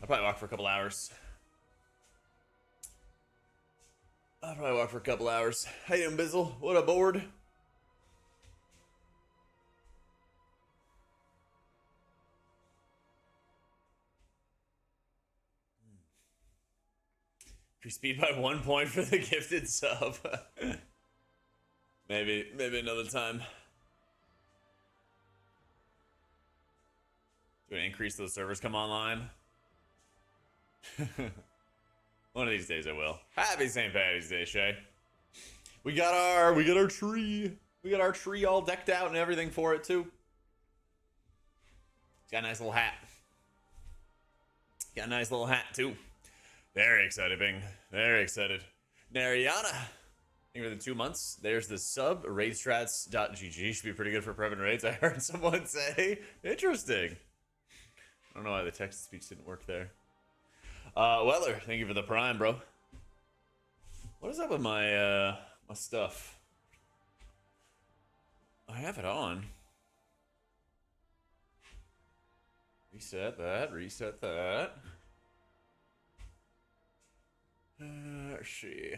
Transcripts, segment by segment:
I'll probably walk for a couple hours. How you doing, Bizzle? What up, board? Increase speed by 1 point for the gifted sub. maybe another time. Do we increase those servers come online? One of these days I will. Happy St. Patty's Day, Shay. We got our tree. We got our tree all decked out and everything for it too. It's got a nice little hat. Got a nice little hat too. Very excited, Bing. Very excited. Nariana. Thank you for the 2 months. There's the sub. Raidstrats.gg should be pretty good for prep and raids. I heard someone say. Interesting. I don't know why the text to speech didn't work there. Weller, thank you for the prime, bro. What is up with my my stuff? I have it on. Reset that. Reset that. Let's see.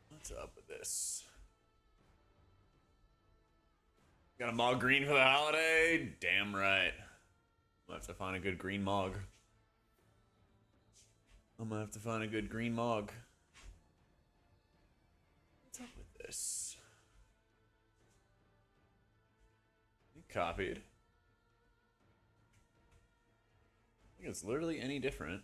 What's up with this? Got a Mog green for the holiday? Damn right. I'm gonna have to find a good green Mog. What's up with this? You copied. I think it's literally any different.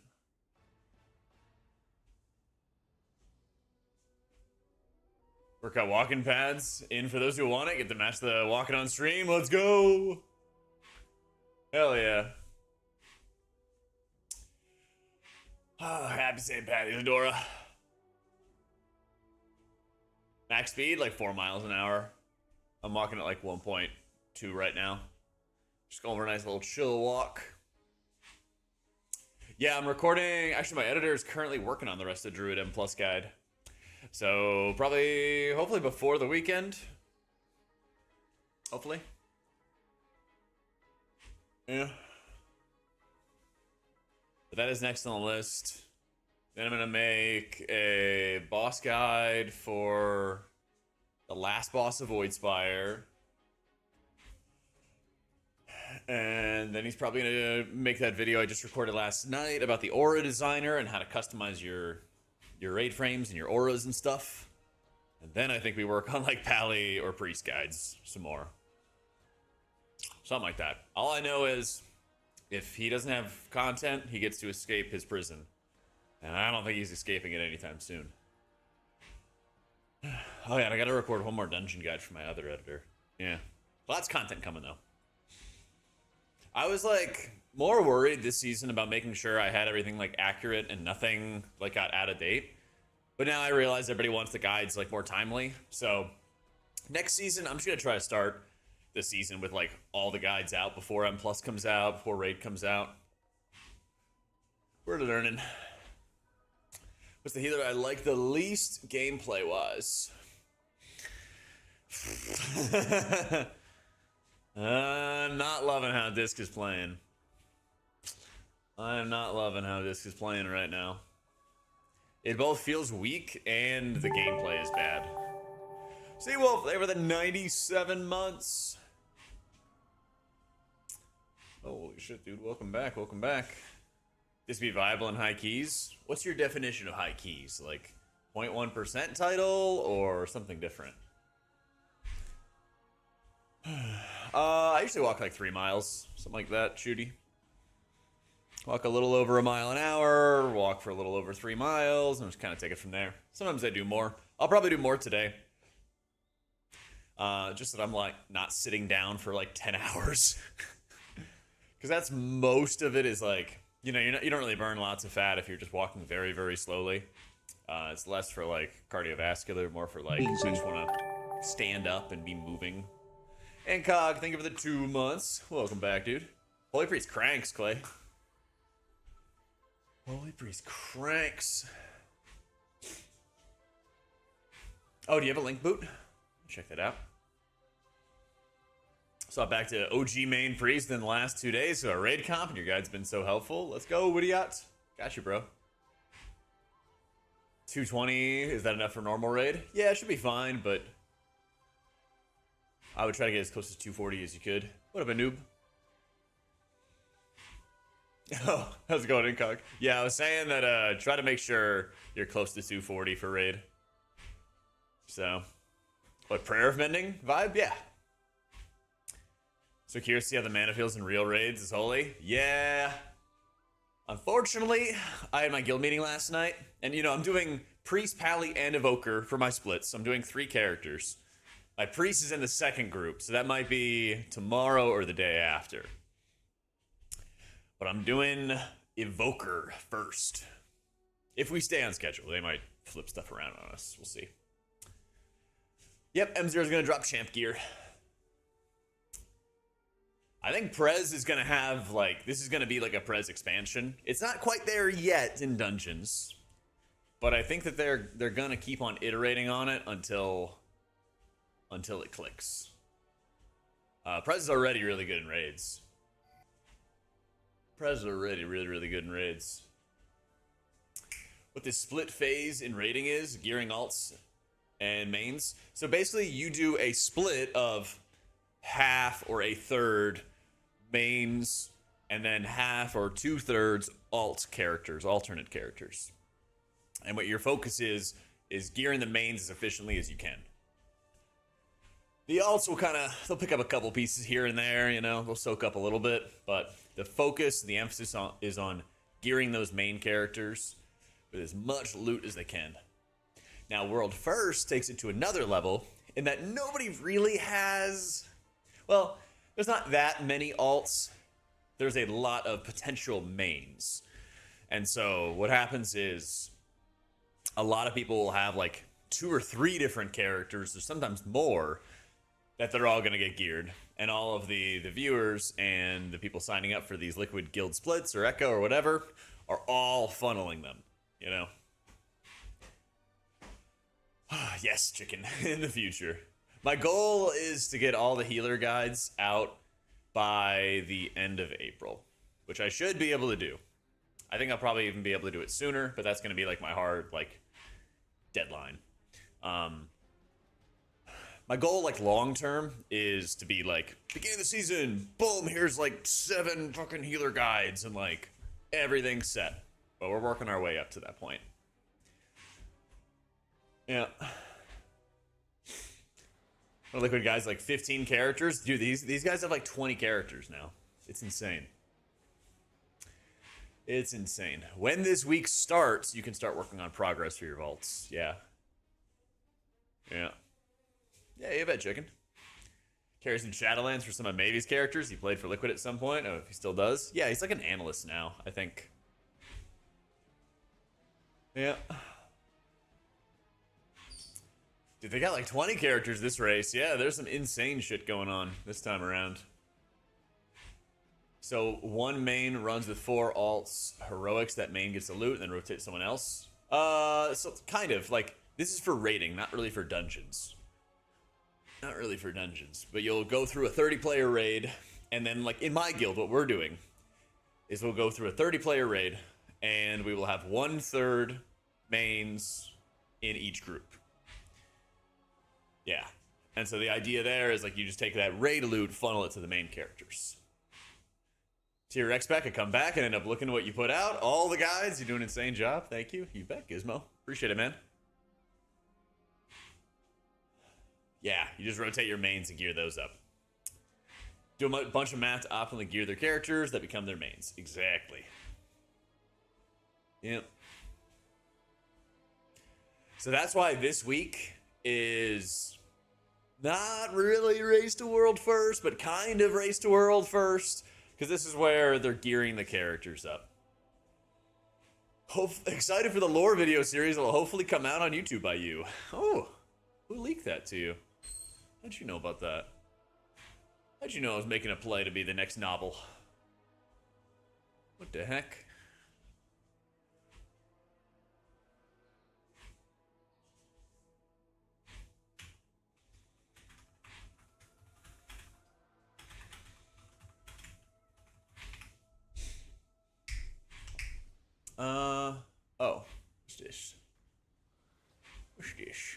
Workout walking pads in for those who want it. Get to match the walking on stream. Let's go. Hell yeah. Oh, happy St. Patty's, Adora. Max speed, like 4 miles an hour. I'm walking at like 1.2 right now. Just going for a nice little chill walk. Yeah, I'm recording. Actually, my editor is currently working on the rest of Druid M Plus guide. So probably, hopefully before the weekend. Hopefully. Yeah. But that is next on the list. Then I'm going to make a boss guide for the last boss of Void Spire. And then he's probably going to make that video I just recorded last night about the aura designer and how to customize your raid frames and your auras and stuff. And then I think we work on like Pally or Priest guides some more. Something like that. All I know is if he doesn't have content, he gets to escape his prison. And I don't think he's escaping it anytime soon. Oh yeah, and I gotta record one more dungeon guide for my other editor. Yeah. Lots of content coming though. I was like more worried this season about making sure I had everything like accurate and nothing like got out of date. But now I realize everybody wants the guides like more timely. So next season, I'm just gonna try to start the season with like all the guides out before M Plus comes out, before Raid comes out. We're learning. What's the healer I like the least gameplay wise? I'm not loving how Disc is playing. I'm not loving how Disc is playing right now. It both feels weak and the gameplay is bad. Seawolf, they were the 97 months. Holy shit, dude. Welcome back. Welcome back. This be viable in high keys? What's your definition of high keys? Like 0.1% title or something different? I usually walk like 3 miles, something like that, shooty. Walk a little over a mile an hour, walk for a little over 3 miles, and just kind of take it from there. Sometimes I do more. I'll probably do more today. Just that I'm like not sitting down for like 10 hours. Because that's most of it is like, you know, you don't really burn lots of fat if you're just walking very, very slowly. It's less for like cardiovascular, more for like, I just want to stand up and be moving. And Cog, thank you for the 2 months. Welcome back, dude. Holy Priest cranks, Clay. Holy Priest cranks. Oh, do you have a link boot? Check that out. So I'm back to OG main Priest in the last 2 days. So a raid comp, and your guide's been so helpful. Let's go, Wittyot. Got you, bro. 220, is that enough for normal raid? Yeah, it should be fine, but I would try to get as close to 240 as you could. What up, a noob? Oh, how's it going, Incog? Yeah, I was saying that try to make sure you're close to 240 for raid. So, what, Prayer of Mending vibe? Yeah. So curious to see how the mana feels in real raids is holy? Yeah. Unfortunately, I had my guild meeting last night, and you know, I'm doing Priest, Pally, and Evoker for my splits. So I'm doing 3 characters. My Priest is in the second group, so that might be tomorrow or the day after. But I'm doing Evoker first. If we stay on schedule, they might flip stuff around on us. We'll see. Yep, M0 is going to drop champ gear. I think Prez is going to have, like, this is going to be like a Prez expansion. It's not quite there yet in Dungeons, but I think that they're going to keep on iterating on it until it clicks. Prez is already really good in raids. Prez is already really good in raids. What this split phase in raiding is, gearing alts and mains. So basically you do a split of half or a third mains, and then half or 2/3 alternate characters. And what your focus is gearing the mains as efficiently as you can. The alts will they'll pick up a couple pieces here and there, you know, they'll soak up a little bit, but the focus, the emphasis is on gearing those main characters with as much loot as they can. Now, World First takes it to another level in that nobody really has, well, there's not that many alts. There's a lot of potential mains. And so what happens is a lot of people will have like 2 or 3 different characters, or sometimes more, that they're all going to get geared. And all of the viewers and the people signing up for these Liquid Guild splits or Echo or whatever are all funneling them, you know? Yes, chicken, in the future. My goal is to get all the healer guides out by the end of April, which I should be able to do. I think I'll probably even be able to do it sooner, but that's going to be like my hard, like, deadline. My goal, like, long term is to be like, beginning of the season, boom, here's like 7 fucking healer guides and like everything's set. But we're working our way up to that point. Yeah. Liquid guys like 15 characters. Dude, these guys have like 20 characters now. It's insane. It's insane. When this week starts, you can start working on progress for your vaults. Yeah. Yeah. Yeah, you bet, chicken. Carries in Shadowlands for some of Mavy's characters. He played for Liquid at some point. Oh, if he still does. Yeah, he's like an analyst now, I think. Yeah. Dude, they got like 20 characters this race. Yeah, there's some insane shit going on this time around. So one main runs with 4 alts, heroics. That main gets the loot and then rotate someone else. So kind of like this is for raiding, not really for dungeons. Not really for dungeons, but you'll go through a 30-player raid, and then like in my guild, what we're doing is we'll go through a 30-player raid, and we will have 1/3 mains in each group. Yeah, and so the idea there is like you just take that raid loot, funnel it to the main characters. Tier X back, I come back and end up looking at what you put out. All the guides, you do an insane job. Thank you. You bet, Gizmo. Appreciate it, man. Yeah, you just rotate your mains and gear those up. Do a bunch of math to optimally gear their characters that become their mains. Exactly. Yep. So that's why this week is not really Race to World First, but kind of Race to World First, because this is where they're gearing the characters up. Excited for the lore video series that will hopefully come out on YouTube by you. Oh, who leaked that to you? How'd you know about that? How'd you know I was making a play to be the next novel? What the heck? Oh. What's this? What's this?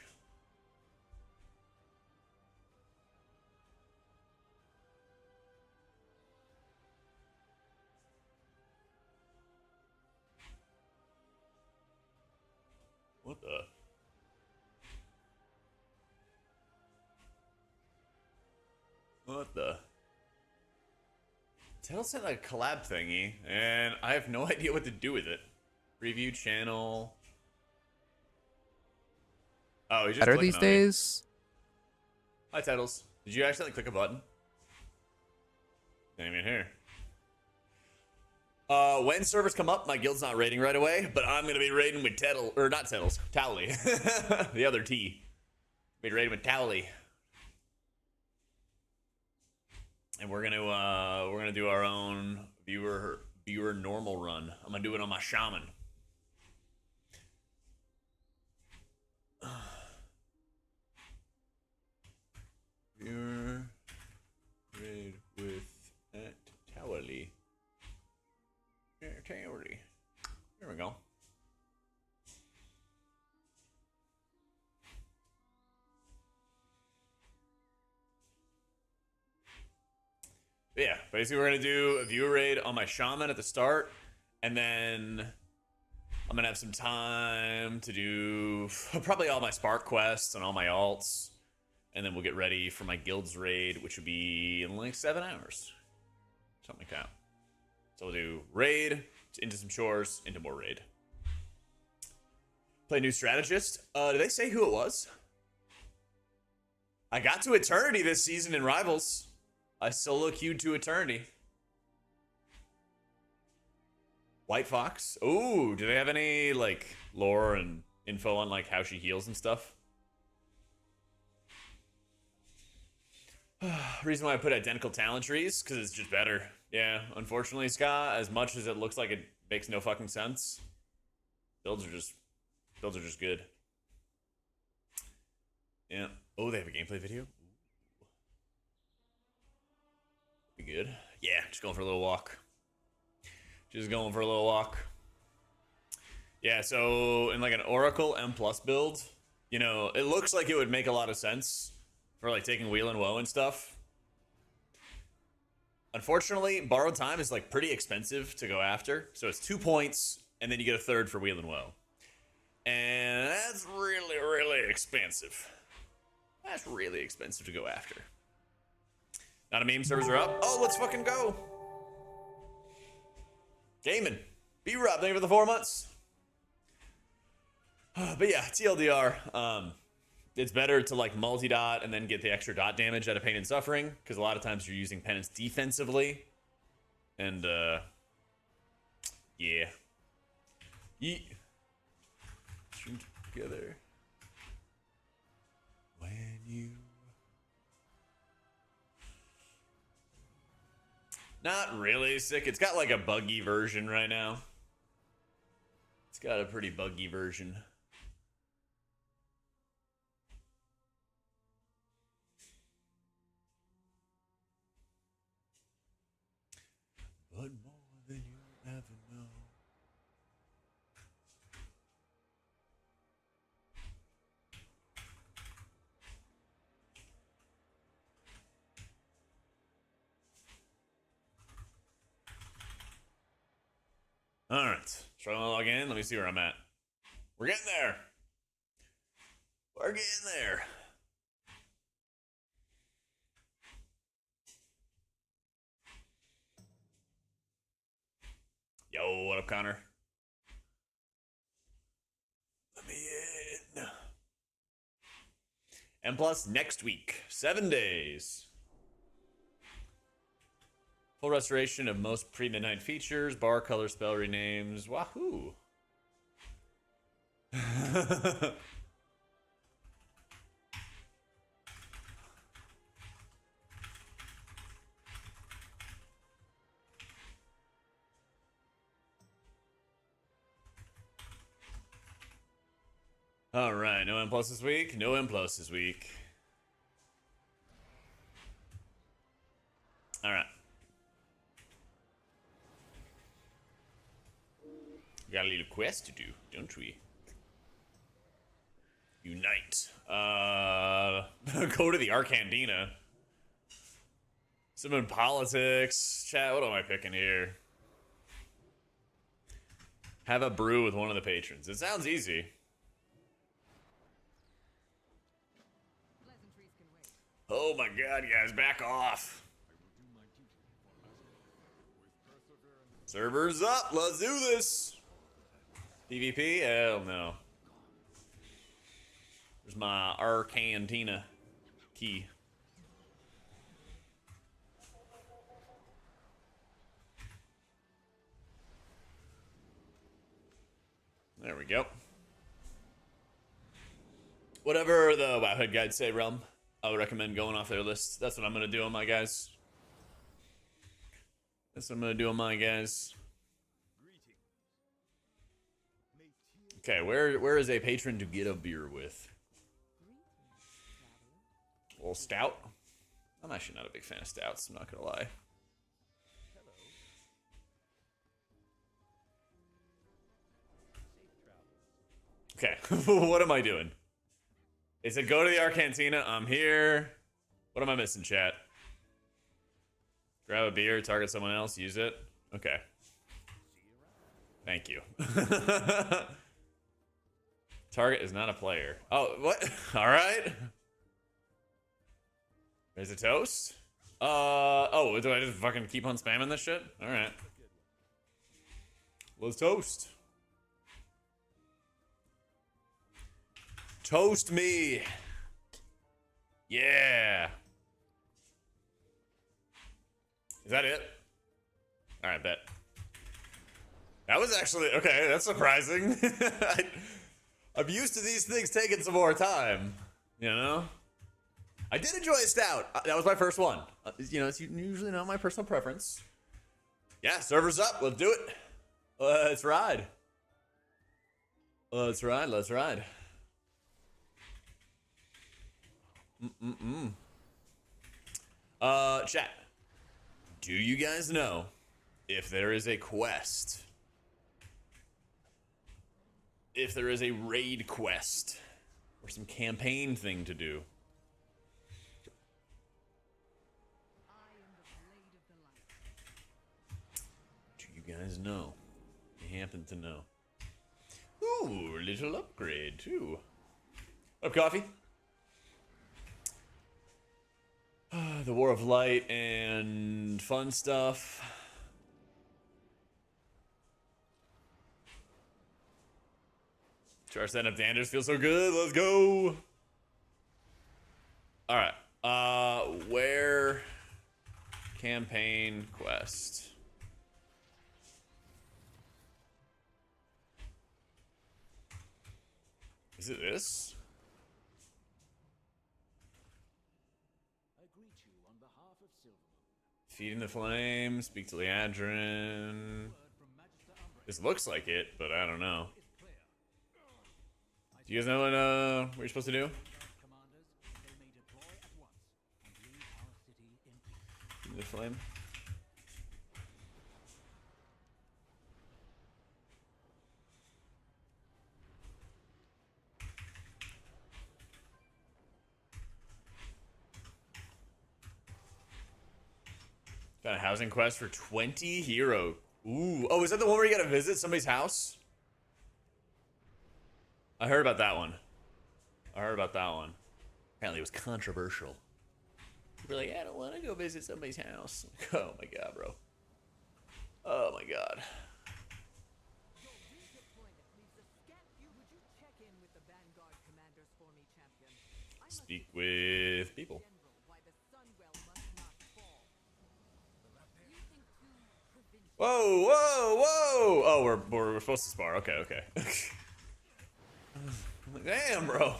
What the? What the? Tell sent like a collab thingy, and I have no idea what to do with it. Review channel. Oh, he's just Better clicking these on me. days. Hi, Titles. Did you accidentally click a button? Ain't even here. When servers come up, my guild's not raiding right away, but I'm gonna be raiding with Tettle, or not Tettles, Towley. The other T. Be raiding with Towley. And we're gonna do our own viewer normal run. I'm gonna do it on my Shaman. Viewer raid with at Towley. Towley. There we go. Yeah, basically we're gonna do a viewer raid on my Shaman at the start, and then I'm gonna have some time to do probably all my Spark quests and all my alts, and then we'll get ready for my guild's raid, which will be in like 7 hours, something like that. So we'll do raid into some chores, into more raid. Play new strategist. Did they say who it was? I got to Eternity this season in Rivals. I solo queued to Eternity. White Fox. Ooh, do they have any like lore and info on like how she heals and stuff? Reason why I put identical talent trees, because it's just better. Yeah, unfortunately, Scott, as much as it looks like it makes no fucking sense, builds are just good. Yeah. Oh, they have a gameplay video? Be good. Yeah, just going for a little walk. Just going for a little walk. Yeah, so in like an Oracle M plus build, you know, it looks like it would make a lot of sense for like taking Wheel and Woe and stuff. Unfortunately, borrowed time is like pretty expensive to go after. So it's 2 points, and then you get a third for Wheel and Woe. And that's really, really expensive. That's really expensive to go after. Not a meme, servers are up. Oh, let's fucking go. Gaming. B-Rob, thank you for the 4 months. But yeah, TLDR. It's better to like multi-dot and then get the extra dot damage out of Pain and Suffering, because a lot of times you're using penance defensively. And yeah. Yeet. String together. When you... Not really sick. It's got like a buggy version right now. It's got a pretty buggy version. But more than you ever know. Alright. Trying to log in. Let me see where I'm at. We're getting there. We're getting there. Yo, what up, Connor? Let me in. And plus, next week, 7 days. Full restoration of most pre-midnight features, bar color, spell renames. Wahoo! All right, no M plus this week. No M plus this week. All right. We got a little quest to do, don't we? Unite. Go to the Arcandina. Some in politics. Chat, what am I picking here? Have a brew with one of the patrons. It sounds easy. Oh my god, guys, back off. Servers up, let's do this. PvP? Hell no. There's my Arcantina key. There we go. Whatever the Wowhead guides say, Realm, I would recommend going off their list. That's what I'm gonna do on my guys. That's what I'm gonna do on my guys. Okay, where is a patron to get a beer with? A little stout? I'm actually not a big fan of stouts, I'm not gonna lie. Okay, what am I doing? It said go to the Arcantina, I'm here. What am I missing, chat? Grab a beer, target someone else, use it? Okay. Thank you. Target is not a player. Oh, what? Alright. There's a toast? Oh, do I just fucking keep on spamming this shit? Alright. Let's toast. Toast me. Yeah. Is that it? Alright, bet. That was actually, okay, that's surprising. I'm used to these things taking some more time, you know? I did enjoy a stout. That was my first one. You know, it's usually not my personal preference. Yeah, server's up. Let's do it. Let's ride. Let's ride. Let's ride. Chat. Do you guys know if there is a quest? If there is a raid quest or some campaign thing to do? Do you guys know? You happen to know? Ooh, little upgrade too. Up, coffee. The War of Light and fun stuff. Charge setting up Danders feels so good. Let's go. All right. Where campaign quest? Is it this? Feeding the flame, speak to Leandrin. This looks like it, but I don't know. Do you guys know what you're supposed to do? Feeding the flame. Got a housing quest for 20 hero. Ooh. Oh, is that the one where you gotta visit somebody's house? I heard about that one. Apparently it was controversial. People were like, I don't want to go visit somebody's house. Oh my god, bro. Oh my god. Speak with people. Whoa, whoa, whoa! Oh, we're supposed to spar. Okay, okay. Damn, bro.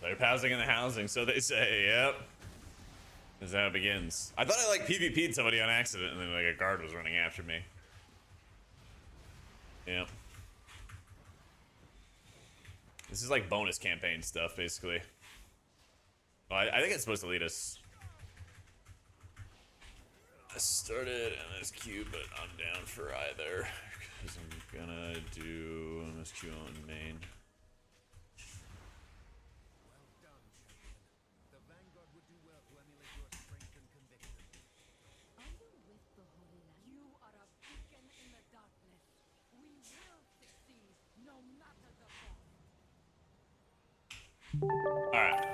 They're housing in the housing, so they say. Yep. This is how it begins. I thought I like PvP'd somebody on accident, and then like a guard was running after me. Yep. This is like bonus campaign stuff, basically. Well, I think it's supposed to lead us. I started MSQ, but I'm down for either. Because I'm gonna do MSQ on main. Alright.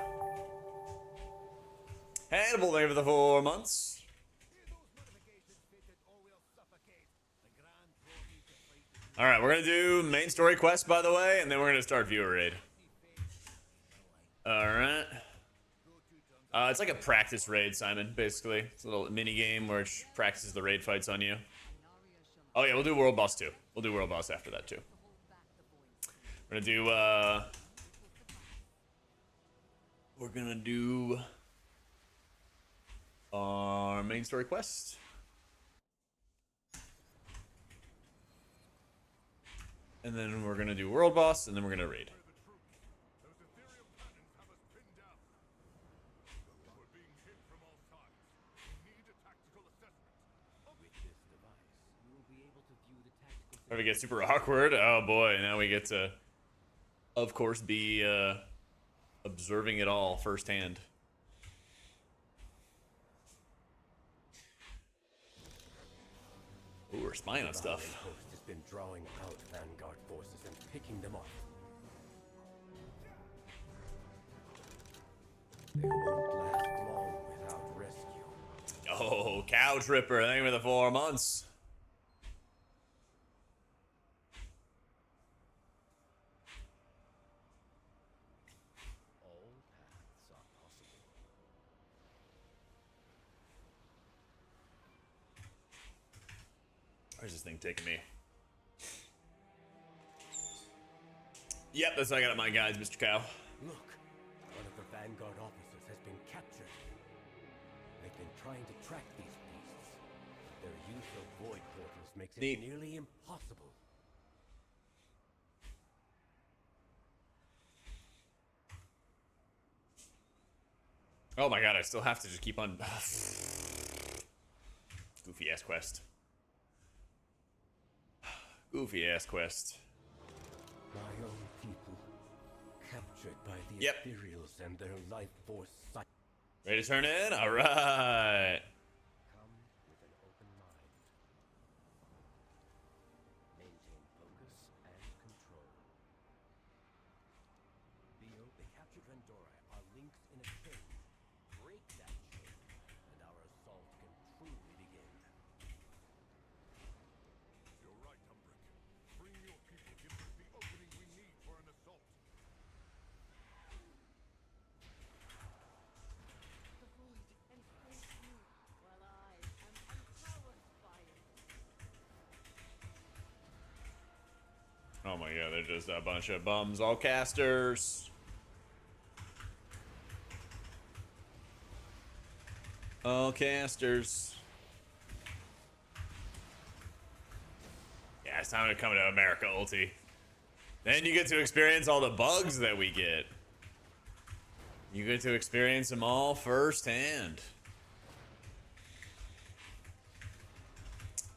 Hannibal, thank you for the 4 months. Alright, we're gonna do main story quest, by the way, and then we're gonna start viewer raid. Alright. It's like a practice raid, Simon, basically. It's a little mini game where it practices the raid fights on you. Oh yeah, we'll do World Boss too. We'll do World Boss after that too. We're gonna do our main story quest. And then we're gonna do World Boss, and then we're gonna raid. If we get super awkward, oh boy, now we get to, of course, be observing it all firsthand. Ooh, we're spying on stuff. The host has been drawing out Vanguard forces and picking them off. They won't last long without rescue. Oh, Couch Ripper, thank you for the 4 months. All paths are possible. Where's this thing taking me? Yep, that's what I got at my guides, Mr. Cow. Look, one of the Vanguard officers has been captured. They've been trying to track these beasts. Their use of void portals makes it Neat. nearly impossible. Oh my god, I still have to just keep on. Goofy ass quest. Goofy ass quest. My own people, captured by the Yep. Ethereals and their life force. Ready to turn in? Alright. Come with an open mind. Maintain focus and control. Theo, the captured Randora are links in a chain. Break that chain, and our assault can truly begin. You're right, Umbrick. Bring your people gives us the opening we need for an assault. The void enfolds you, while I am empowered by it. Oh my god, they're just a bunch of bums, all casters. All casters. Yeah, it's time to come to America, Ulti. Then you get to experience all the bugs that we get. You get to experience them all firsthand.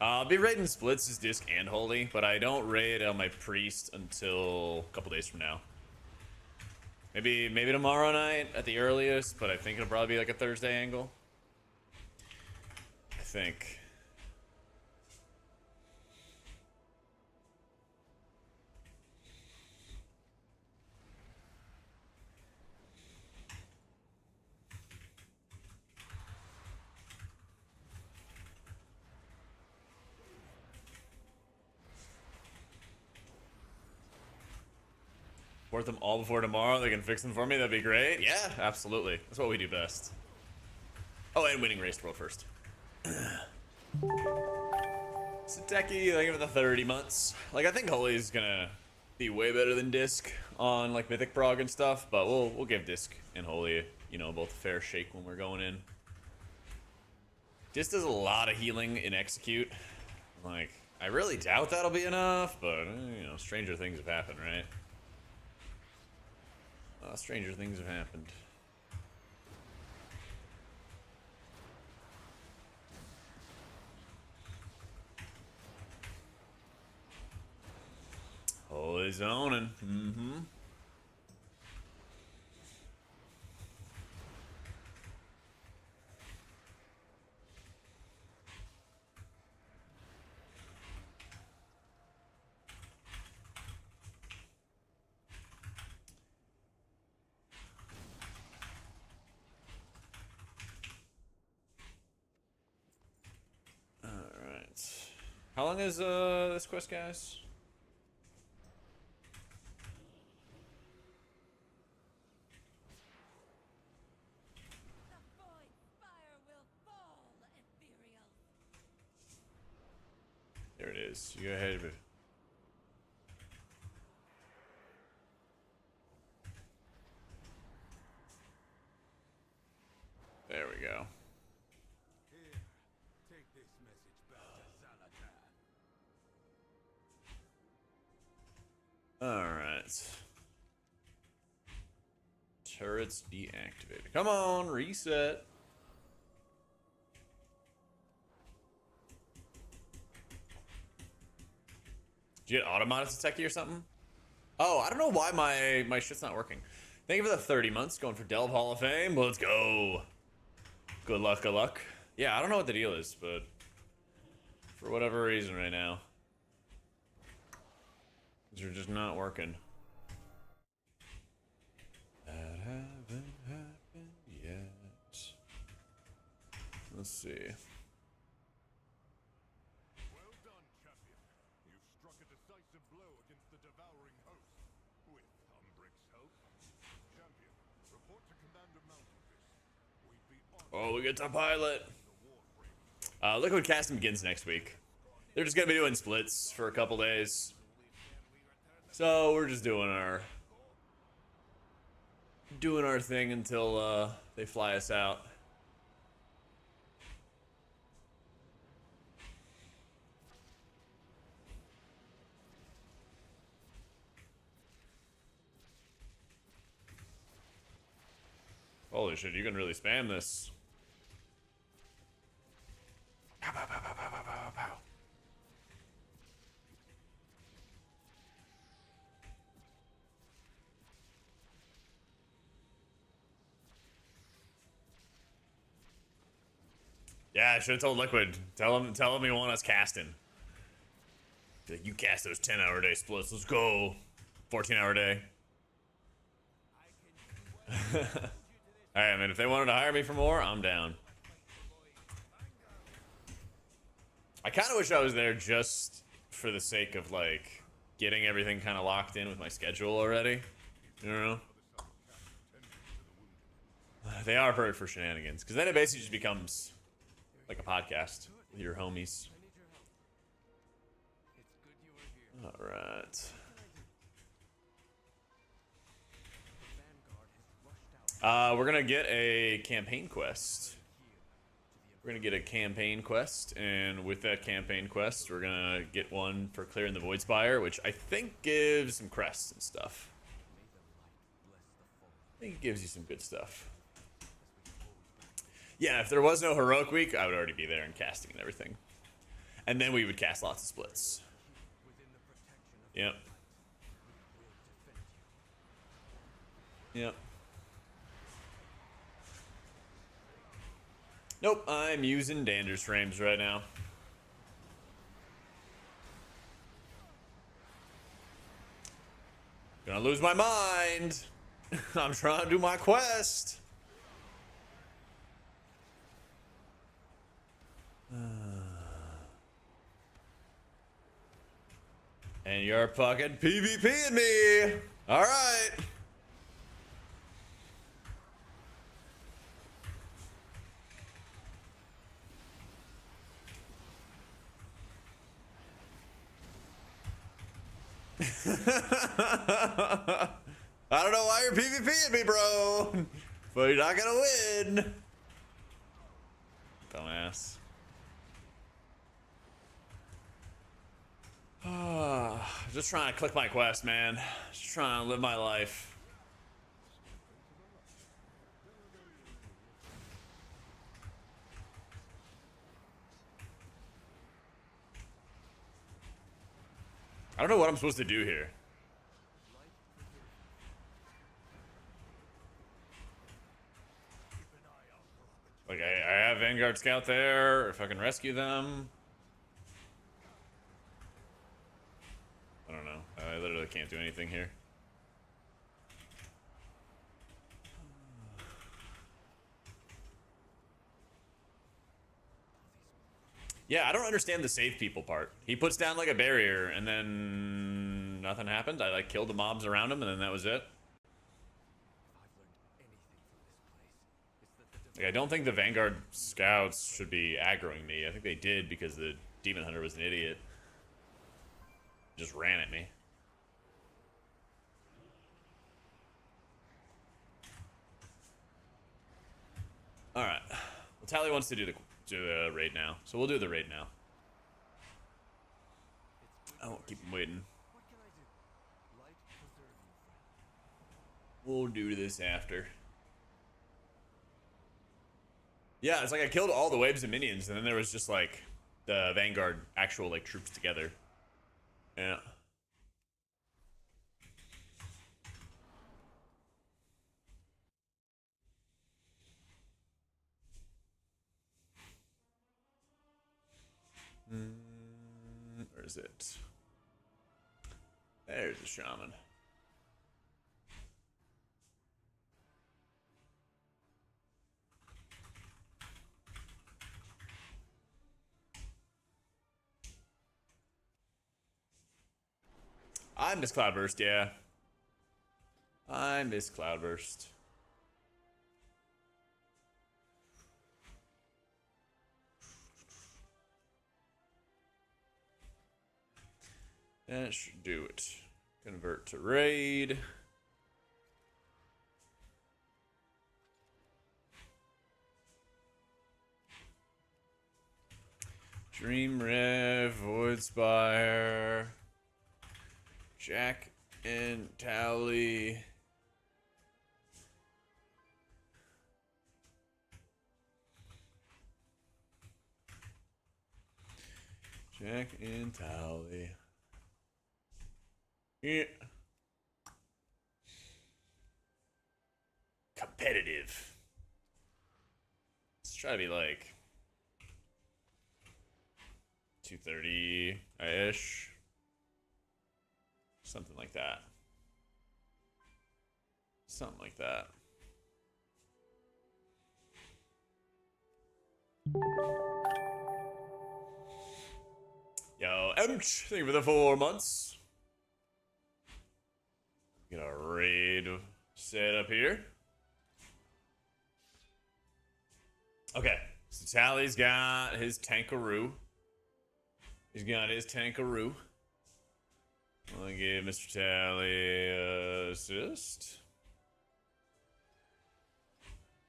I'll be raiding splits as disc and holy, but I don't raid on my priest until a couple days from now. Maybe tomorrow night at the earliest, but I think it'll probably be like a Thursday angle. I think. Port them all before tomorrow. They can fix them for me. That'd be great. Yeah, absolutely. That's what we do best. Oh, and winning race world first. Sateki, thank you for the 30 months. Like, I think Holy is gonna be way better than Disc on like Mythic Prog and stuff, but we'll give Disc and Holy, you know, both a fair shake when we're going in. Disc does a lot of healing in Execute. Like, I really doubt that'll be enough, but you know, stranger things have happened, right? Stranger things have happened. Holy zoning. Mm-hmm. How long is this quest, guys? The Void Spire will fall, Ethereal. There it is. You go ahead. There we go. Here, take this message back to Saladan. Alright. Turrets deactivated. Come on, reset. Did you get AutomaticJak or something? Oh, I don't know why my shit's not working. Thank you for the 30 months. Going for Delve Hall of Fame. Let's go. Good luck, good luck. Yeah, I don't know what the deal is, but for whatever reason right now, these are just not working. That haven't happened yet. Let's see. Well done, champion. You've struck a decisive blow against the devouring host. With Umbric's help. Champion, report to Commander Mountainfist. We'd be honored Oh, we get to pilot. the warframe. Liquid casting begins next week. They're just gonna be doing splits for a couple days. So we're just doing our thing until they fly us out. Holy shit, you can really spam this. Pow, pow, pow, pow, pow, pow, pow, pow. Yeah, I should have told Liquid. Tell him you want us casting. Be like, you cast those 10-hour day splits. Let's go. 14-hour day. Alright, man. If they wanted to hire me for more, I'm down. I kind of wish I was there just for the sake of, like, getting everything kind of locked in with my schedule already. You know? They are perfect for shenanigans. Because then it basically just becomes like a podcast with your homies. Alright. We're gonna get a campaign quest. We're gonna get a campaign quest, and with that campaign quest, we're gonna get one for clearing the Void Spire, which I think gives some crests and stuff. I think it gives you some good stuff. Yeah, if there was no heroic week, I would already be there and casting and everything. And then we would cast lots of splits. Yep. Yep. Nope, I'm using Dander's frames right now. Gonna lose my mind. I'm trying to do my quest. And you're fucking PvPing me. All right. I don't know why you're PvPing me, bro. But you're not gonna win. Dumbass. Just trying to click my quest, man. Just trying to live my life. I don't know what I'm supposed to do here. Like, I have Vanguard Scout there, if I can rescue them. I don't know. I literally can't do anything here. Yeah, I don't understand the save people part. He puts down like a barrier and then nothing happened. I like killed the mobs around him and then that was it. Like, I don't think the Vanguard Scouts should be aggroing me. I think they did because the Demon Hunter was an idiot. Just ran at me. Alright. Well, Tally wants to do the raid now. So we'll do the raid now. I won't keep him waiting. We'll do this after. Yeah, it's like I killed all the waves of minions, and then there was just like the Vanguard actual like troops together. Yeah. Where is it? There's the Shaman. I miss Cloudburst, yeah. I miss Cloudburst. That should do it. Convert to raid. Dream Rev, Void Spire, Jak and Tally. Jak and Tally. Yeah. Competitive. Let's try to be like 230-ish. Something like that. Something like that. Yo, Emch, thank you for the 4 months. Get a raid set up here. Okay, so Tally's got his Tankaroo. He's got his Tankaroo. I'll give Mr. Tally assist.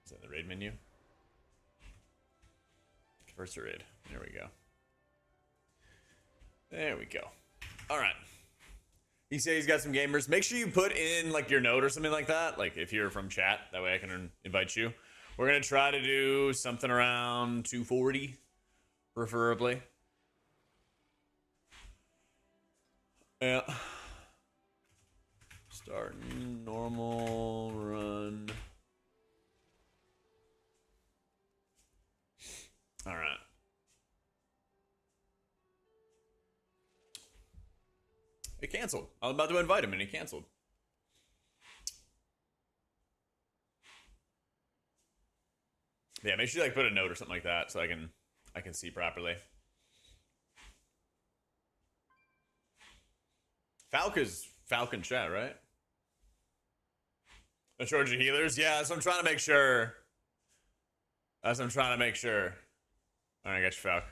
Is that the raid menu? First raid. There we go. There we go. All right. He says he's got some gamers. Make sure you put in like your note or something like that. Like if you're from chat, that way I can invite you. We're gonna try to do something around 240, preferably. Yeah. Starting normal run. All right. He canceled. I was about to invite him and he canceled. Yeah, make sure you like put a note or something like that so I can see properly. Falca's Falcon chat, right? A charge of healers? Yeah, that's what I'm trying to make sure. That's what I'm trying to make sure. Alright, I got you, Falc.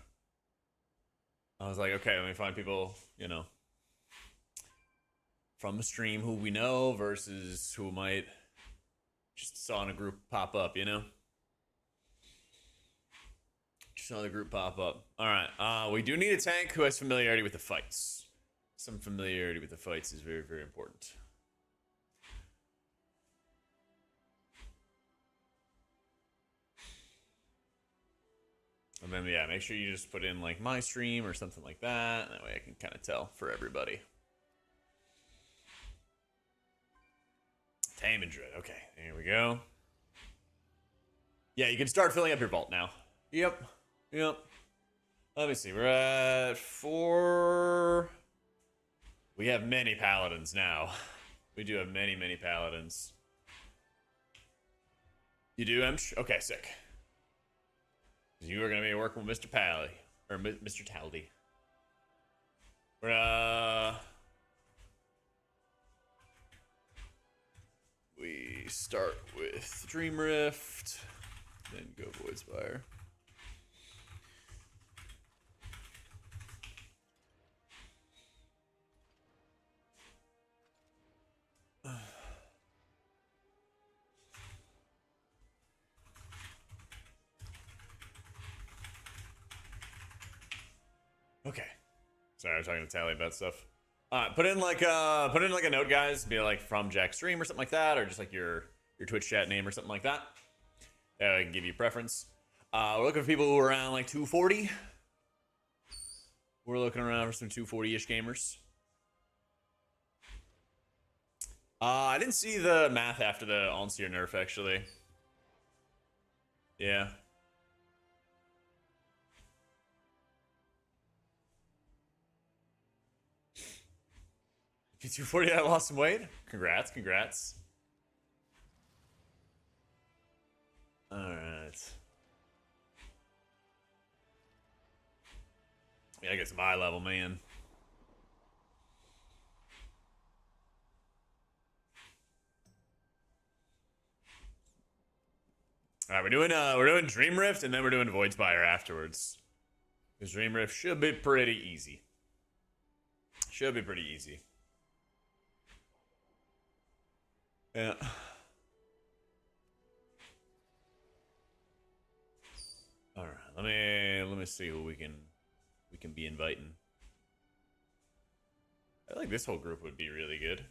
I was like, okay, let me find people, you know, from the stream who we know versus who might just saw in a group pop up, you know? Just saw the group pop up. Alright, we do need a tank who has familiarity with the fights. Some familiarity with the fights is very, very important. And then, yeah, make sure you just put in, like, my stream or something like that. That way I can kind of tell for everybody. Tame and Dread. Okay, here we go. Yeah, you can start filling up your vault now. Yep. Yep. Let me see. We're at 4. We have many paladins now. We do have many, many paladins. You do, Emsh? Okay, sick. You are going to be working with Mr. Pally. Or Mr. Taldy. We start with Dream Rift. Then go Void Spire. Okay. Sorry, I was talking to Tally about stuff. Put in like a note, guys. Be like from Jack Stream or something like that, or just like your Twitch chat name or something like that. I can give you preference. We're looking for people who are around like 240. We're looking around for some 240-ish gamers. I didn't see the math after the Onseer nerf, actually. Yeah. P240, I lost some weight. Congrats, congrats. Alright. Yeah, I get some eye level, man. Alright, we're doing Dream Rift and then we're doing Void Spire afterwards. Because Dream Rift should be pretty easy. Should be pretty easy. Yeah. All right, let me see who we can be inviting. I think this whole group would be really good.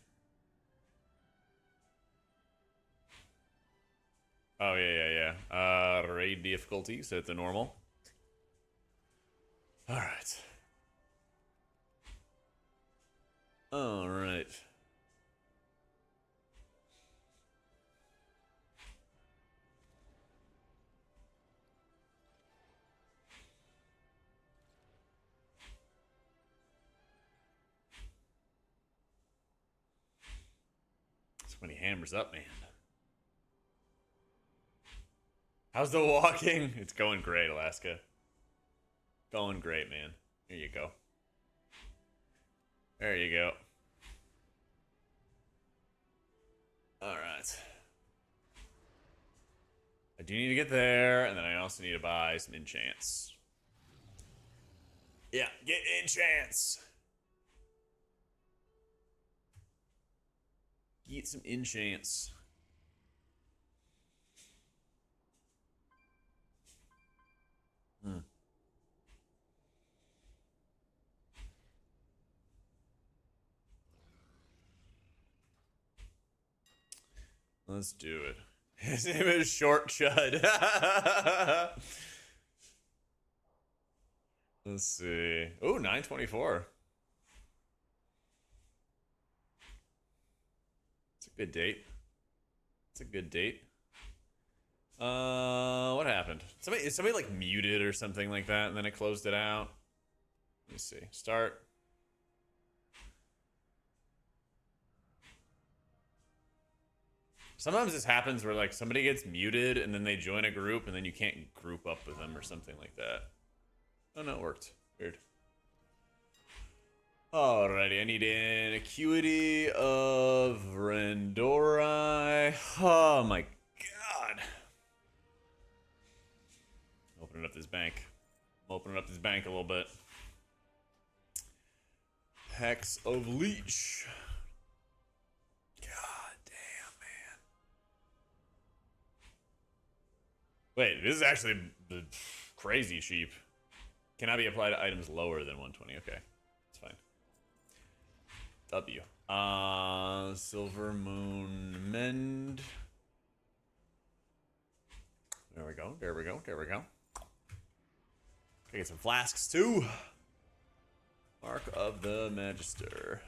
Oh yeah. Raid difficulty set to normal. All right. All right. So many hammers up, man. How's the walking? It's going great, Alaska. Going great, man. Here you go. There you go. Alright. I do need to get there, and then I also need to buy some enchants. Yeah, get enchants! Get some enchants. Let's do it. His name is Short Chud. Let's see. Oh, 924. It's a good date. It's a good date. What happened? Somebody like muted or something like that, and then it closed it out. Let me see. Start. Sometimes this happens where like somebody gets muted and then they join a group and then you can't group up with them or something like that. Oh no, it worked. Weird. Alrighty, I need an acuity of Rendori. Oh my god. Opening up this bank. I'm opening up this bank a little bit. Hex of Leech. Wait, this is actually the crazy sheep. Cannot be applied to items lower than 120. Okay, that's fine. W. Silver Moon Mend. There we go. There we go. There we go. Okay, get some flasks too. Mark of the Magister.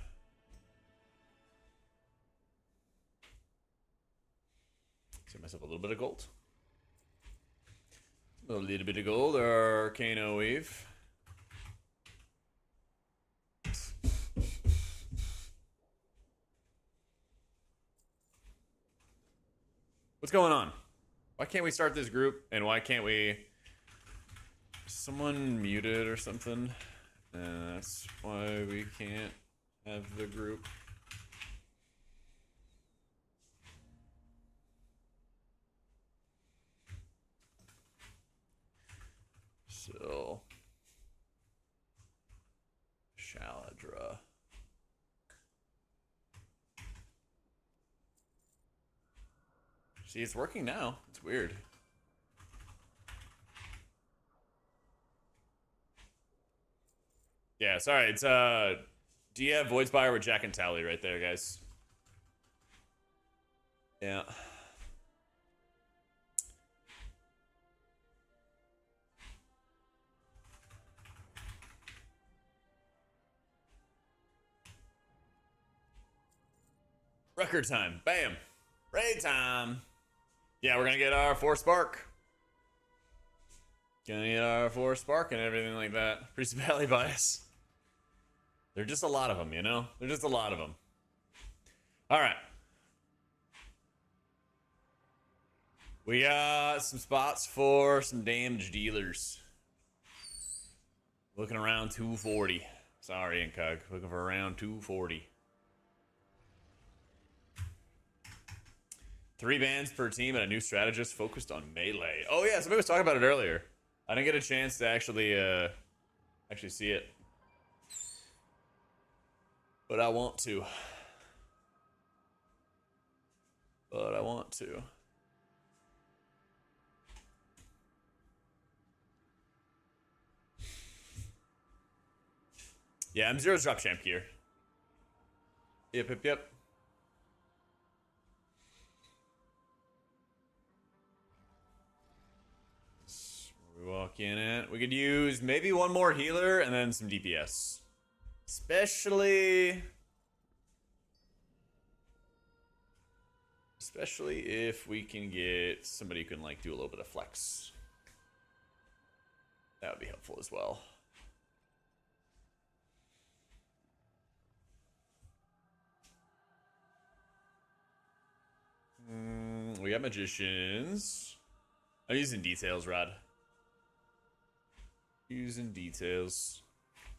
Save myself a little bit of gold. A little bit of gold. Arcano Weave. What's going on? Why can't we start this group? And why can't we... Someone muted or something? And that's why we can't have the group. So... Shaladra. See, it's working now. It's weird. Yeah, sorry. It's do you have Void Spire with Jack and Tally right there, guys? Yeah. Record time. Bam. Raid time. Yeah, we're gonna get our 4 spark. Gonna get our 4 spark and everything like that. Priest Valley bias. There're just a lot of them, you know? There's just a lot of them. Alright. We got some spots for some damage dealers. Looking around 240. Sorry, Incog. Looking for around 240. 3 bans per team and a new strategist focused on melee. Oh yeah, somebody was talking about it earlier. I didn't get a chance to actually see it. But I want to. Yeah, I'm Zero's drop champ here. Yep. We walk in it. We could use maybe one more healer and then some DPS. Especially if we can get somebody who can like do a little bit of flex. That would be helpful as well. We got magicians. I'm using details, Rod. Using details.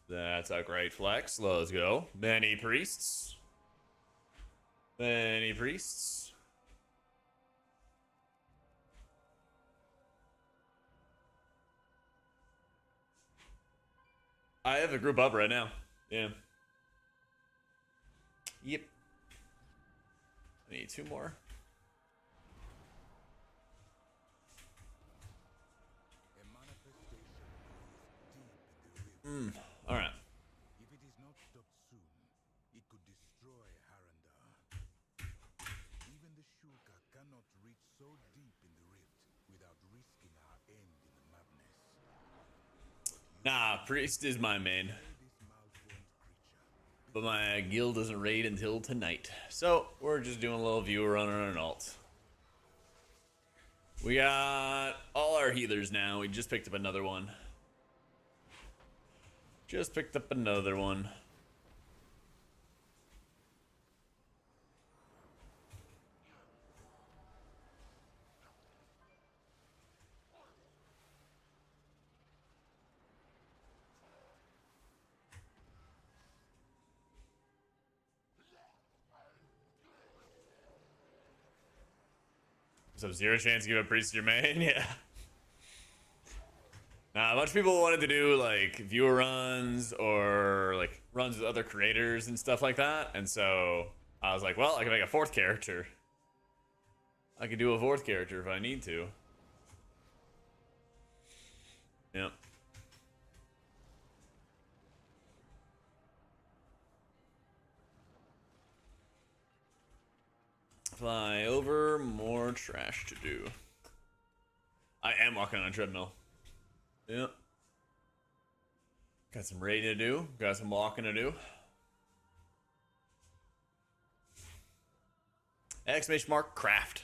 That's a great flex. Let's go. Many priests. Many priests. I have a group up right now. Yeah. Yep. I need 2 more. All right. If it is not stopped soon, it could destroy Harandar. Even the Shulka cannot reach so deep in the rift without risking our end in the madness. Nah, priest is my main. But my guild doesn't raid until tonight. So, we're just doing a little viewer run on an alt. We got all our healers now. We just picked up another one. Just picked up another one. So 0 chance to give a priest your main? Yeah. Nah, a bunch of people wanted to do like viewer runs or like runs with other creators and stuff like that. And so I was like, well, I can make a 4th character. I can do a 4th character if I need to. Yep. Fly over, more trash to do. I am walking on a treadmill. Yep. Got some raiding to do. Got some walking to do. Exclamation mark craft.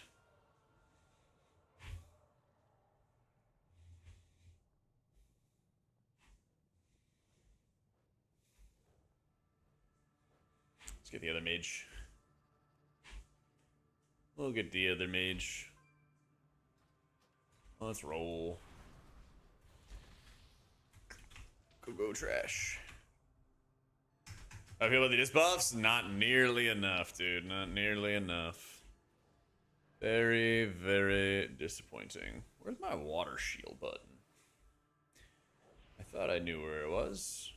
get the other mage. We'll get the other mage. Let's roll. Go trash. I feel about the disc buffs? Not nearly enough, dude. Not nearly enough. Very, very disappointing. Where's my water shield button? I thought I knew where it was.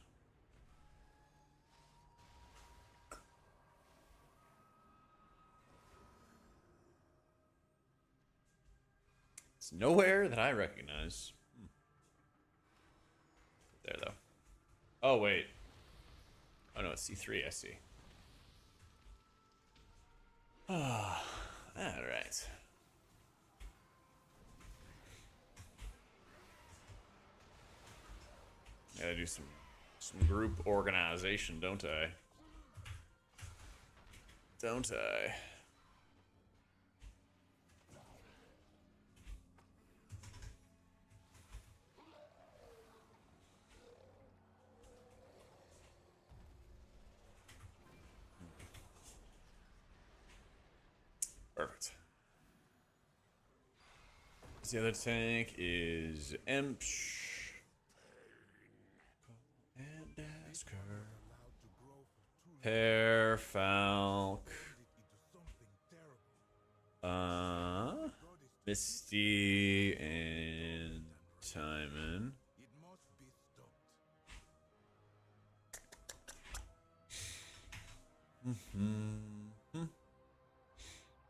It's nowhere that I recognize. There, though. Oh, wait. Oh, no, it's C3, I see. Ah, alright. Gotta do some group organization, don't I? Don't I? Perfect. The other tank is Emsh. And ask her. Pear, Falk. Misty and Timon.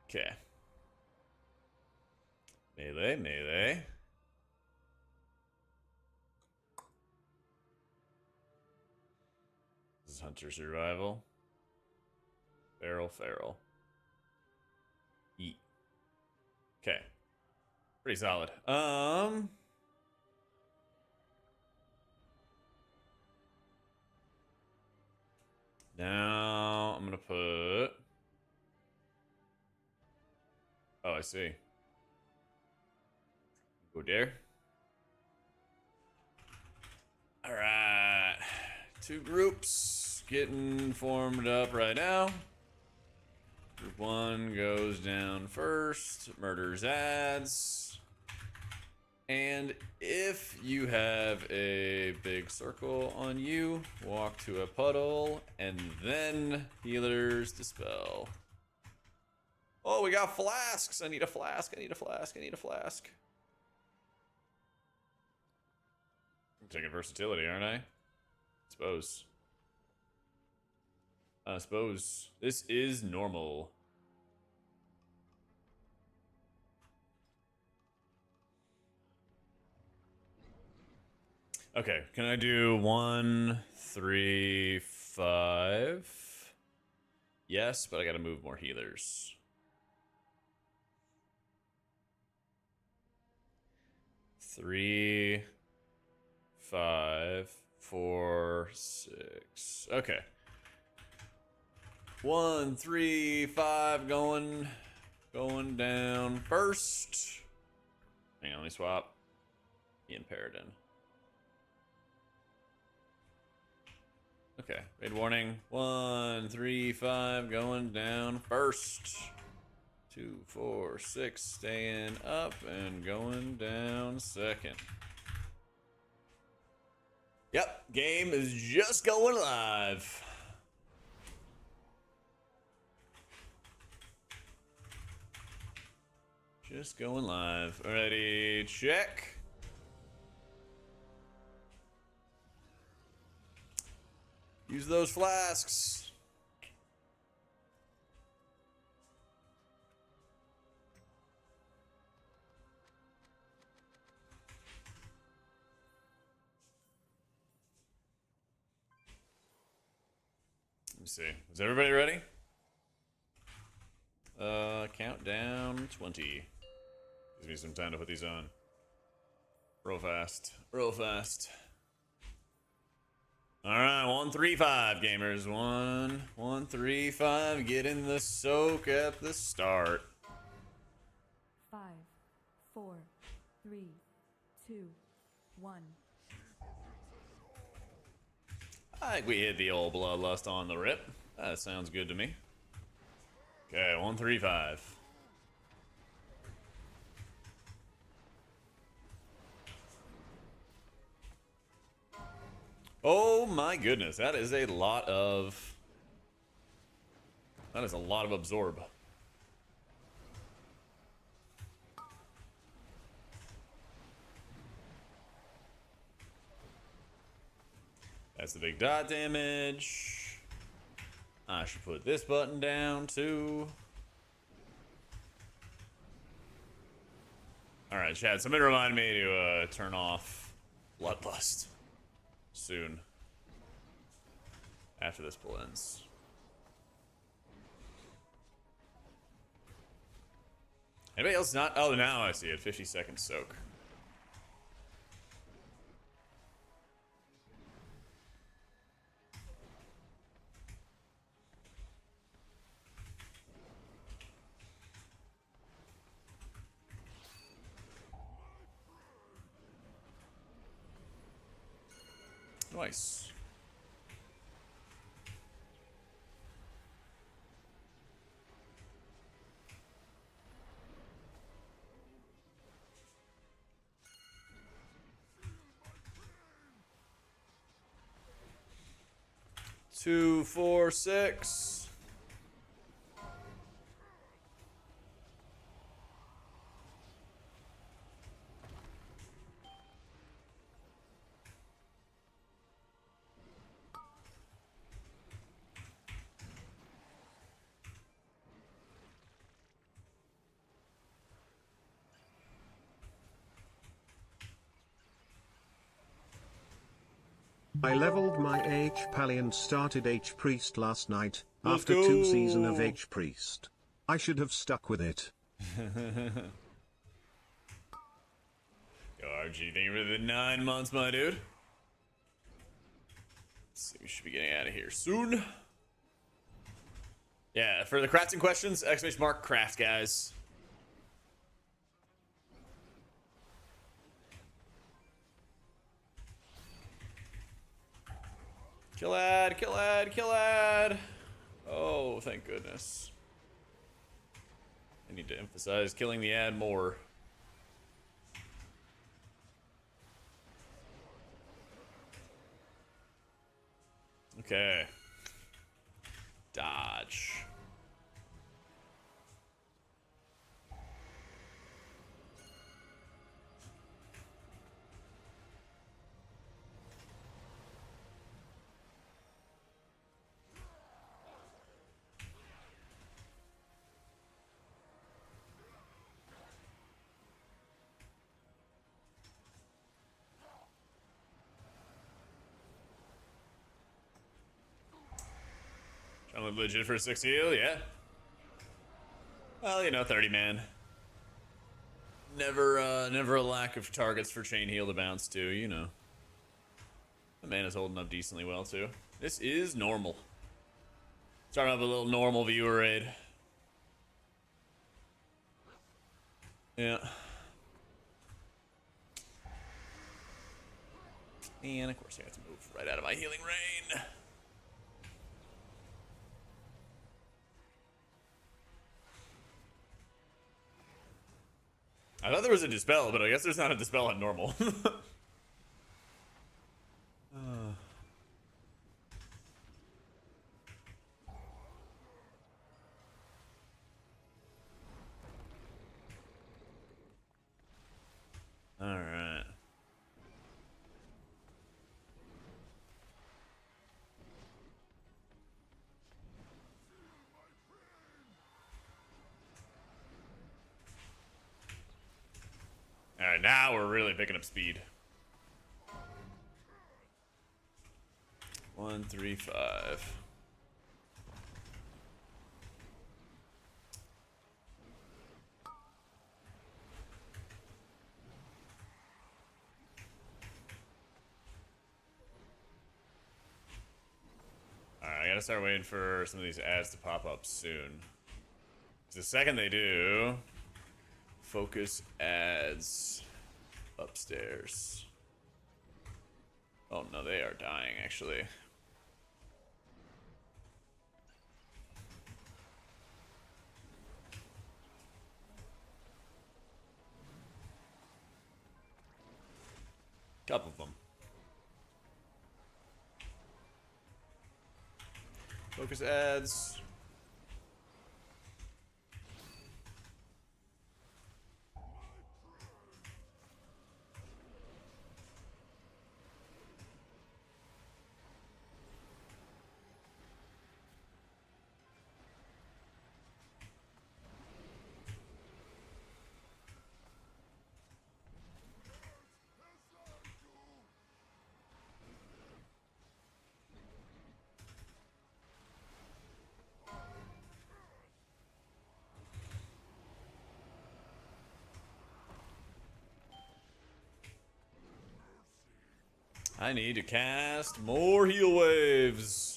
Okay. Melee, melee. This is Hunter Survival. Feral. Eat. Okay. Pretty solid. Now I'm gonna put. Oh, I see. Go there. All right. 2 groups getting formed up right now. Group 1 goes down first, murders ads. And if you have a big circle on you, walk to a puddle, and then healers dispel. Oh, we got flasks. I need a flask. I'm taking versatility, aren't I? Suppose. This is normal. Okay, can I do 1, 3, 5? Yes, but I gotta move more healers. 3, 5, 4, 6. Okay. 1, 3, 5 going down first. Hang on, let me swap. Ian Paradin. Okay, raid warning. 1, 3, 5 going down first. 2, 4, 6 staying up and going down second. Yep, game is just going live. Just going live. Alrighty, check. Use those flasks. Let me see. Is everybody ready? Countdown 20. Gives me some time to put these on. Real fast. Alright, 1, 3, 5 gamers. 1, 3, 5. Get in the soak at the start. 5, 4, 3, 2, 1. I think we hit the old bloodlust on the rip. That sounds good to me. Okay, 135. Oh my goodness, that is a lot of... That is a lot of absorb. That's the big dot damage. I should put this button down too. Alright, Chad, somebody remind me to turn off Bloodlust soon. After this pull ends. Anybody else not? Oh, now I see it. 50-second soak. Nice. Two, four, six. I leveled my H Pally and started H Priest last night, Let's after 2 go. seasons of H Priest. I should have stuck with it. Yo, RG, thank you for the 9 months, my dude. Let's see, we should be getting out of here soon. Yeah, for the crafting questions, exclamation mark craft, guys. Kill ad, kill ad, kill ad. Oh, thank goodness. I need to emphasize killing the ad more. Okay. Dodge. I'm legit for a 6 heal, yeah. Well, you know, 30 man. Never a lack of targets for chain heal to bounce to, you know. The mana's holding up decently well too. This is normal. Starting up a little normal viewer raid. Yeah. And of course I got to move right out of my healing rain. I thought there was a dispel, but I guess there's not a dispel at normal. Alright. Alright, now we're really picking up speed. 135. Alright, I gotta start waiting for some of these ads to pop up soon. 'Cause the second they do, focus ads upstairs. Oh no, they are dying actually. Focus ads. I need to cast more heal waves.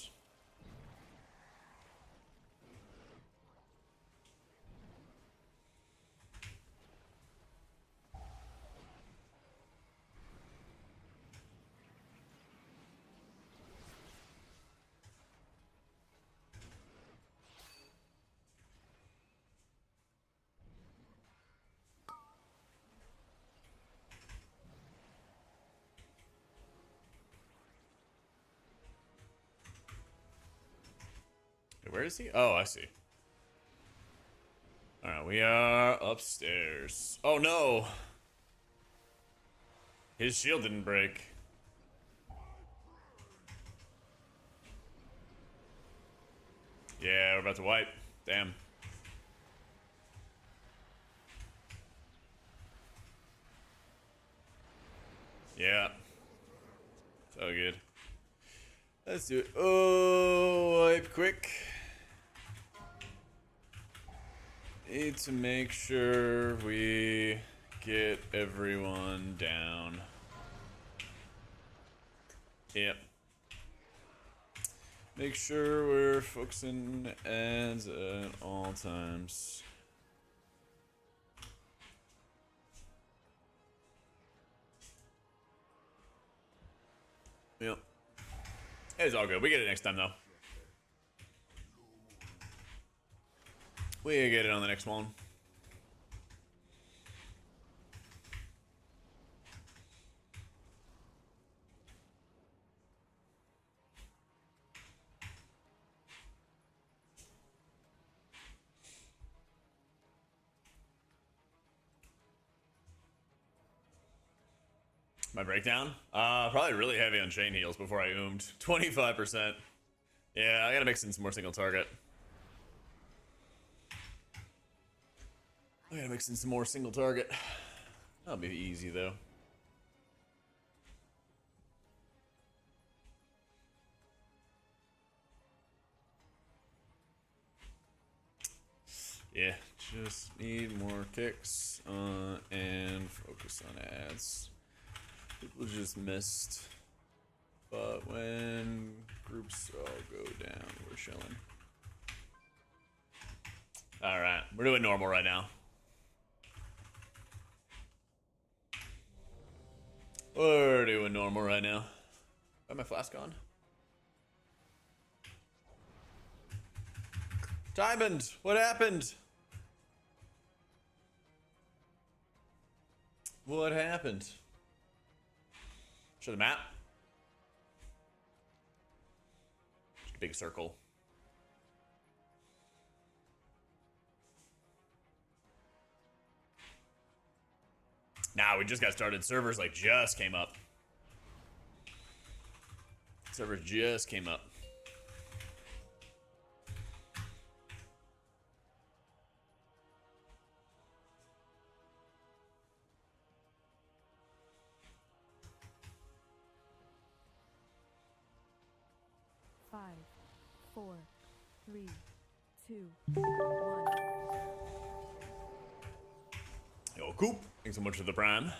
Where is he? Oh, I see. Alright, we are upstairs. Oh no! His shield didn't break. Yeah, we're about to wipe. Damn. Yeah. So good. Let's do it. Oh, wipe quick. Need to make sure we get everyone down. Yep. Make sure we're focusing ads at all times. Yep. It's all good. We get it next time, though. We get it on the next one. My breakdown? Probably really heavy on chain heals before I oomed. 25%. Yeah, I gotta mix in some more single target. I gotta mix in some more single target. That'll be easy though. Yeah, just need more kicks and focus on ads. People just missed. But when groups all go down, we're chilling. Alright, we're doing normal right now. We're doing normal right now. Got my flask on? Diamond, what happened? What happened? Show the map. Just a big circle. Nah, we just got started. Servers like just came up. Servers just came up. Five, 4, 3, 2, 1. Yo, Coop. Thanks so much for the prime.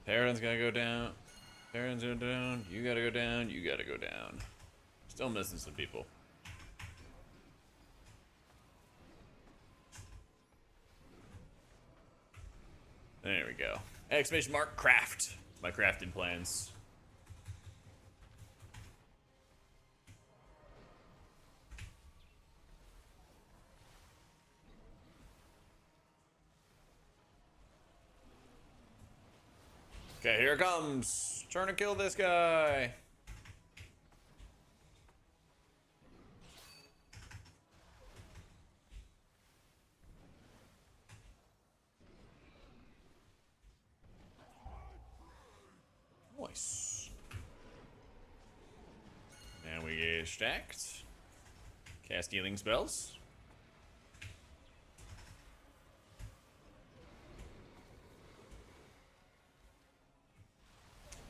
Terran's gotta go down. Terran's going down. You gotta go down. You gotta go down. Still missing some people. There we go. Exclamation mark craft. My crafting plans. Okay, here it comes. Trying to kill this guy. Nice. And we get stacked. Cast healing spells.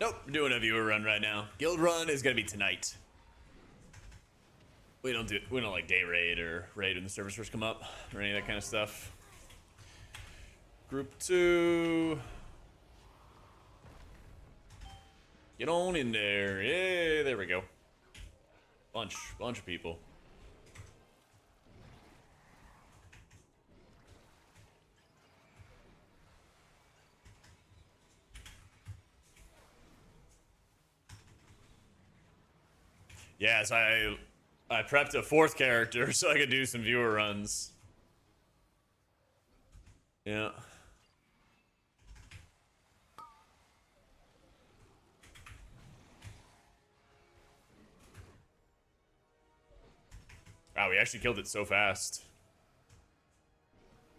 Nope, we're doing a viewer run right now. Guild run is gonna be tonight. We don't like day raid or raid when the servers first come up or any of that kind of stuff. Group 2. Get on in there. Yeah, there we go. Bunch of people. Yes, I prepped a 4th character so I could do some viewer runs. Yeah. Wow, we actually killed it so fast.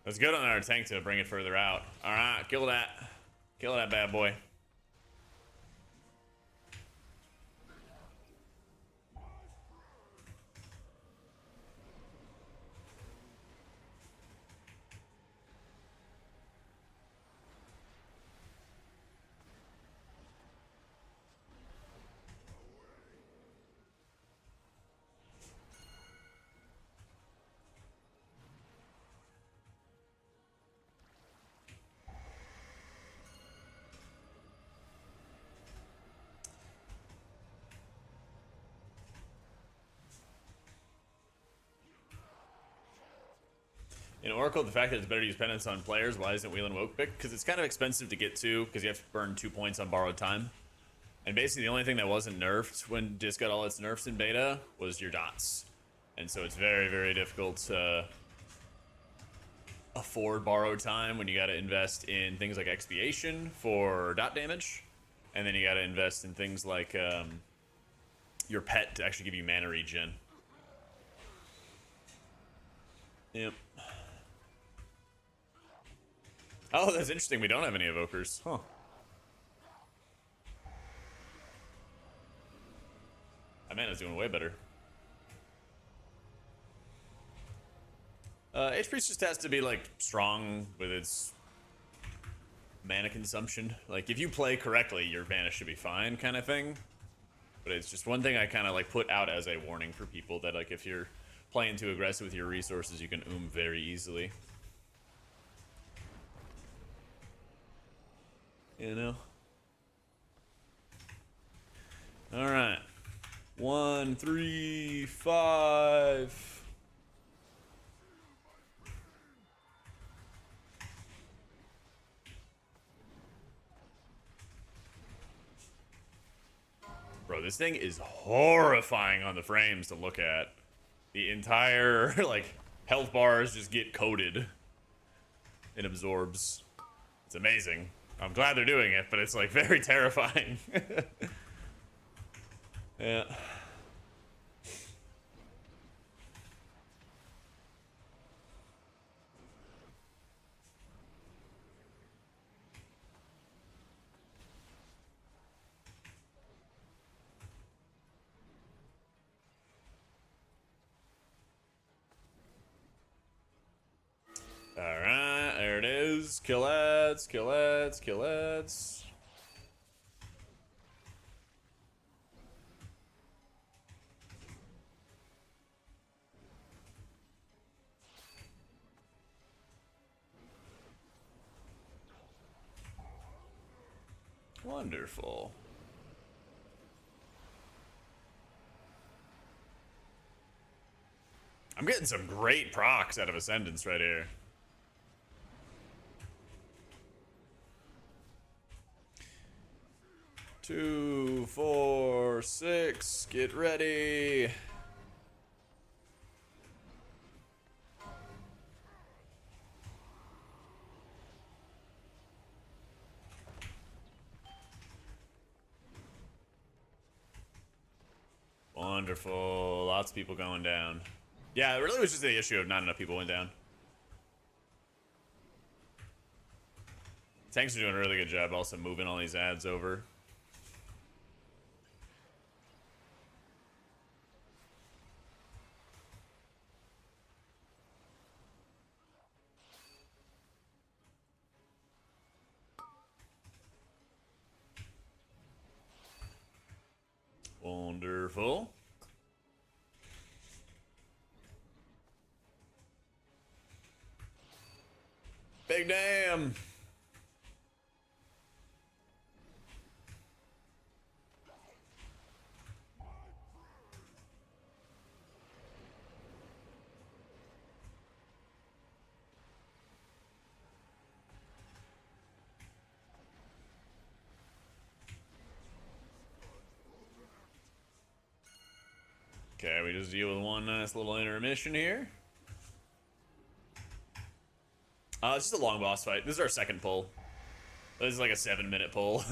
That's good on our tank to bring it further out. Alright, kill that. Kill that bad boy. In Oracle, the fact that it's better to use penance on players, why isn't Wheel and Woke picked? Because it's kind of expensive to get to, because you have to burn 2 points on borrowed time. And basically the only thing that wasn't nerfed when Disc got all its nerfs in beta was your dots. And so it's very, very difficult to afford borrowed time when you got to invest in things like expiation for dot damage. And then you got to invest in things like your pet to actually give you mana regen. Yep. Oh, that's interesting. We don't have any evokers. Huh. My mana's doing way better. H-Priest just has to be, like, strong with its mana consumption. Like, if you play correctly, your mana should be fine, kind of thing. But it's just one thing I kind of, like, put out as a warning for people that, like, if you're playing too aggressive with your resources, you can very easily. You know? Alright. 1, 3, 5. Bro, this thing is horrifying on the frames to look at. The entire, like, health bars just get coated. It absorbs. It's amazing. I'm glad they're doing it, but it's, like, very terrifying. Yeah. Alright, there it is. Kill ads, kill ads, kill ads. Wonderful. I'm getting some great procs out of Ascendance right here. 2, 4, 6. Get ready. Wonderful. Lots of people going down. Yeah, it really was just the issue of not enough people went down. Tanks are doing a really good job also moving all these ads over. Wonderful. Big damn. Okay, we just deal with one nice little intermission here. It's just a long boss fight. This is our second pull. This is like a 7-minute pull.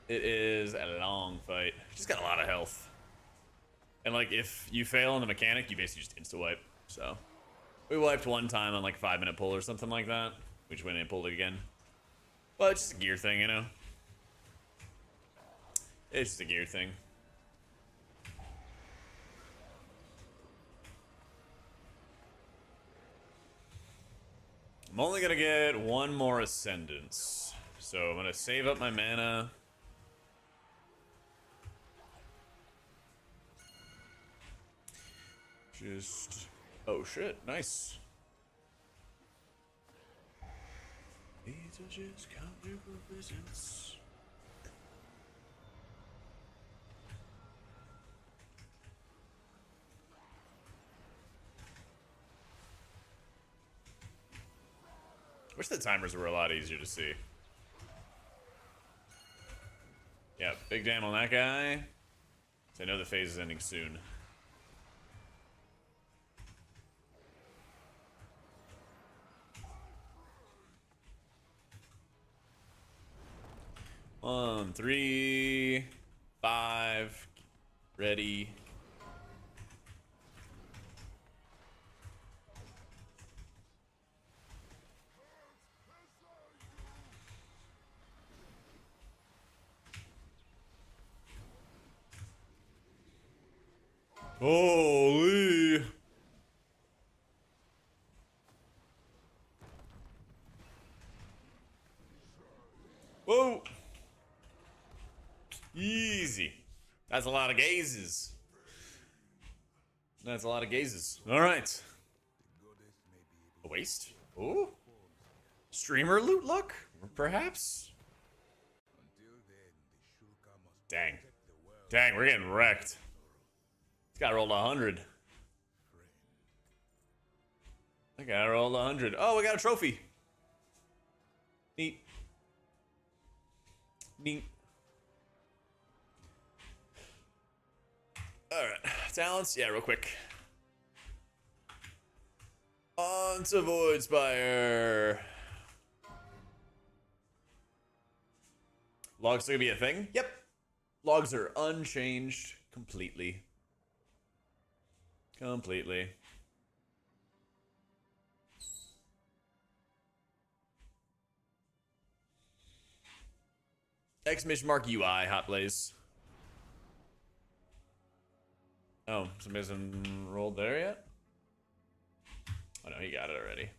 It is a long fight. Just got a lot of health. And like, if you fail on the mechanic, you basically just insta-wipe. So, we wiped one time on like a 5-minute pull or something like that. We just went in and pulled it again. But it's just a gear thing, you know? It's just a gear thing. I'm only gonna get one more Ascendance. So I'm gonna save up my mana. Just... oh shit, nice. These are just comfortable visions. Wish the timers were a lot easier to see. Yeah, big damn on that guy. So I know the phase is ending soon. One, 3, 5, ready. Holy! Whoa! Easy. That's a lot of gazes. That's a lot of gazes. All right. A waste? Ooh. Streamer loot luck? Perhaps? Dang. Dang, we're getting wrecked. This guy rolled 100. That guy rolled 100. Oh, we got a trophy. Neat. Neat. Alright. Talents? Yeah, real quick. On to Void Spire. Logs are gonna be a thing? Yep. Logs are unchanged completely. Completely. Exclamation mark UI, hot blaze. Oh, somebody hasn't rolled there yet? Oh no, he got it already.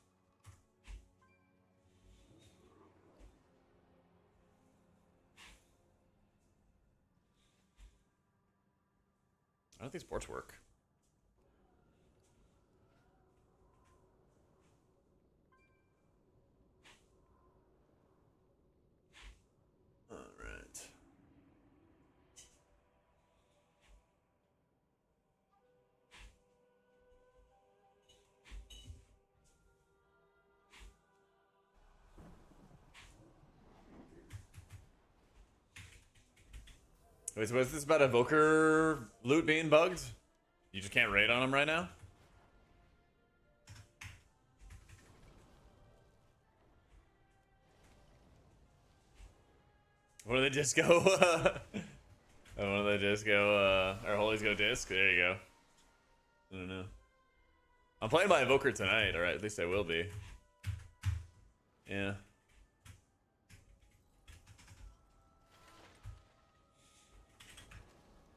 I don't think sports work. All right. Wait, so is this about Evoker loot being bugged? You just can't raid on them right now? One of the disco, one of the disco, or Holy's Go disc. There you go. I don't know. I'm playing my Evoker tonight, or at least I will be. Yeah.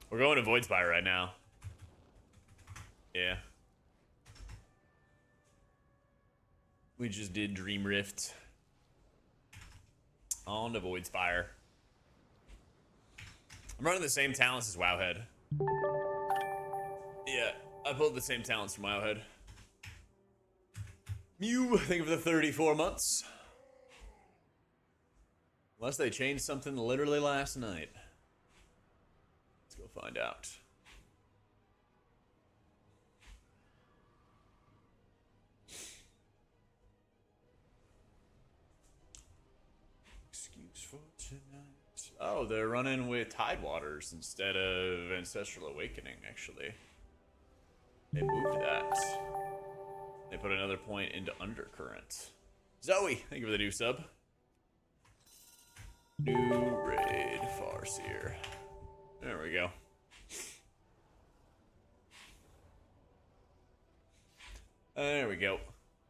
We're going to Void Spire right now. Yeah. We just did Dream Rift. On to Void Spire. I'm running the same talents as Wowhead. Yeah, I pulled the same talents from Wowhead. Mew, think of the 34 months. Unless they changed something literally last night. Let's go find out. Excuse for tonight. Oh, they're running with Tidewaters instead of Ancestral Awakening, actually. They moved that. They put another point into Undercurrent. Zoe, thank you for the new sub. New raid, Farseer. There we go. There we go.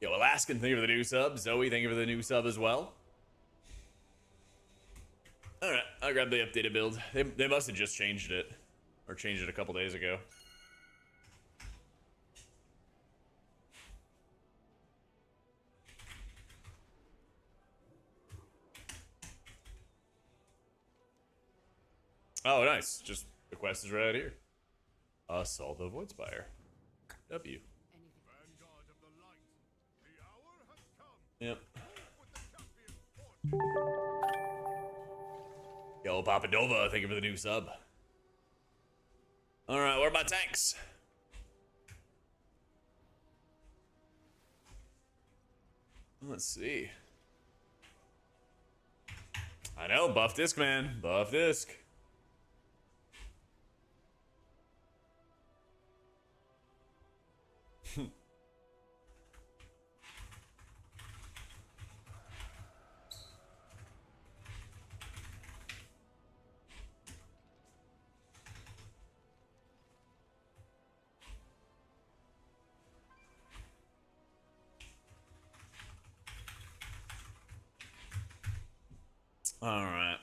Yo, Alaskan, thank you for the new sub. Zoe, thank you for the new sub as well. Alright, I'll grab the updated build. They must have just changed it. Or changed it a couple days ago. Oh, nice. Just the quest is right here. Assault the Void Spire. W. Vanguard of the light. The hour has come. Yep. With the champion Yo, Papadova, thank you for the new sub. Alright, where are my tanks? Let's see. I know, buff disc, man. Buff disc. All right.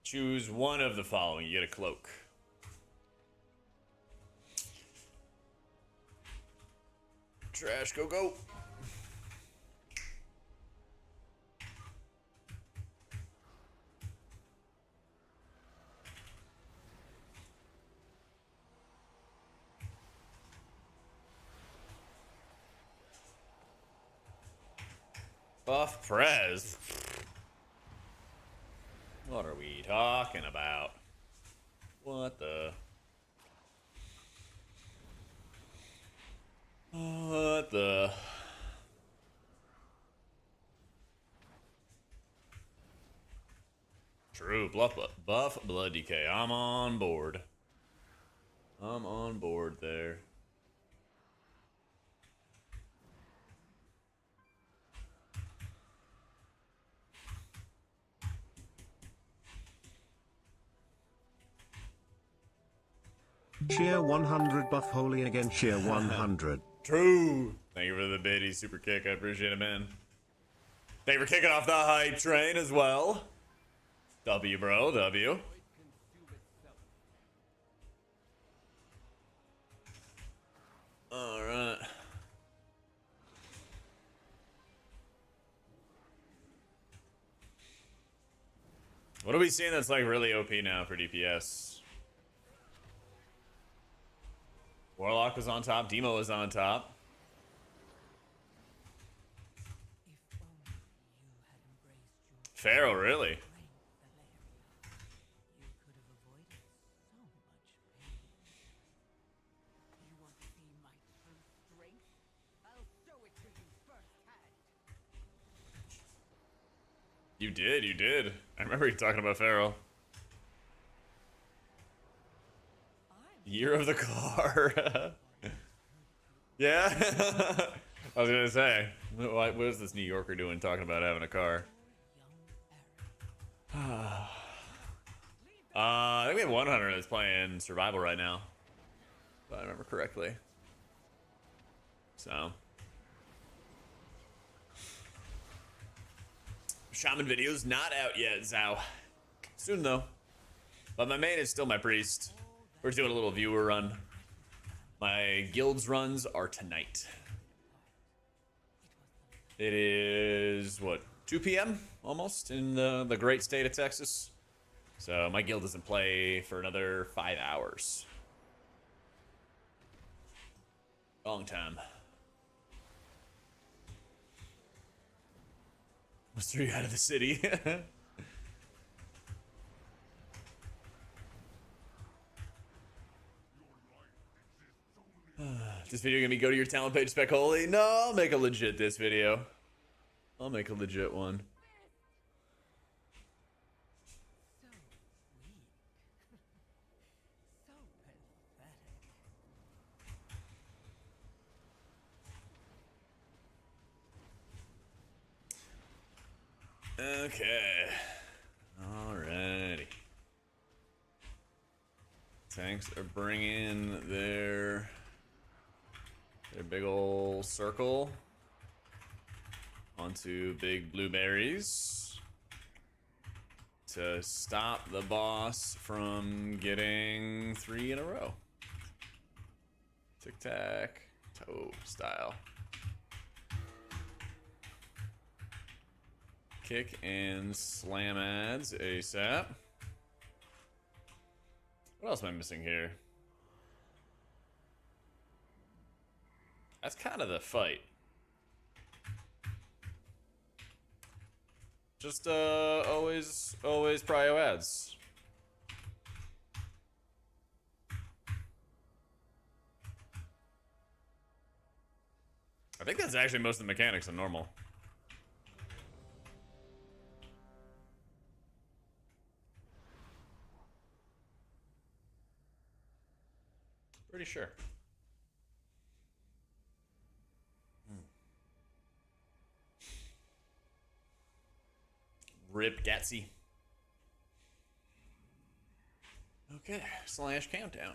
Choose one of the following. You get a cloak. Trash, go, go. Buff Prez. What are we talking about? What the? What the? True, buff blood decay. I'm on board. I'm on board there. Cheer 100 buff holy again, cheer 100. True. Thank you for the bitty super kick. I appreciate it, man. Thank you for kicking off the hype train as well. W, bro. W. All right. What are we seeing that's like really OP now for DPS? Warlock was on top. Demo was on top. Pharaoh, really? You did, you did. I remember you talking about Pharaoh. Year of the car. Yeah. I was gonna say, what is this New Yorker doing talking about having a car? I think we have one hunter that's playing survival right now, if I remember correctly. So, Shaman video's not out yet, Zhao. Soon though. But my main is still my priest. We're just doing a little viewer run. My guild's runs are tonight. It is, what, 2 p.m. almost in the great state of Texas. So my guild doesn't play for another 5 hours. Long time. Was 3 out of the city. This video gonna be go to your talent page spec holy? No, I'll make a legit this video. I'll make a legit one. Okay. Alrighty. Tanks are bringing their big ol' circle onto big blueberries to stop the boss from getting 3 in a row. Tic-tac-toe style. Kick and slam ads ASAP. What else am I missing here? That's kind of the fight. Just always prio ads. I think that's actually most of the mechanics in normal. Pretty sure. Rip Gatsy. Okay, slash countdown.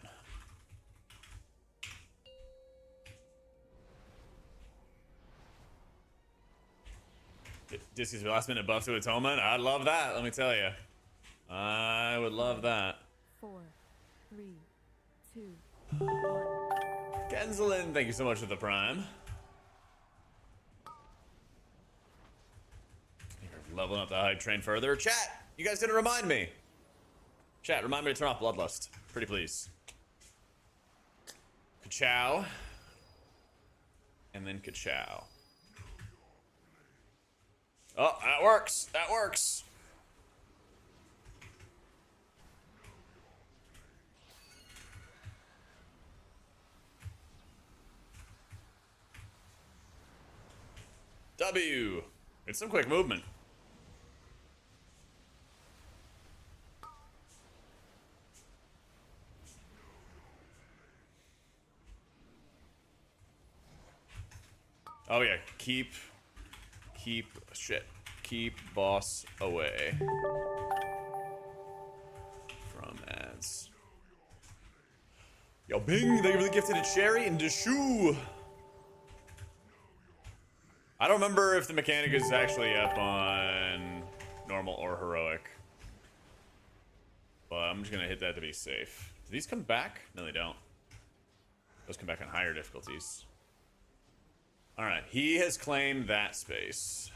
Disky's last minute buff to Atonement. I'd love that, let me tell you. I would love that. 4, 3, 2, 1. Genzelin, thank you so much for the prime. You're leveling up the hype train further. Chat, you guys didn't remind me. Chat, remind me to turn off Bloodlust. Pretty please. Ka-chow. And then ka-chow. Oh, that works. That works. W. It's some quick movement. Oh yeah, keep boss away from ads. Yo, Bing, thank you for the gifted a cherry and a shoe. I don't remember if the mechanic is actually up on normal or heroic, but I'm just gonna hit that to be safe. Do these come back? No, they don't. Those come back on higher difficulties. All right, he has claimed that space.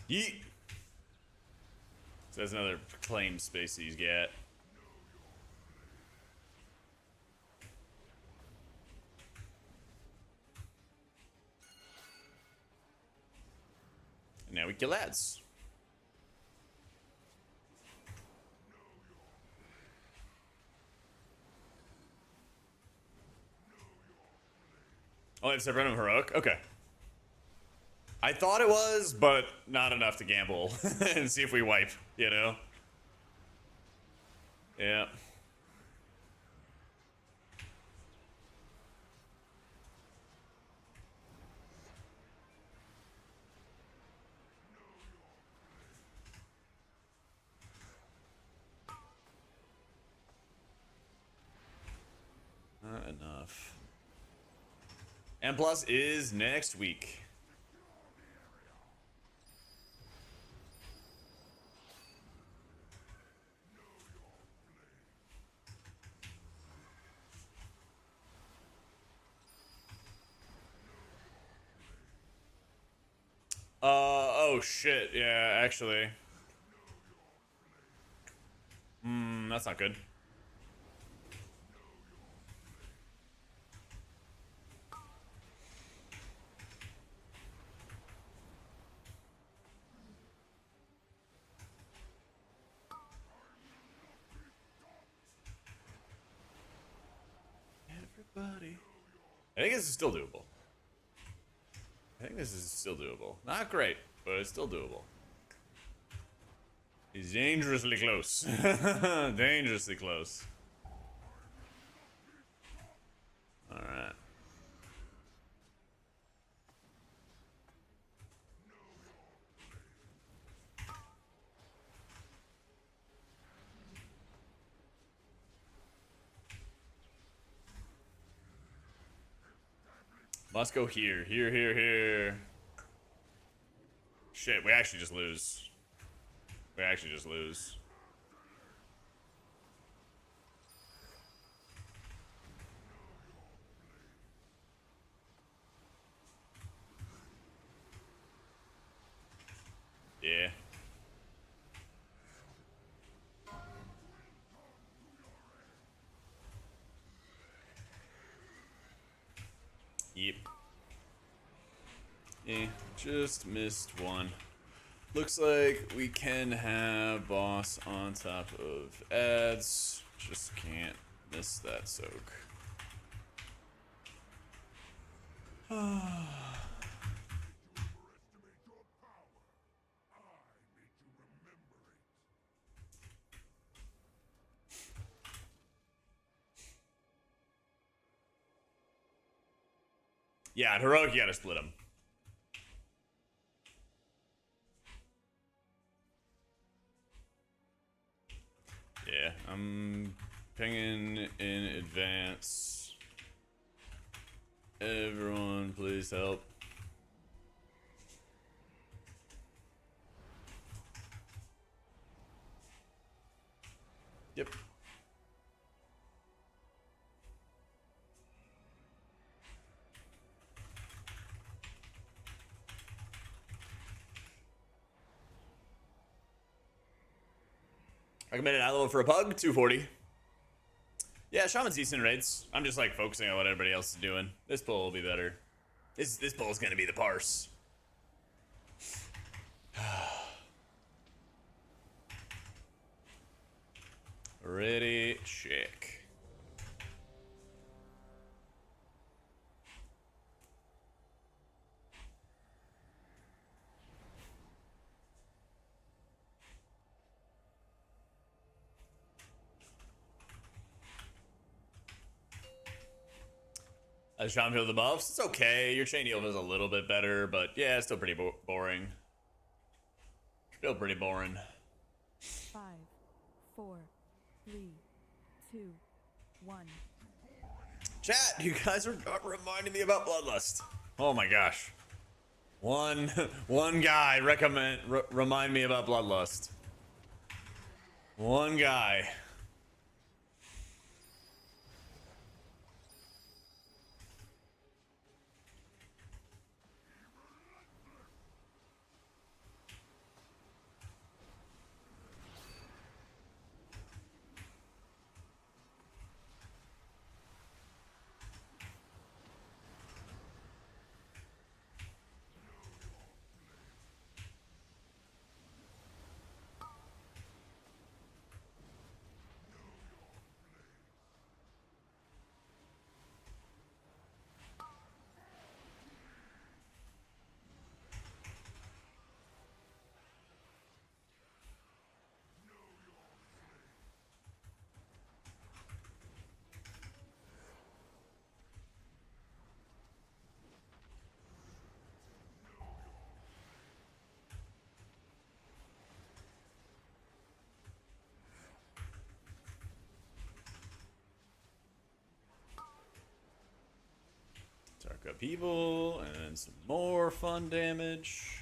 Yeet. So that's another claimed space he's got. we kill ads. Oh, it's a random heroic? Okay. I thought it was, but not enough to gamble and see if we wipe, you know? Yeah. Not enough. And plus is next week. Oh shit, yeah, actually. That's not good. Everybody. I think this is still doable. Not great, but it's still doable. He's dangerously close. Dangerously close. Alright. Must go here. Here. Shit, we actually just lose. Yeah. Yep. Yeah, just missed one. Looks like we can have boss on top of ads. Just can't miss that soak. Yeah, at heroic, you gotta split them. Yeah, I'm pinging in advance. Everyone, please help. Yep. Recommended aloe for a pug, 240. Yeah, Shaman's decent raids. I'm just like focusing on what everybody else is doing. This pull will be better. This pull is gonna be the parse. Ready, check. Shaman feel the buffs. It's okay. Your chain heal is a little bit better, but yeah, it's still pretty boring. Still pretty boring. 5, 4, 3, 2, 1. Chat, you guys are reminding me about Bloodlust. Oh my gosh. One guy remind me about Bloodlust. One guy. Got people and some more fun damage.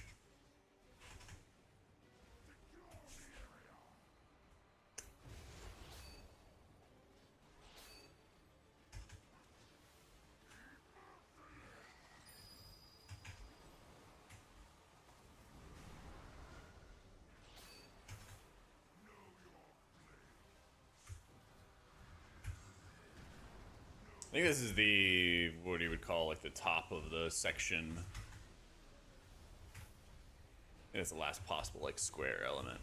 I think this is the, what you would call like the top of the section. It's the last possible like square element.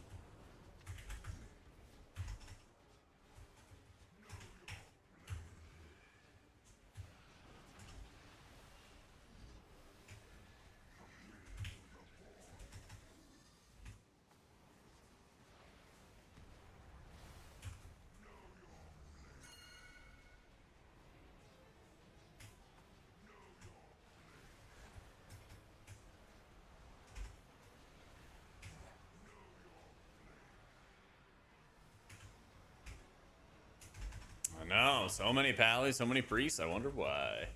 I know, so many pallies, so many priests, I wonder why.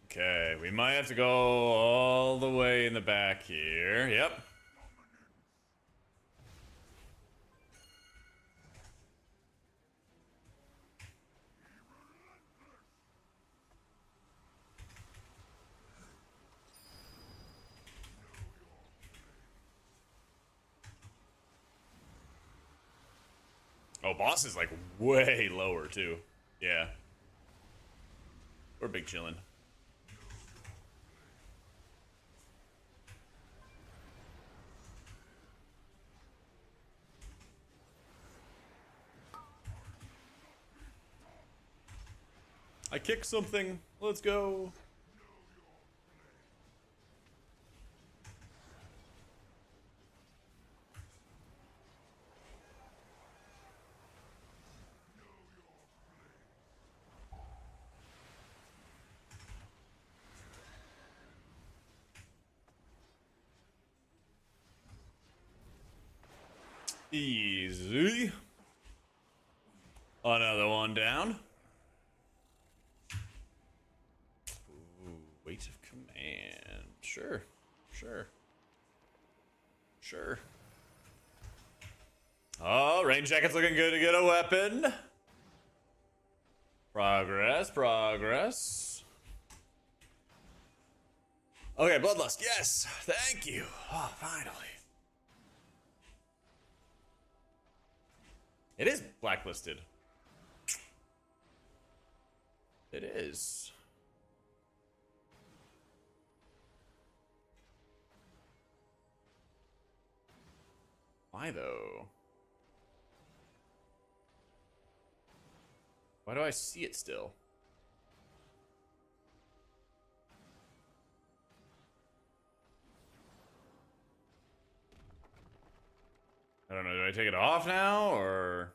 Okay, we might have to go all the way in the back here. Yep. Oh, boss is like way lower too. Yeah. We're big chillin'. I kicked something. Let's go. Easy. Another one down. Ooh, weight of command. Sure. Sure. Sure. Oh, range jacket's looking good to get a weapon. Progress, progress. Okay, bloodlust. Yes. Thank you. Oh, finally. It is blacklisted. It is. Why though? Why do I see it still? I don't know. Do I take it off now or?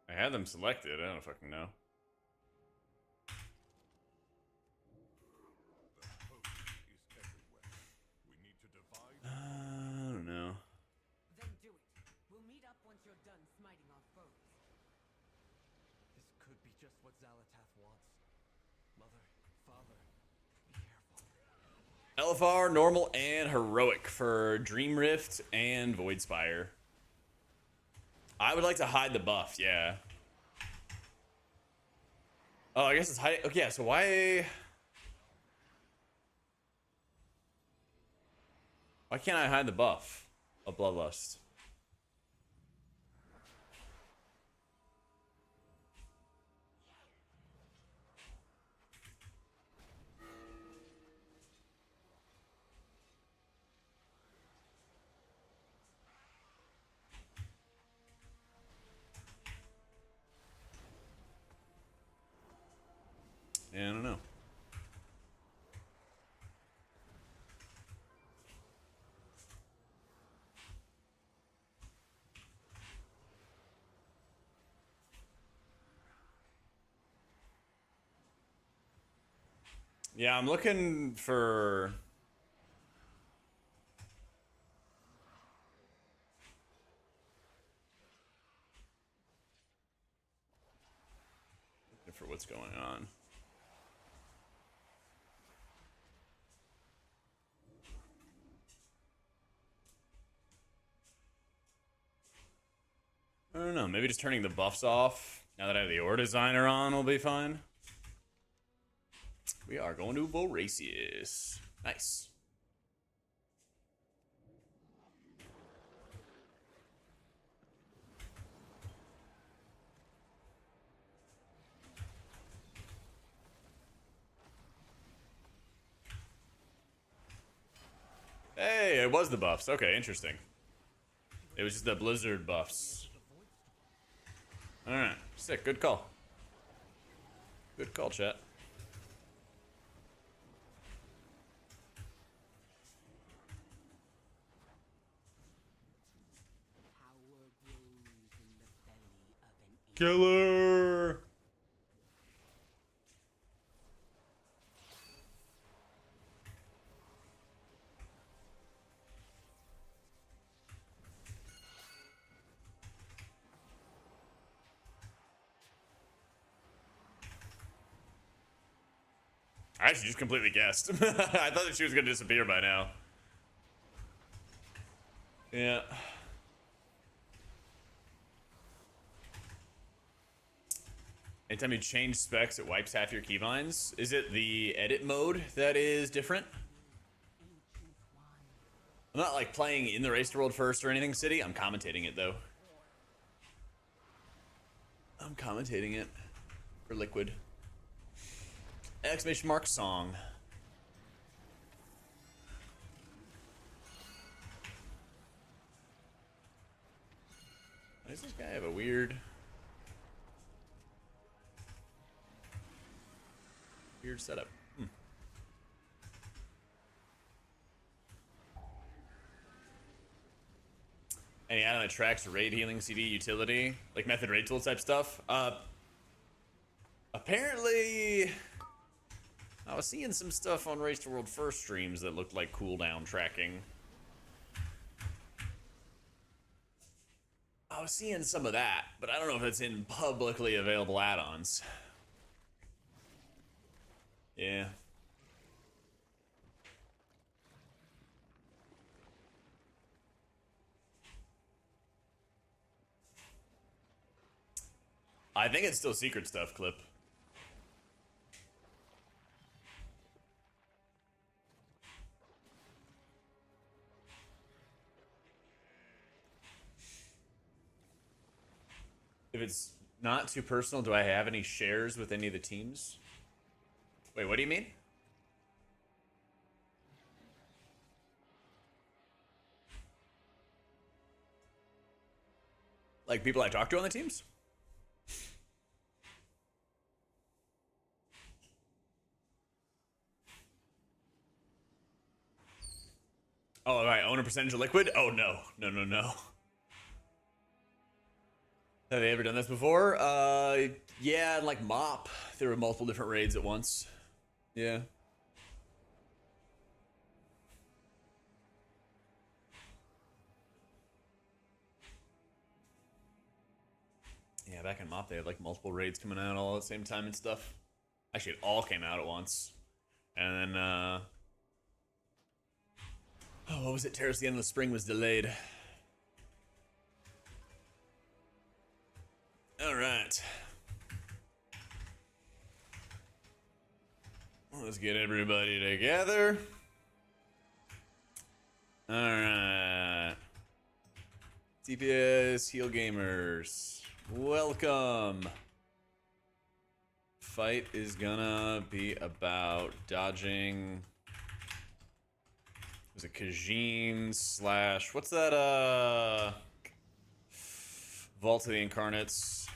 I had them selected. I don't fucking know. I don't know. Then do it. We'll meet up once you're done smiting our foes. This could be just what Xalatath wants. Mother, father, be careful. LFR, normal, and heroic for Dream Rift and Void Spire. I would like to hide the buff, yeah. Oh, I guess it's hiding. Okay, yeah, so why can't I hide the buff of Bloodlust? Yeah, I don't know. Yeah, I'm looking for... what's going on. I don't know, maybe just turning the buffs off now that I have the Aura Designer on will be fine. We are going to Voracious. Nice. Hey, it was the buffs. Okay, interesting. It was just the Blizzard buffs. Alright, sick. Good call. Good call, chat. Killer! I actually just completely guessed. I thought that she was gonna disappear by now. Yeah. Anytime you change specs, it wipes half your keybinds. Is it the edit mode that is different? I'm not like playing in the race to world first or anything, City. I'm commentating it though. I'm commentating it for Liquid. Exclamation mark song. Why does this guy have a weird setup? Any add-on that tracks raid healing CD utility, like method raid tool type stuff? Apparently, I was seeing some stuff on Race to World First streams that looked like cooldown tracking. I was seeing some of that, but I don't know if it's in publicly available add-ons. Yeah. I think it's still secret stuff, Clip. If it's not too personal, do I have any shares with any of the teams? Wait, what do you mean? Like people I talk to on the teams? Oh, I own a percentage of Liquid? Oh, no. No. Have they ever done this before? Yeah, like Mop. There were multiple different raids at once. Yeah. Yeah, back in Mop, they had like multiple raids coming out all at the same time and stuff. Actually, it all came out at once. And then, oh, what was it? Terrace the End of the Spring was delayed. All right. Let's get everybody together. All right. TPS Heal Gamers, welcome. Fight is gonna be about dodging. Was it Khajiin slash what's that? Vault of the Incarnates.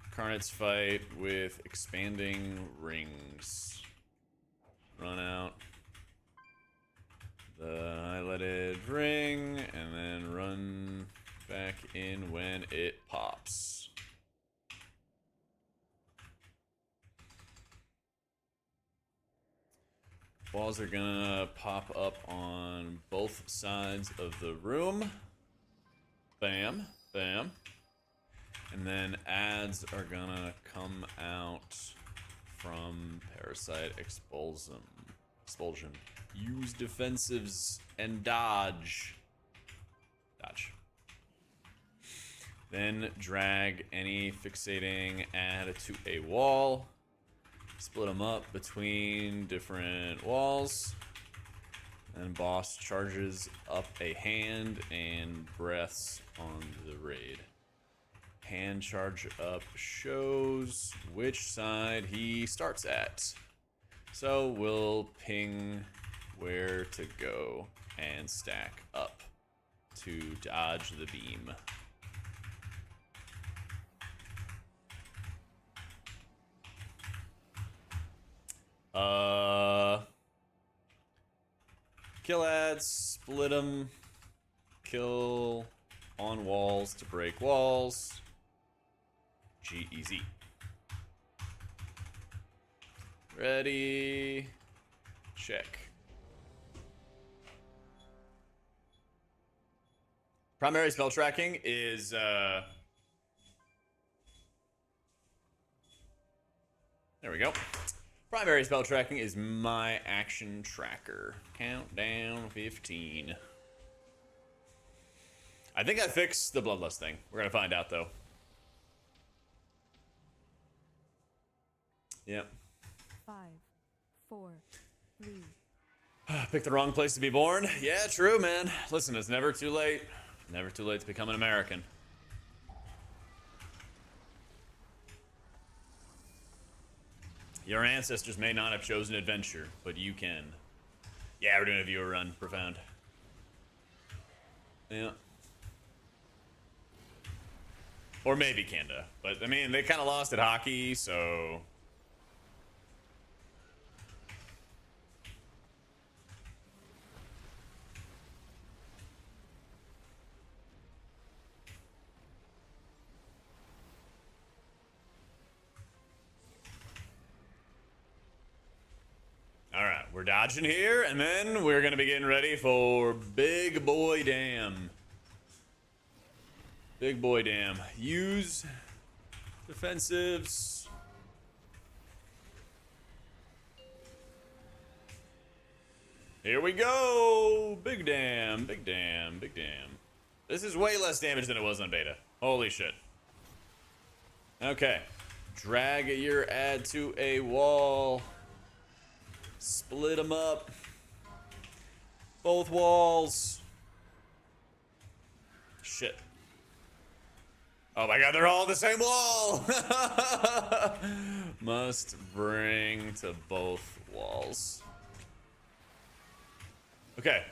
Incarnates fight with expanding rings. Run out the highlighted ring and then run back in when it pops. Walls are gonna pop up on both sides of the room. Bam, bam. And then ads are gonna come out from Parasite Expulsion. Use defensives and dodge. Dodge. Then drag any fixating ad to a wall. Split them up between different walls. And boss charges up a hand and breaths on the raid. Hand charge up shows which side he starts at. So we'll ping where to go and stack up to dodge the beam. Kill ads, split them, kill on walls to break walls. G-easy. Ready, check. Primary spell tracking is, there we go. Primary spell tracking is my action tracker. Countdown 15. I think I fixed the bloodlust thing. We're gonna find out though. Yep. 5, 4, 3. Picked the wrong place to be born. Yeah, true, man. Listen, it's never too late. Never too late to become an American. Your ancestors may not have chosen adventure, but you can. Yeah, we're doing a viewer run. Profound. Yeah. Or maybe Canada. But, I mean, they kind of lost at hockey, so... Alright, we're dodging here, and then we're gonna be getting ready for Big Boy Dam. Big Boy Dam. Use defensives. Here we go! Big Dam, Big Dam, Big Dam. This is way less damage than it was on beta. Holy shit. Okay. Drag your ad to a wall. Split them up. Both walls. Shit. Oh my god, they're all the same wall! Must bring to both walls. Okay.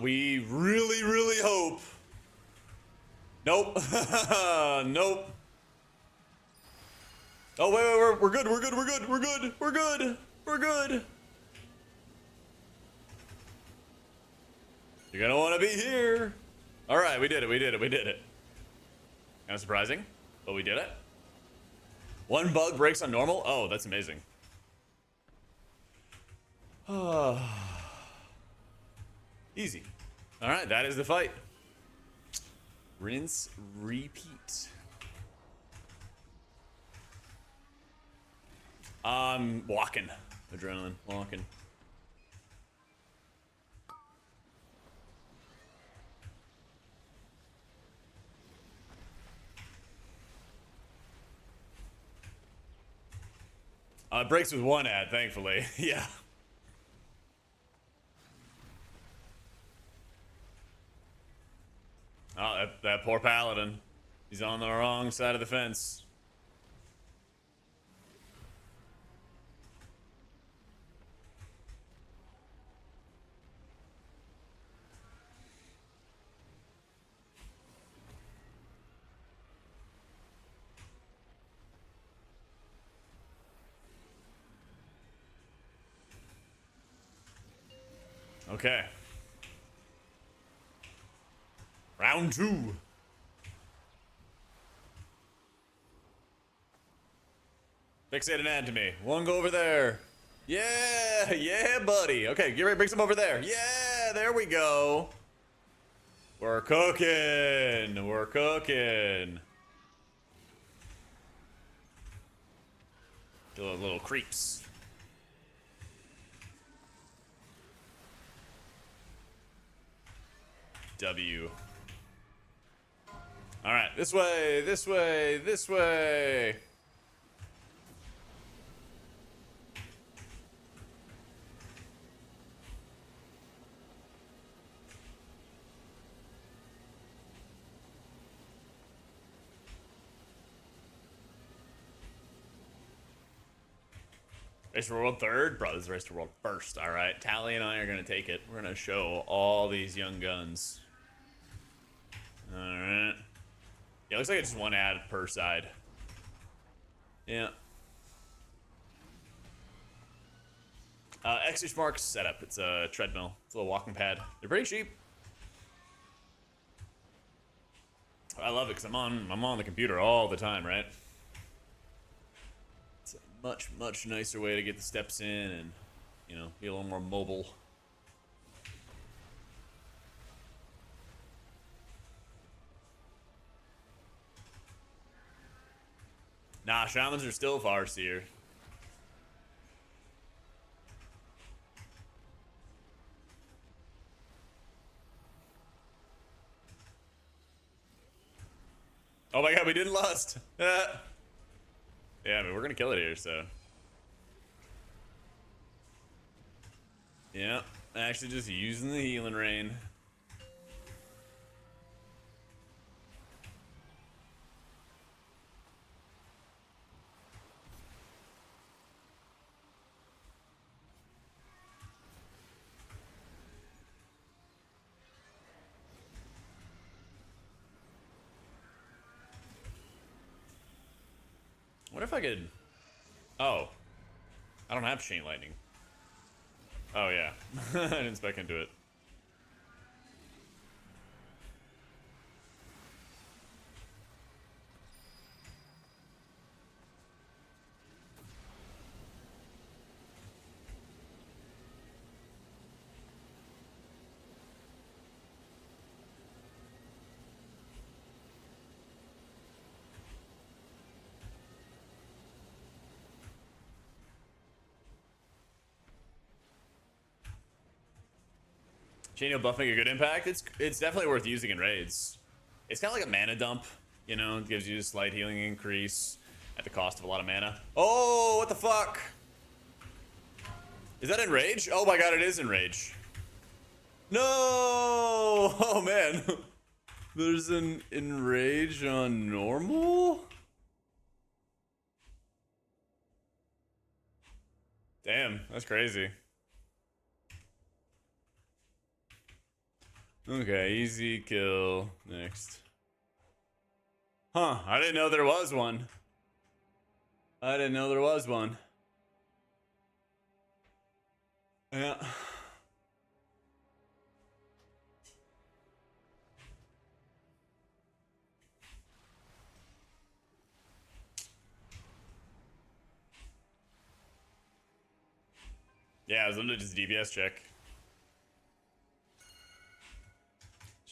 We really, really hope. Nope. Nope. Oh, wait, we're good, we're good, we're good, we're good, we're good. We're good. You're gonna want to be here. All right, we did it. We did it. We did it. Kind of surprising, but we did it. One bug breaks on normal. Oh, that's amazing. Easy. All right, that is the fight. Rinse, repeat. Walking. Adrenaline. Walking. It breaks with one ad, thankfully. Yeah. Oh, that poor paladin. He's on the wrong side of the fence. Okay. Round 2. Fixate an ad to me. One go over there. Yeah, yeah, buddy. Okay, get ready, bring some over there. Yeah, there we go. We're cooking. We're cooking. The little creeps. W. Alright, this way, this way, this way. Race to World third? Bro, this is Race to World first. Alright, Tally and I are going to take it. We're going to show all these young guns. Alright. Yeah, looks like it's just one ad per side. Yeah. Extra Mark's setup. It's a treadmill. It's a little walking pad. They're pretty cheap. I love it because I'm on the computer all the time, right? It's a much nicer way to get the steps in and, you know, be a little more mobile. Nah, Shamans are still Farseer. Oh my god, we didn't lust. Yeah, I mean, we're gonna kill it here, so. Yeah, actually just using the healing rain. What if I could... Oh. I don't have Chain Lightning. Oh, yeah. I didn't spec into it. Chain Heal buff make a good impact. It's definitely worth using in raids. It's kind of like a mana dump, you know. It gives you a slight healing increase at the cost of a lot of mana. Oh, what the fuck? Is that in Rage? Oh my god, it is in Rage. No! Oh man. There's an Enrage on normal? Damn, that's crazy. Okay, easy kill. Next. Huh, I didn't know there was one. I didn't know there was one. Yeah. Yeah, it was literally just a DPS check.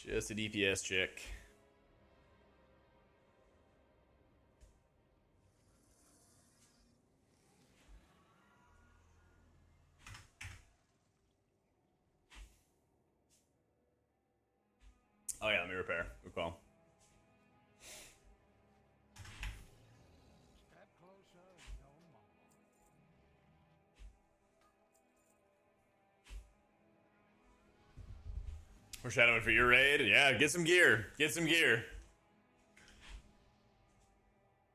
Just a DPS check. Oh yeah, let me repair. Good call. Step closer, no mumble. Foreshadowing for your raid? Yeah, get some gear. Get some gear.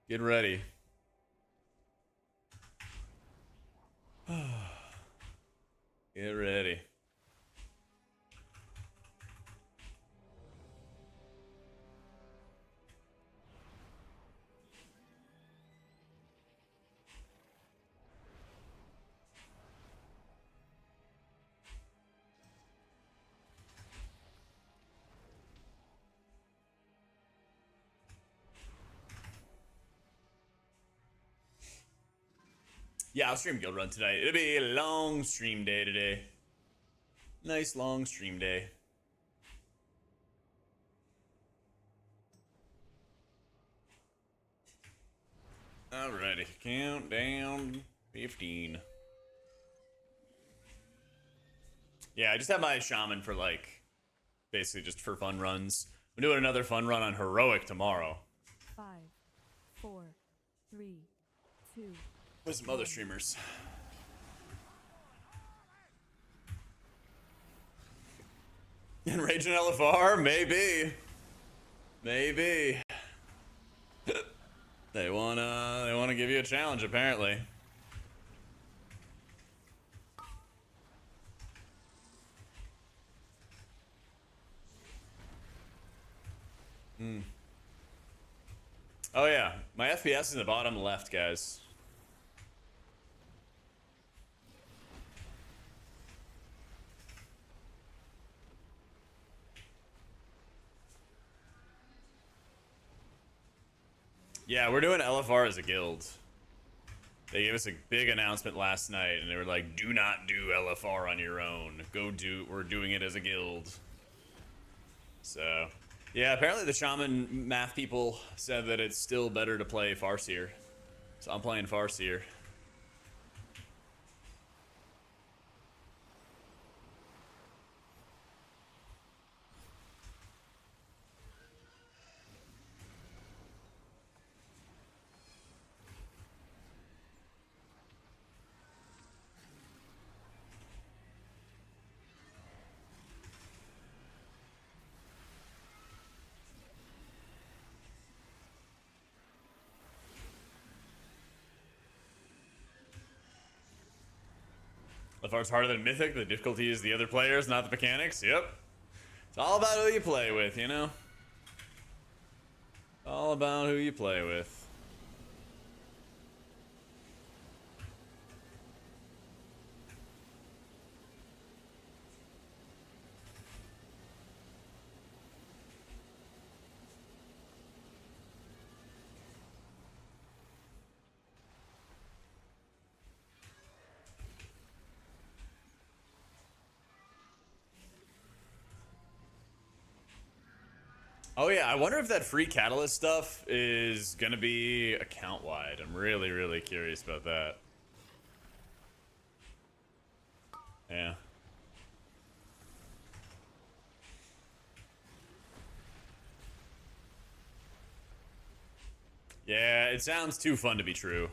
Get ready. Get ready. Yeah, I'll stream Guild Run tonight. It'll be a long stream day today. Nice long stream day. Alrighty, countdown 15. Yeah, I just have my shaman for like basically just for fun runs. I'm doing another fun run on heroic tomorrow 5, 4, 3, 2. with some other streamers. Enrage an LFR? Maybe. Maybe. They wanna give you a challenge apparently. Oh yeah, my FPS is in the bottom left, guys. Yeah, we're doing LFR as a guild. They gave us a big announcement last night, and they were like, "Do not do LFR on your own. We're doing it as a guild." So, yeah, apparently the Shaman math people said that it's still better to play Farseer. So I'm playing Farseer. LFR's harder than Mythic. The difficulty is the other players, not the mechanics. Yep. It's all about who you play with, you know? All about who you play with. Oh yeah, I wonder if that free catalyst stuff is gonna be account wide. I'm really, really curious about that. Yeah. Yeah, it sounds too fun to be true.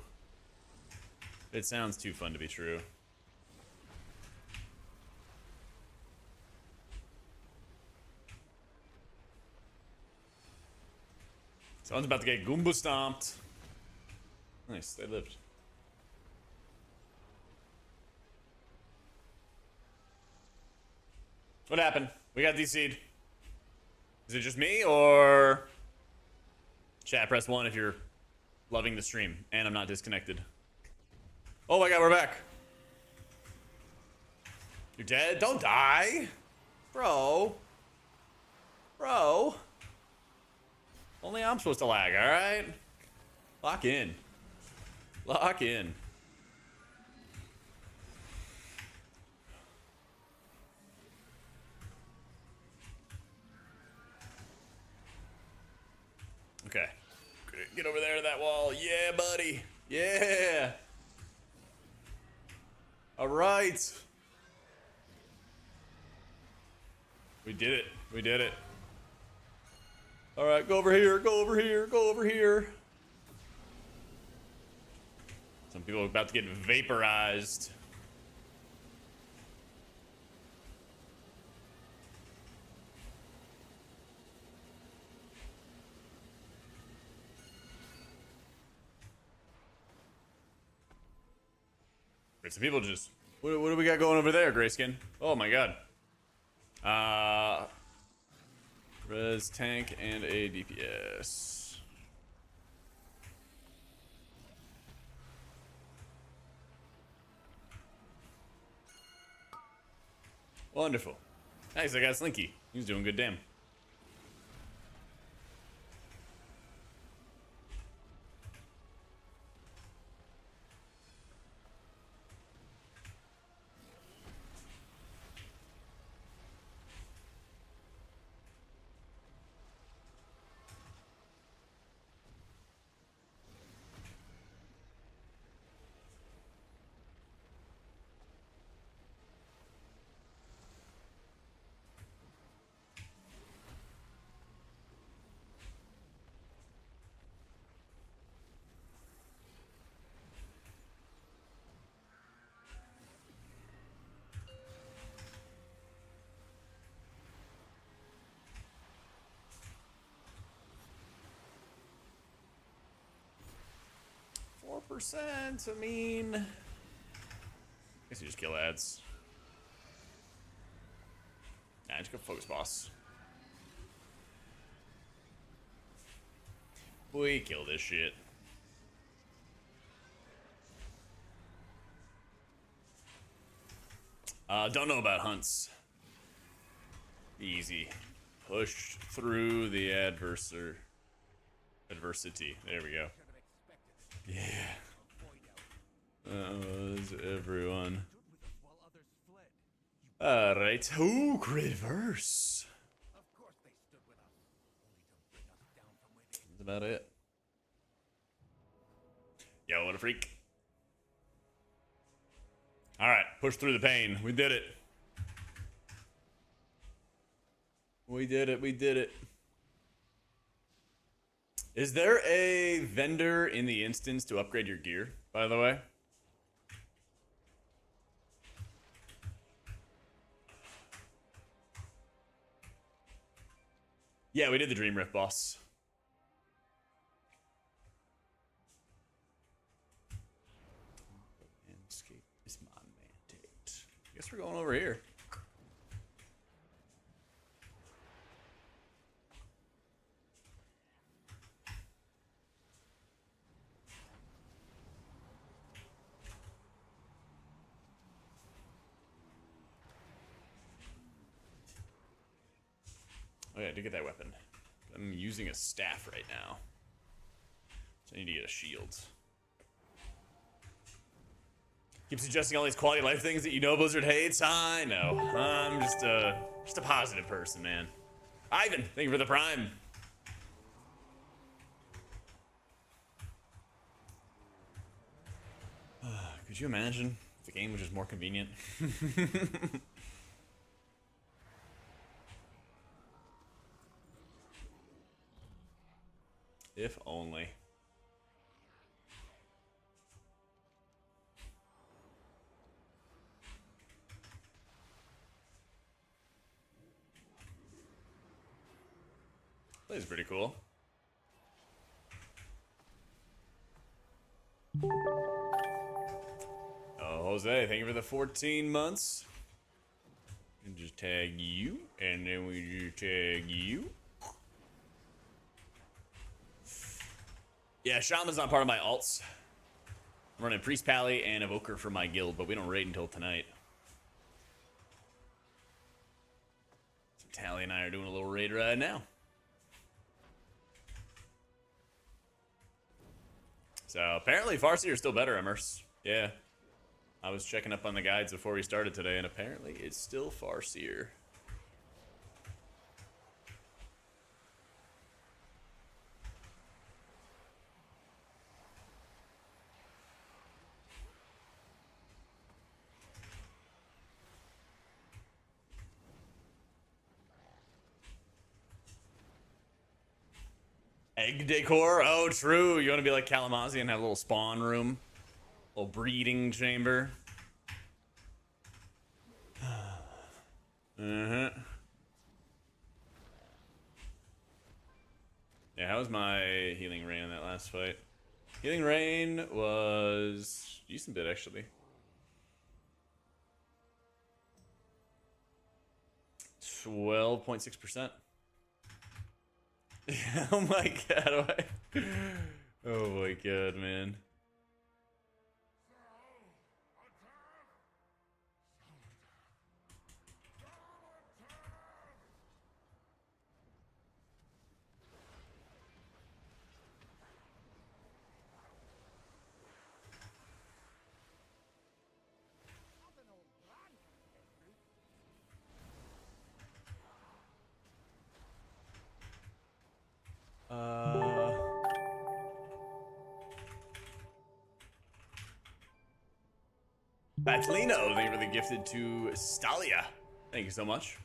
It sounds too fun to be true. Someone's about to get Goomba stomped. Nice, they lived. What happened? We got DC'd. Is it just me, or... Chat, press 1 if you're loving the stream, and I'm not disconnected. Oh my god, we're back. You're dead? Don't die! Bro. Bro. Only I'm supposed to lag, alright? Lock in. Lock in. Okay. Get over there to that wall. Yeah, buddy. Yeah. Alright. We did it. We did it. Alright, go over here. Go over here. Go over here. Some people are about to get vaporized. Some people just... What do we got going over there, Grayskin? Oh my god. Res tank and a DPS. Wonderful. Nice, I got Slinky. He's doing good damn. 12%. I mean, I guess you just kill ads. Nah, just go focus boss. We kill this shit. Don't know about hunts. Easy. Push through the adversary. Adversity. There we go. Yeah. That was everyone. While others fled. Alright. Ooh, crit verse. Of course they stood with us, only to bring us down from within. That's about it. Yo, what a freak. Alright, push through the pain. We did it. We did it, we did it. Is there a vendor in the instance to upgrade your gear, by the way? Yeah, we did the Dream Rift boss. Escape is my mandate. I guess we're going over here. Oh yeah, I did get that weapon. I'm using a staff right now. So I need to get a shield. Keep suggesting all these quality of life things that you know Blizzard hates. I know. I'm just a positive person, man. Ivan, thank you for the prime. Could you imagine if the game was just more convenient? If only. That is pretty cool. Oh, Jose, thank you for the 14 months. And just tag you, and then we just tag you. Yeah, Shaman's not part of my alts. I'm running Priest Pally and Evoker for my guild, but we don't raid until tonight. So Tally and I are doing a little raid right now. So apparently Farseer is still better, Immerse. Yeah. I was checking up on the guides before we started today, and apparently it's still Farseer. Egg decor? Oh, true. You want to be like Kalamazoo and have a little spawn room? A little breeding chamber? Uh-huh. Yeah, how was my healing rain in that last fight? Healing rain was a decent bit, actually. 12.6%. Oh my god, oh my god, man. Batlino, thank you for the gifted to Stalia. Thank you so much.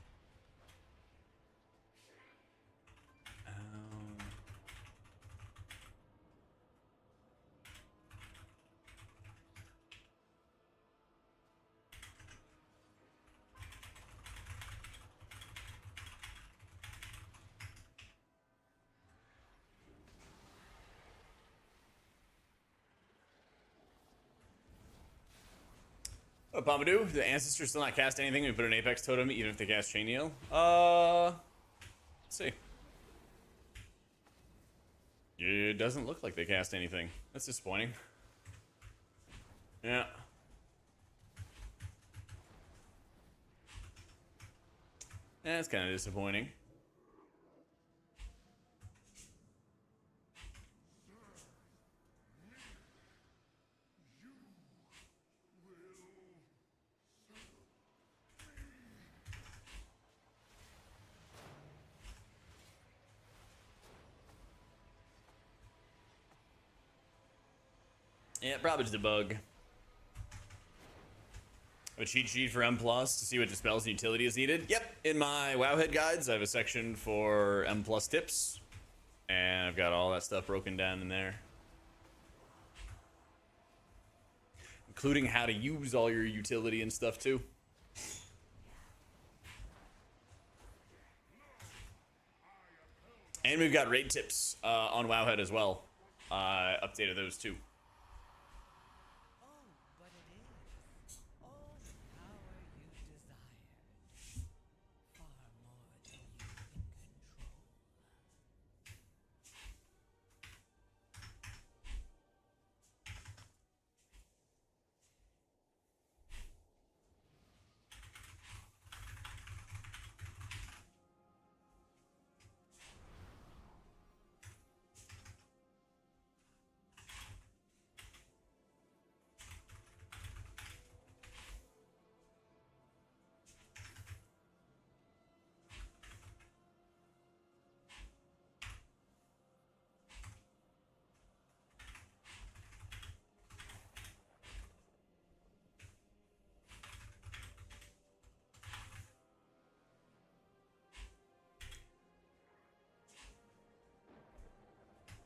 Abomadou, the ancestors still not cast anything. We put an Apex totem, even if they cast Chain Heal. Let's see. It doesn't look like they cast anything. That's disappointing. Yeah. That's kind of disappointing. Yeah, probably just a bug. A cheat sheet for M Plus to see what dispels and utility is needed. Yep, in my Wowhead guides, I have a section for M Plus tips, and I've got all that stuff broken down in there, including how to use all your utility and stuff too. And we've got raid tips on Wowhead as well. Updated those too. Oh, but it is all the power you desire. Far more than you can control.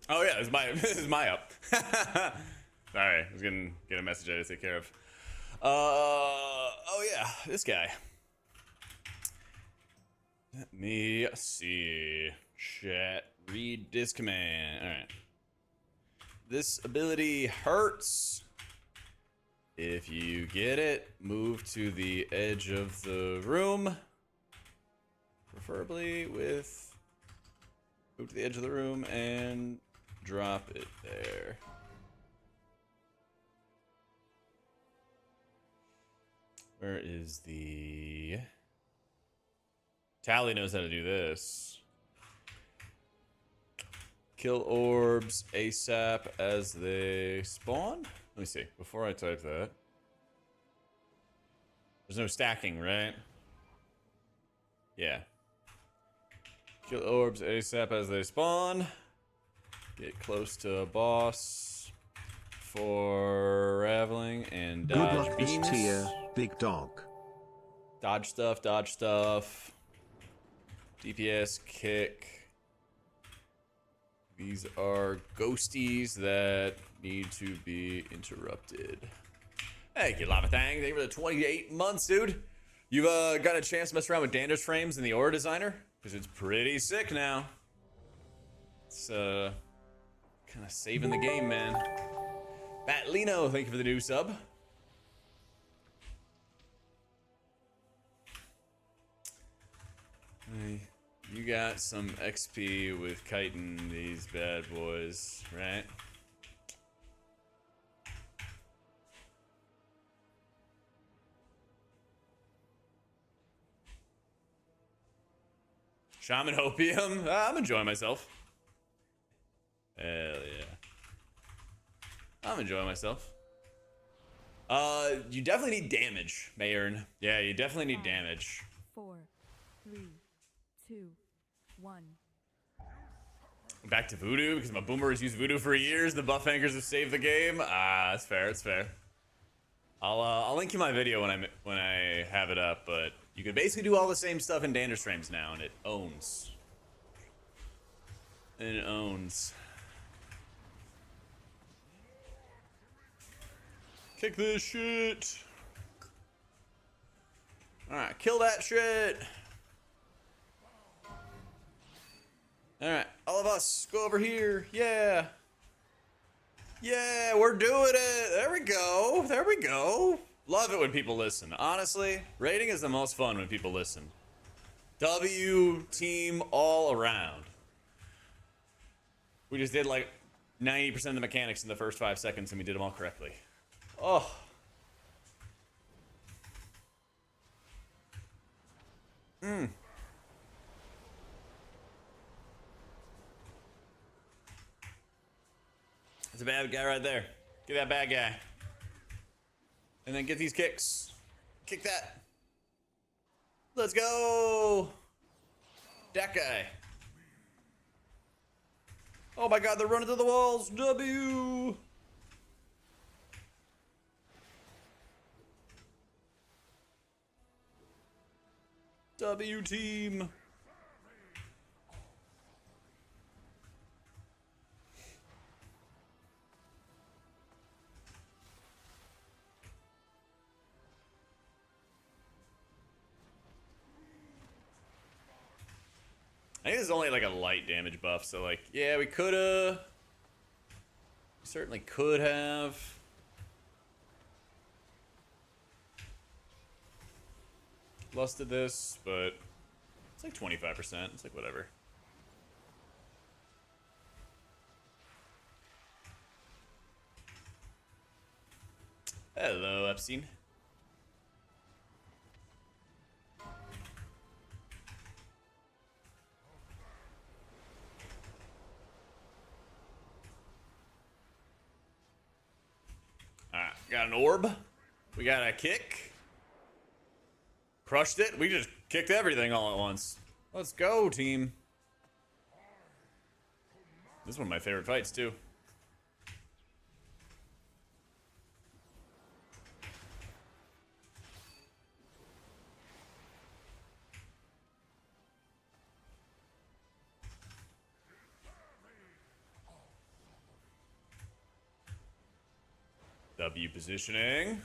Oh yeah, this is my up. Sorry, I was gonna get a message I had to take care of. Oh yeah, this guy. Let me see. Chat, read this command. All right. This ability hurts. If you get it, move to the edge of the room. Preferably with... Move to the edge of the room and drop it there. Where is the... Tally knows how to do this. Kill orbs ASAP as they spawn? Let me see. Before I type that. There's no stacking, right? Yeah. Kill orbs ASAP as they spawn. Get close to a boss for raveling and Good dodge luck beams. this tier, big dog. Dodge stuff, dodge stuff. DPS, kick. These are ghosties that need to be interrupted. Thank you, Lava Tang. Thank you for the 28 months, dude. You've got a chance to mess around with Danders frames in the Aura Designer? Because it's pretty sick now. It's kind of saving the game, man. Batlino, thank you for the new sub. Hey, you got some XP with kiting these bad boys, right? Shaman Opium? I'm enjoying myself. Hell yeah. I'm enjoying myself. You definitely need damage, Mayern. Yeah, you definitely need damage. 4, 3, 2, 1. Back to Voodoo, because my boomer has used Voodoo for years. The buff anchors have saved the game. Ah, that's fair, it's fair. I'll link you my video when I have it up, but you can basically do all the same stuff in Danders frames now, and it owns. And it owns. Kick this shit. Alright, kill that shit. Alright, all of us, go over here. Yeah. Yeah, we're doing it. There we go. There we go. Love it when people listen. Honestly, raiding is the most fun when people listen. W team all around. We just did like 90% of the mechanics in the first 5 seconds and we did them all correctly. Oh. There's a bad guy right there. Get that bad guy. And then get these kicks. Kick that. Let's go. That guy. Oh my god, they're running through the walls. W. W team. I think this is only like a light damage buff, so like, yeah, we coulda. We certainly could have. Lusted this, but it's like 25%. It's like whatever. Hello, Epstein. Alright, got an orb. We got a kick. Crushed it. We just kicked everything all at once. Let's go, team. This is one of my favorite fights, too. W positioning.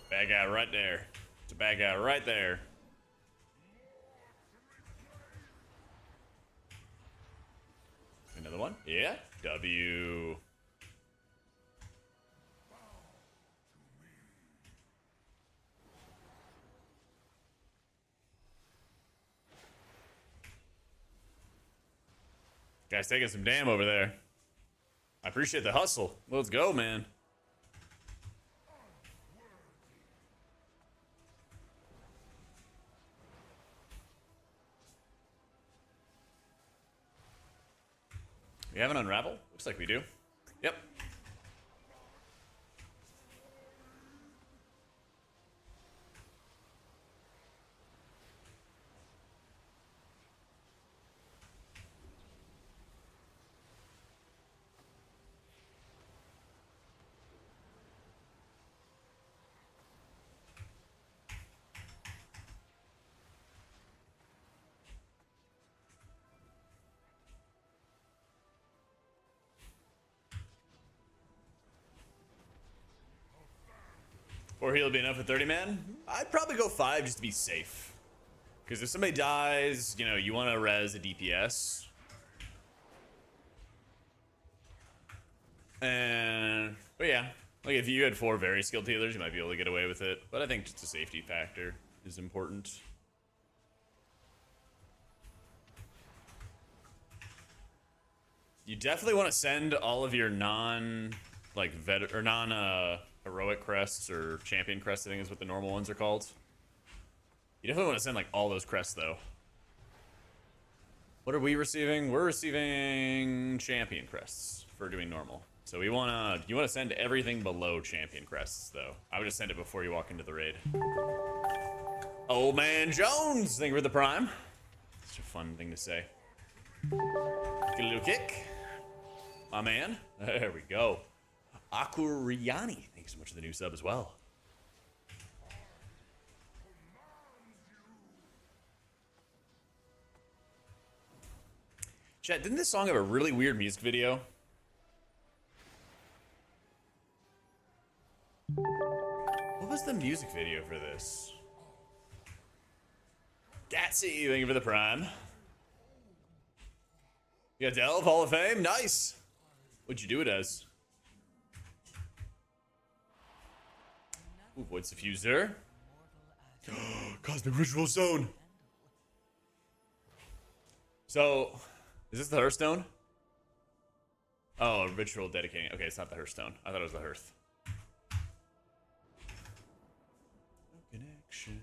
Bad guy right there. It's a bad guy right there. Another one? Yeah. W. Guy's taking some damn over there. I appreciate the hustle. Let's go, man. We have an unravel? Looks like we do. Yep. Or he'll be enough for 30 man? I'd probably go 5 just to be safe. Because if somebody dies, you know, you want to res a DPS. But yeah, like if you had 4 very skilled healers, you might be able to get away with it. But I think just a safety factor is important. You definitely want to send all of your heroic crests or champion crests, I think is what the normal ones are called. You definitely want to send like all those crests though. What are we receiving? We're receiving champion crests for doing normal. So you wanna send everything below champion crests though. I would just send it before you walk into the raid. Old man Jones, thank you for the prime. Such a fun thing to say. Get a little kick. My man. There we go. Akuriani, thank you so much for the new sub as well. Chat, didn't this song have a really weird music video? What was the music video for this? Gatsy, thank you for the prime. You got Delve, Hall of Fame, nice. What'd you do it as? Ooh, Void Diffuser. Cosmic Ritual Zone. So, is this the Hearthstone? Oh, Ritual Dedicating. Okay, it's not the Hearthstone. I thought it was the Hearth. No connection.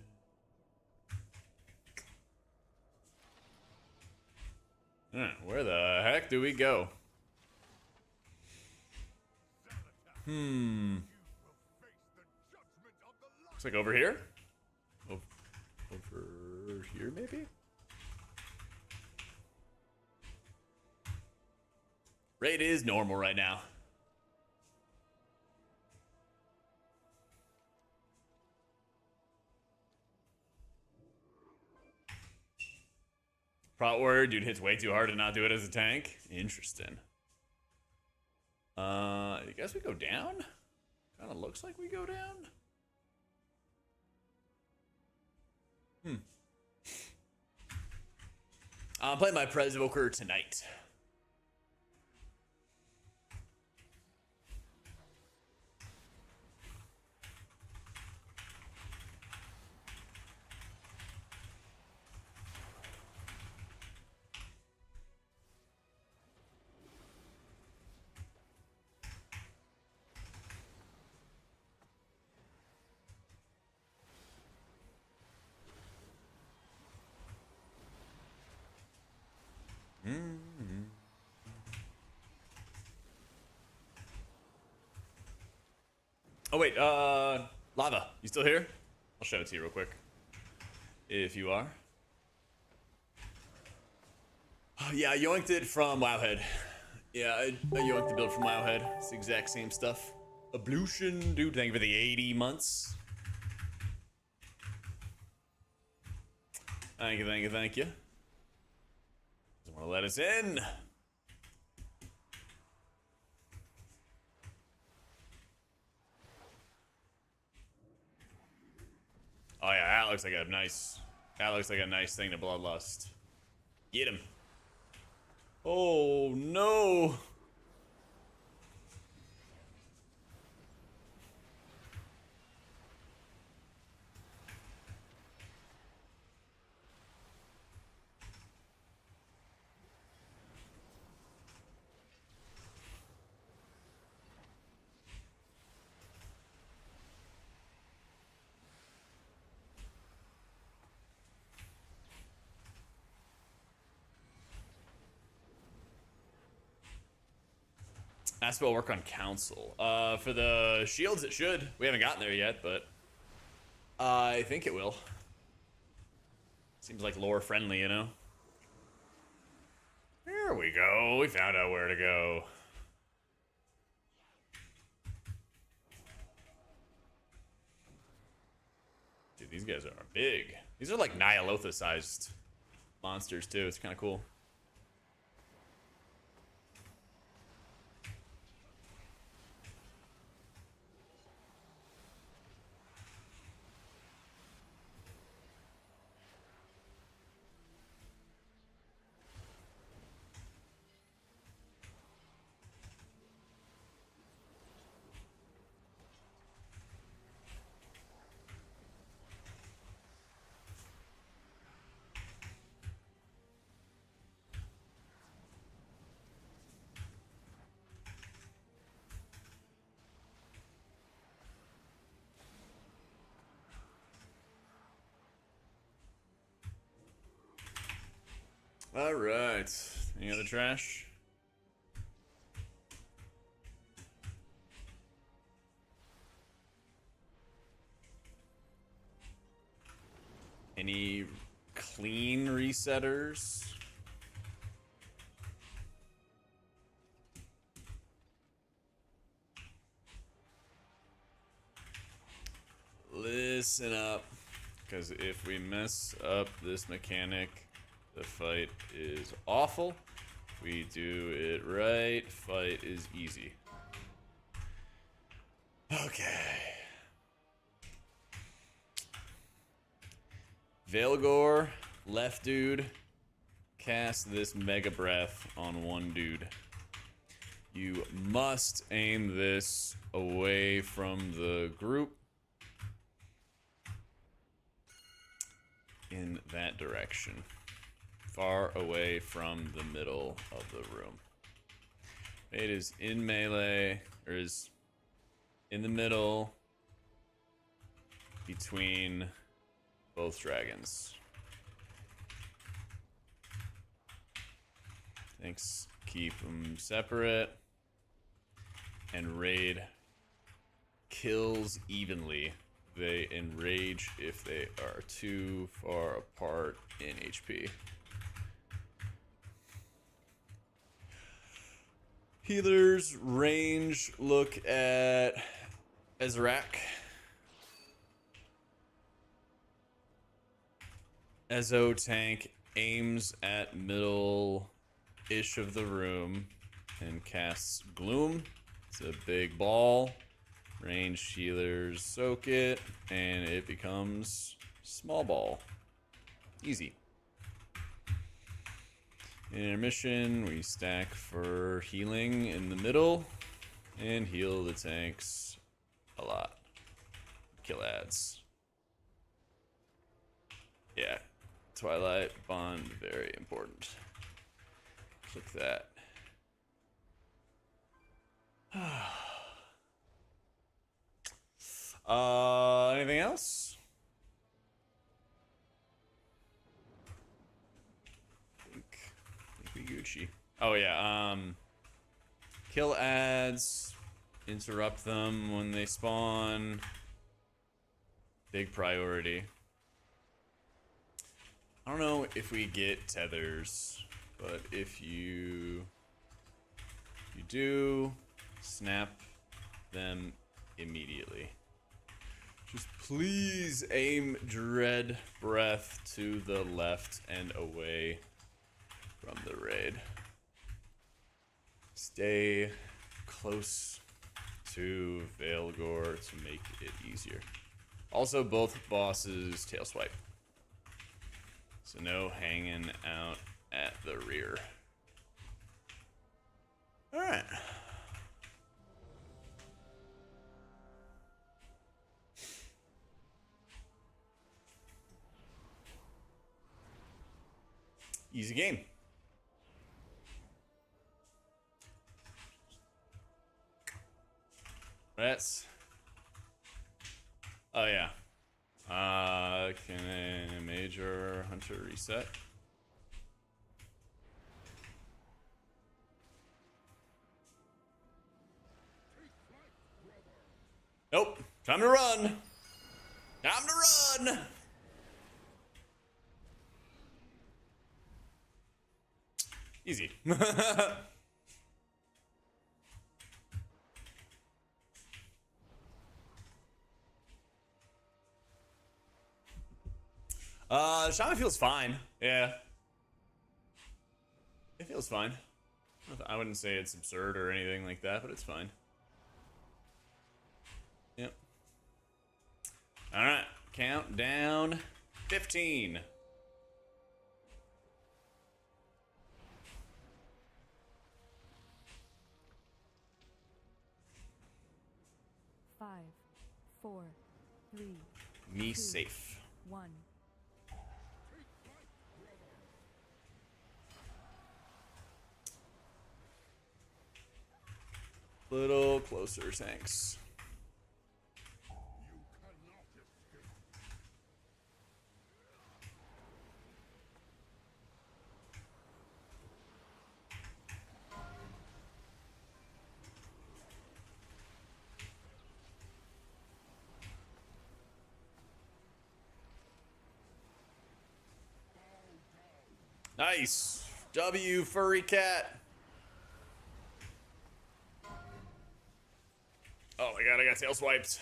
Where the heck do we go? Looks like over here? Over here, maybe? Rate is normal right now. Prot warrior, dude hits way too hard to not do it as a tank. Interesting. I guess we go down? Kinda looks like we go down. I'm playing my Presvoker tonight. Oh wait, Lava, you still here? I'll show it to you real quick. If you are. Oh, yeah, I yoinked it from Wowhead. Yeah, I yoinked the build from Wowhead. It's the exact same stuff. Ablution, dude, thank you for the 80 months. Thank you, thank you, thank you. Doesn't want to let us in. Oh yeah, that looks like a nice. That looks like a nice thing to bloodlust. Get him. Oh no. Ask will work on council. For the shields, it should. We haven't gotten there yet, but I think it will. Seems like lore friendly, you know? There we go. We found out where to go. Dude, these guys are big. These are like Nyalotha-sized monsters, too. It's kind of cool. All right. Any other trash? Any clean resetters? Listen up, because if we mess up this mechanic, the fight is awful. If we do it right, fight is easy. Okay. Veilgore left dude, cast this Mega Breath on one dude. You must aim this away from the group in that direction. Far away from the middle of the room. It is in melee, or is in the middle between both dragons. Thanks. Keep them separate. And raid kills evenly. They enrage if they are too far apart in HP. Healers range, look at Ezrak. Ezo tank aims at middle-ish of the room and casts Gloom. It's a big ball. Range healers soak it, and it becomes small ball. Easy. In intermission, we stack for healing in the middle and heal the tanks a lot. Kill ads. Yeah. Twilight Bond, very important. Click that. Anything else? I think we Gucci. Oh yeah, kill ads, interrupt them when they spawn. Big priority. I don't know if we get tethers, but if you do, snap them immediately. Just please aim Dread Breath to the left and away from the raid. Stay close to Veilgore to make it easier. Also, both bosses tail swipe. So no hanging out at the rear. Alright. Easy game. That's... Oh yeah. Can a major hunter reset? Nope. Time to run. Time to run. Easy. Shaman feels fine. Yeah. It feels fine. I wouldn't say it's absurd or anything like that, but it's fine. Yep. Alright. Countdown 15. Five, four, three, Me two, safe. 1. Little closer, thanks. Nice. W, furry cat. Oh my god, I got tail swiped.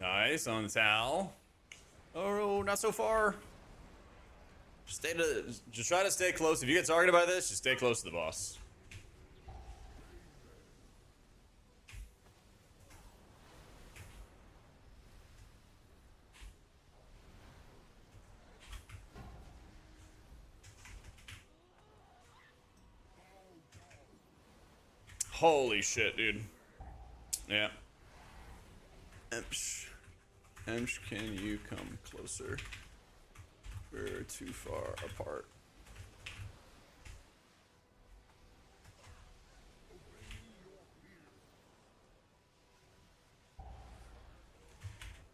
Nice on the towel. Oh, not so far. Just try to stay close. If you get targeted by this, just stay close to the boss. Holy shit, dude. Yeah. Emsh. Emsh, can you come closer? We're too far apart.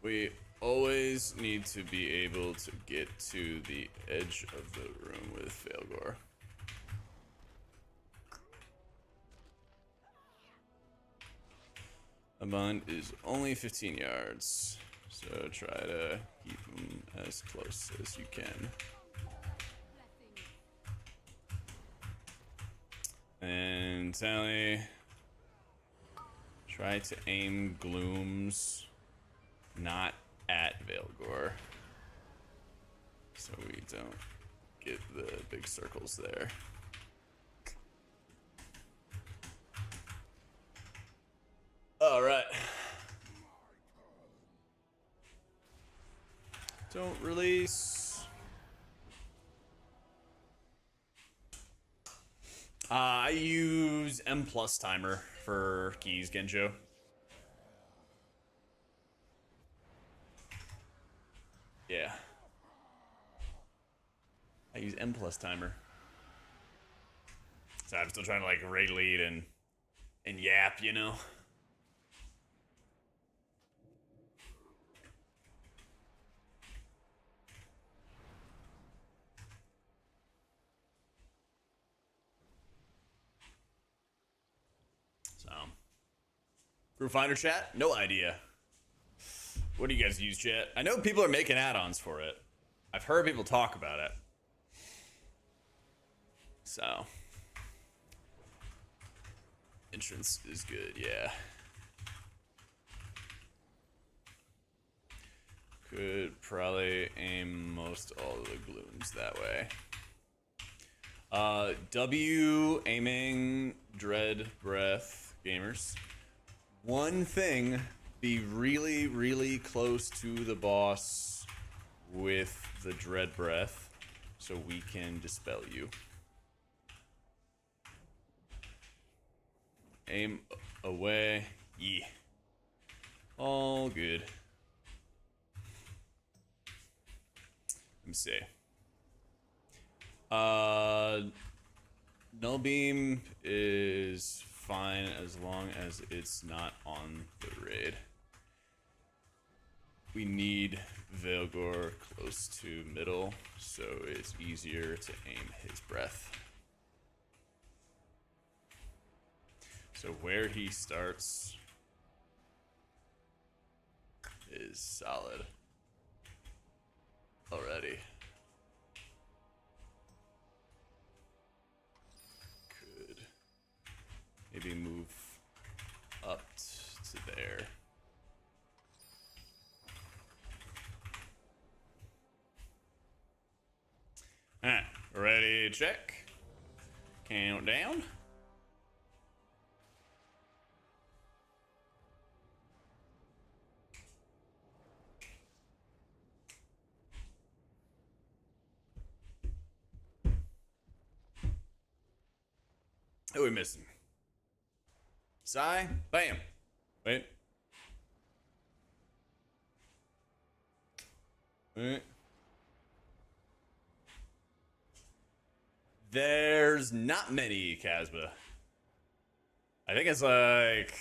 We always need to be able to get to the edge of the room with Failgore. Amon is only 15 yards, so try to keep him as close as you can. And Tally, try to aim glooms not at Failgore, so we don't get the big circles there. All right. Don't release. I use M+ timer for keys, Genjo. Yeah. I use M+ timer. So I'm still trying to like raid lead and yap, you know. So, Group Finder chat? No idea. What do you guys use, chat? I know people are making add-ons for it. I've heard people talk about it. So, entrance is good, yeah. Could probably aim most all of the glooms that way. W aiming dread breath gamers. One thing, be really, really close to the boss with the dread breath so we can dispel you. Aim away. Yeah. All good. Let me see. Null beam is fine as long as it's not on the raid. We need Failgore close to middle, so it's easier to aim his breath. So where he starts is solid already. Could maybe move up to there. Alright, ready, check. Countdown. Who are we missing? Sai? Bam. Wait. Wait. There's not many Casbah. I think it's like...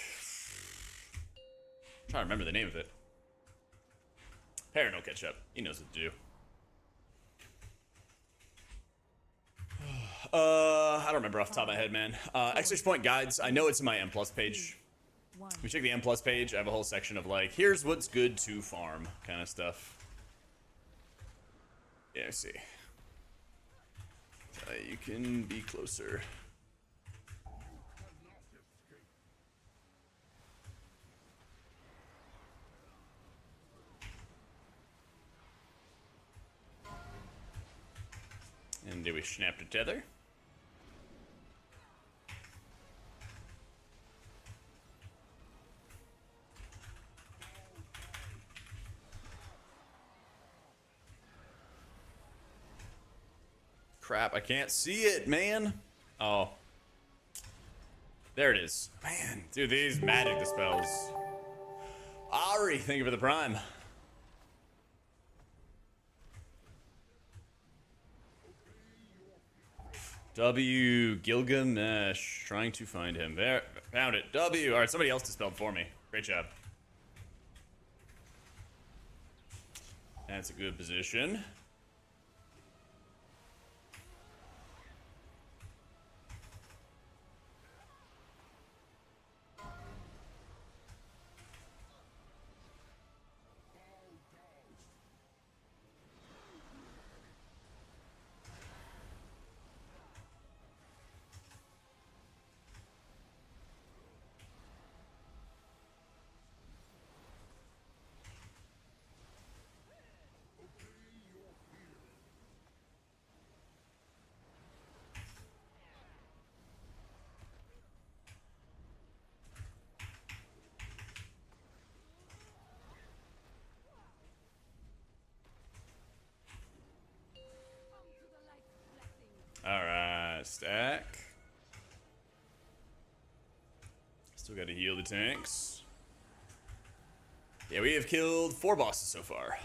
I'm trying to remember the name of it. Parrot will catch up. He knows what to do. I don't remember off the top of my head, man. Exclamation point guides. I know it's in my M+ page. We check the M+ page. I have a whole section of like, here's what's good to farm kind of stuff. Yeah, I see. You can be closer. And we snapped a tether. Crap, I can't see it, man. Oh. There it is. Man, dude, these magic dispels. Ari, thank you for the prime. W. Gilgamesh. Trying to find him. There. Found it. W. Alright, somebody else dispelled for me. Great job. That's a good position. Alright, stack. Still gotta heal the tanks. Yeah, we have killed 4 bosses so far.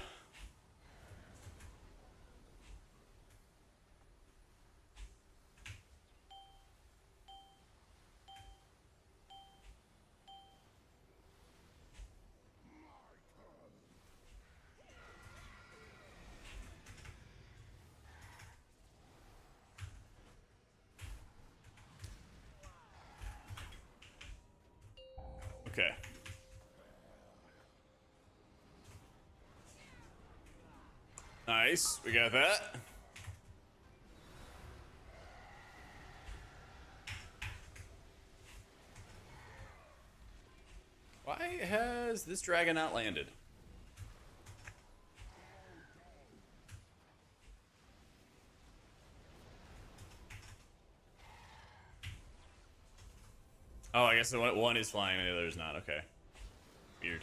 Okay. Nice, we got that. Why has this dragon not landed? Oh, I guess the one is flying and the other is not. Okay. Weird.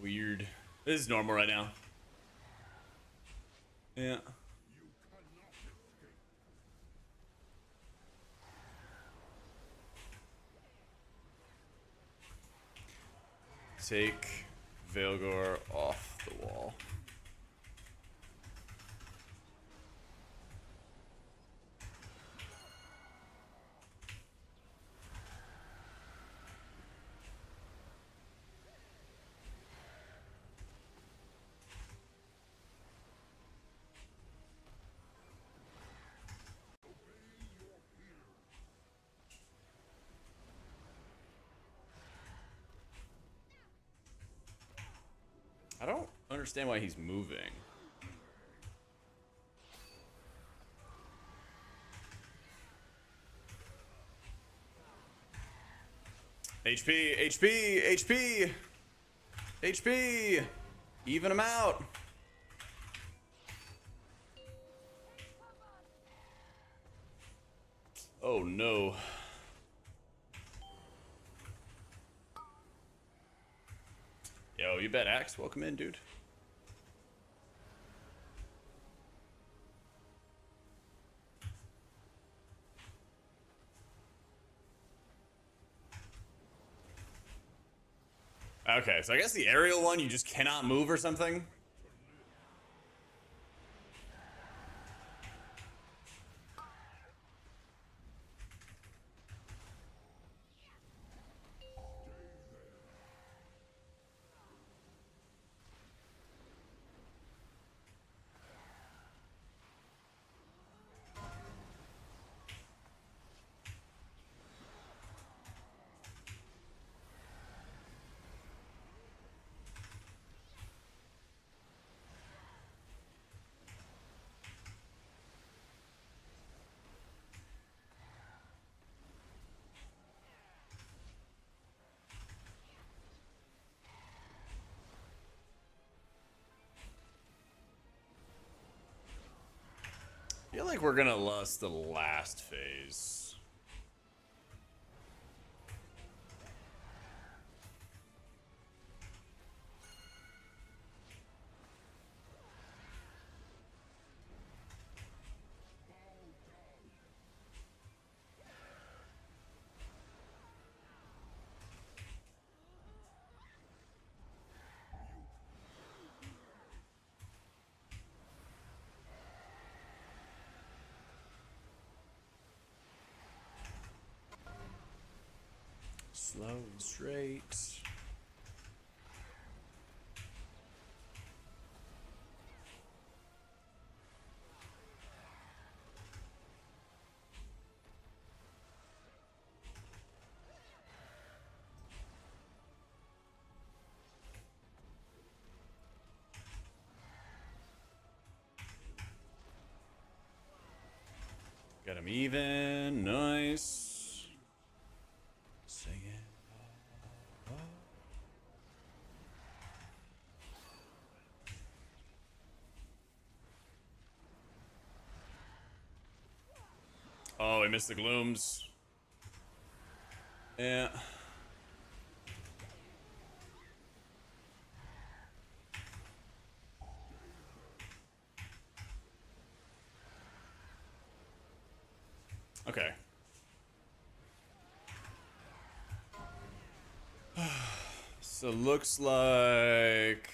Weird. This is normal right now. Yeah. Take Velgor off the wall. I don't understand why he's moving. HP, HP, HP, HP. Even him out. Oh no. Yo, you bet Axe. Welcome in, dude. Okay, so I guess the aerial one you just cannot move or something. feel like we're gonna lust the last phase. Slow and straight. Got him even. Nice. Sing it. Oh, I missed the glooms. Yeah. Okay. So looks like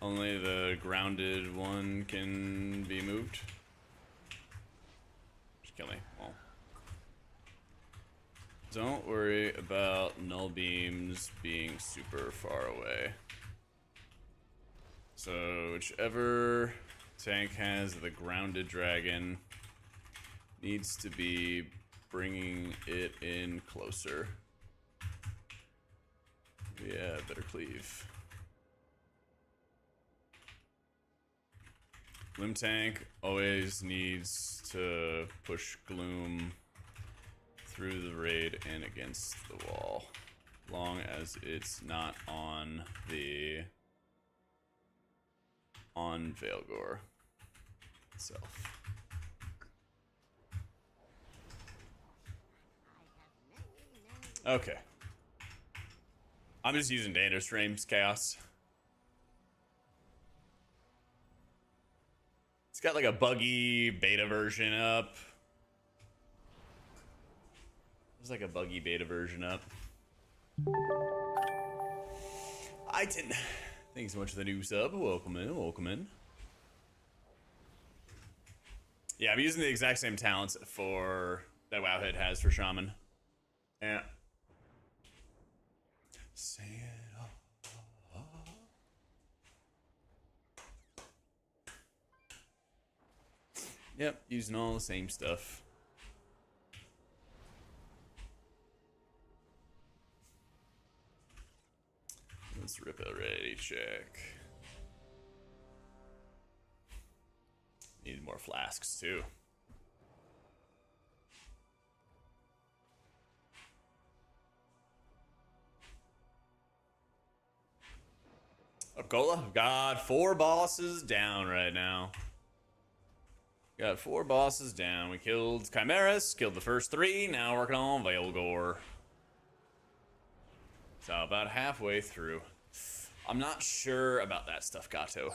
only the grounded one can be moved. Just kill me. Well. Don't worry about null beams being super far away. So whichever tank has the grounded dragon needs to be bringing it in closer. Yeah, better cleave. Gloom tank always needs to push Gloom through the raid and against the wall, long as it's not on the Veilgore itself. Okay. I'm just using data streams, Chaos. It's got like a buggy beta version up. There's like a buggy beta version up. I didn't. Thanks so much for the new sub. Welcome in, welcome in. Yeah, I'm using the exact same talents for that Wowhead has for Shaman. Yeah. Say it all. Yep, using all the same stuff. Let's rip a ready check. Need more flasks too. Up, Cola. Got 4 bosses down right now. Got 4 bosses down. We killed Chimeras, killed the first 3. Now working on Veilgore. So about halfway through. I'm not sure about that stuff, Gato.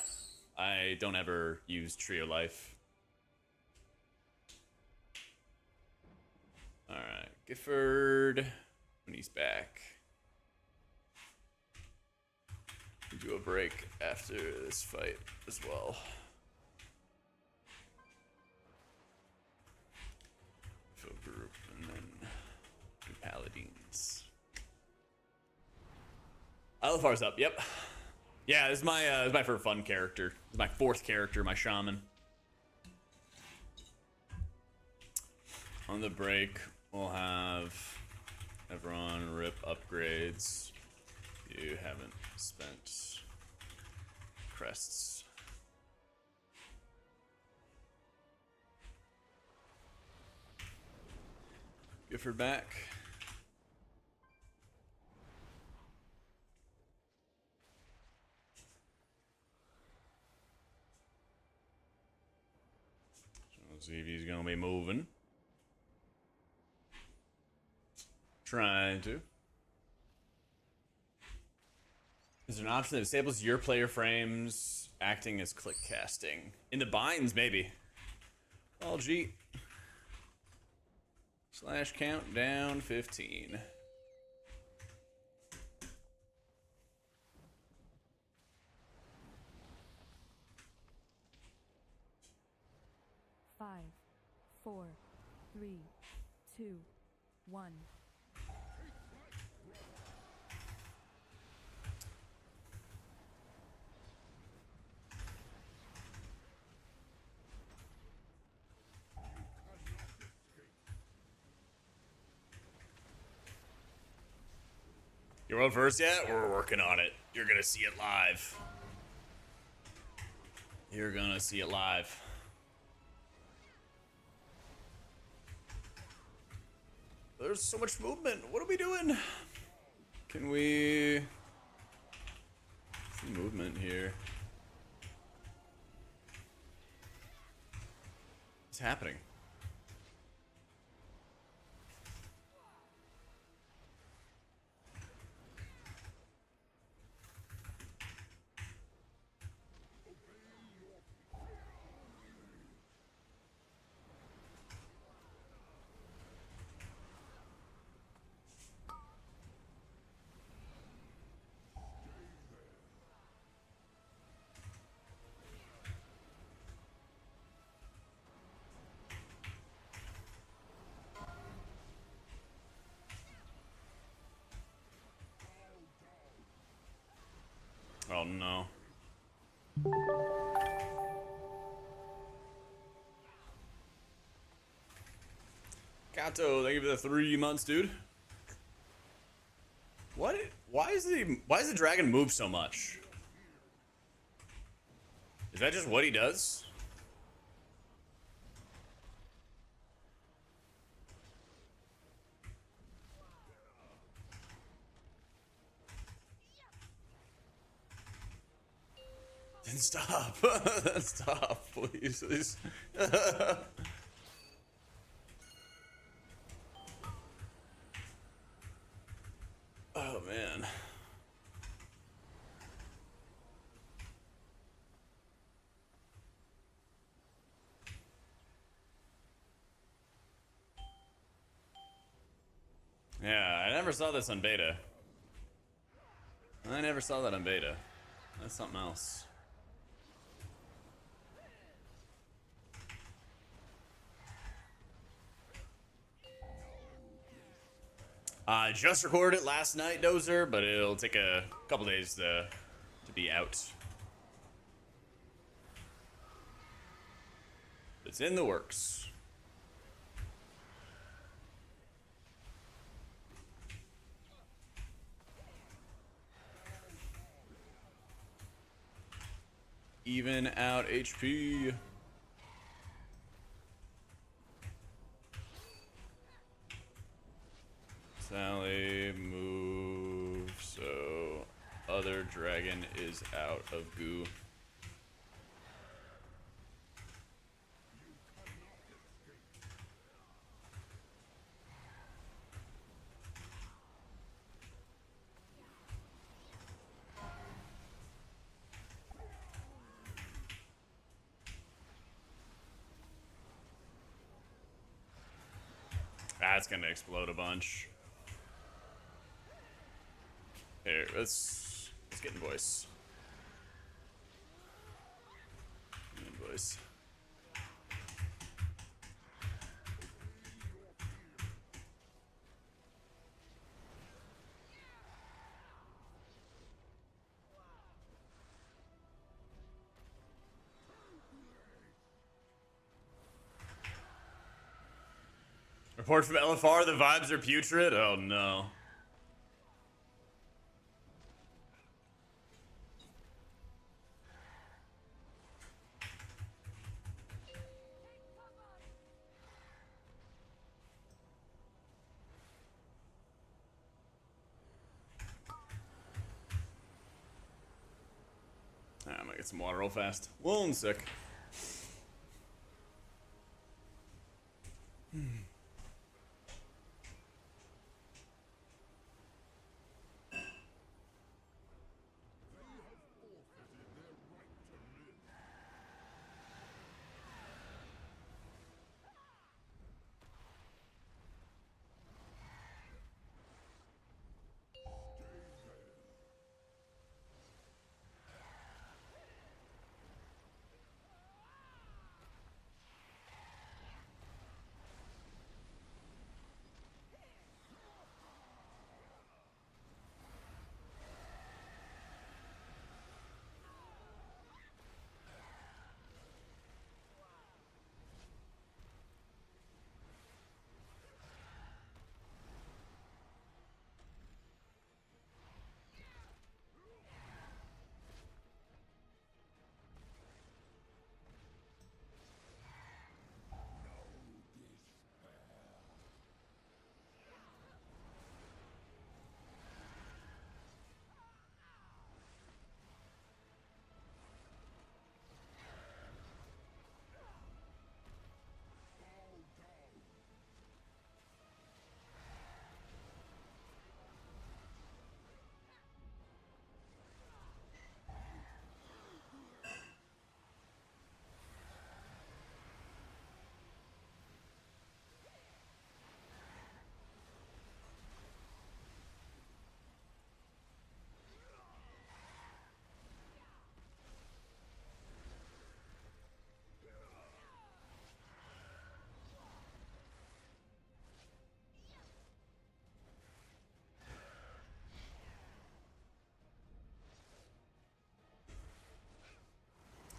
I don't ever use Tree of Life. Alright, Gifford, when he's back. We do a break after this fight as well. Fill group and then do Paladins. Alifar's up, yep. Yeah, this is my for fun character. This is my 4th character, my Shaman. On the break, we'll have everyone rip upgrades. If you haven't spent crests. Gifford back. Let's see if he's gonna be moving. Trying to. Is there an option that disables your player frames acting as click casting? In the binds, maybe. Oh, gee. Slash countdown 15. Five, 4, 3, 2, 1. Your world first yet? We're working on it. You're gonna see it live. You're gonna see it live. There's so much movement. What are we doing? Can we see movement here? What's happening? Oh no. Kato, thank you for the 3 months, dude. What? Why is the dragon move so much? Is that just what he does? Then stop. Stop, please. Please. Oh, man. Yeah, I never saw this on beta. I never saw that on beta. That's something else. I just recorded it last night, Dozer, but it'll take a couple days to be out. It's in the works. Even out HP. Sally, move, so other dragon is out of goo. That's gonna explode a bunch. Here, let's get invoice. Invoice. Report from LFR, the vibes are putrid? Oh no. I'm gonna get some water real fast. 1 sec.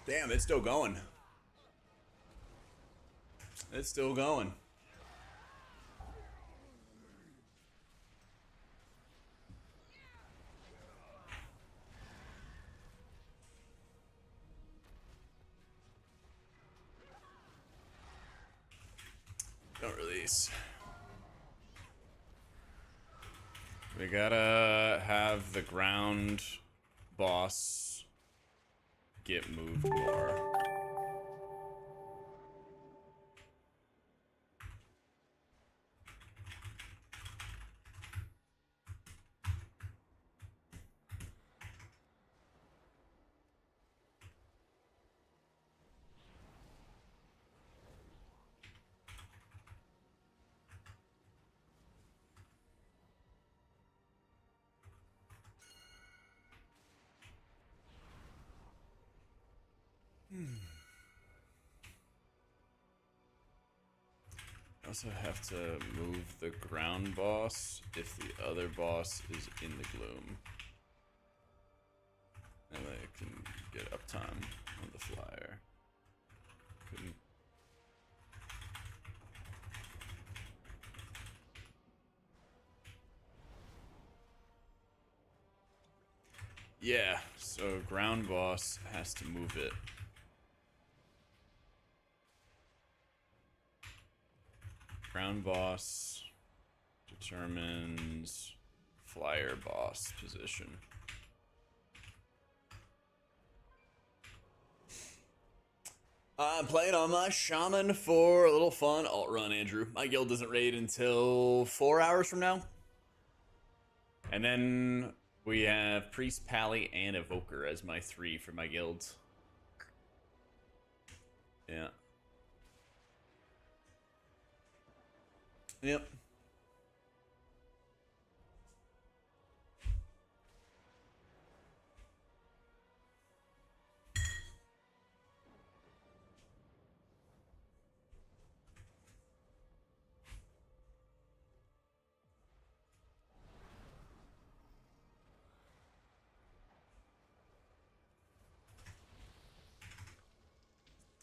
Damn, it's still going. It's still going. Don't release. We gotta have the ground boss get moved more. I also have to move the ground boss if the other boss is in the gloom. And I can get uptime on the flyer. Couldn't. Yeah, so ground boss has to move it. Ground boss determines flyer boss position. I'm playing on my Shaman for a little fun alt run, Andrew. My guild doesn't raid until 4 hours from now. And then we have Priest, Pally, and Evoker as my 3 for my guild. Yeah. Yep.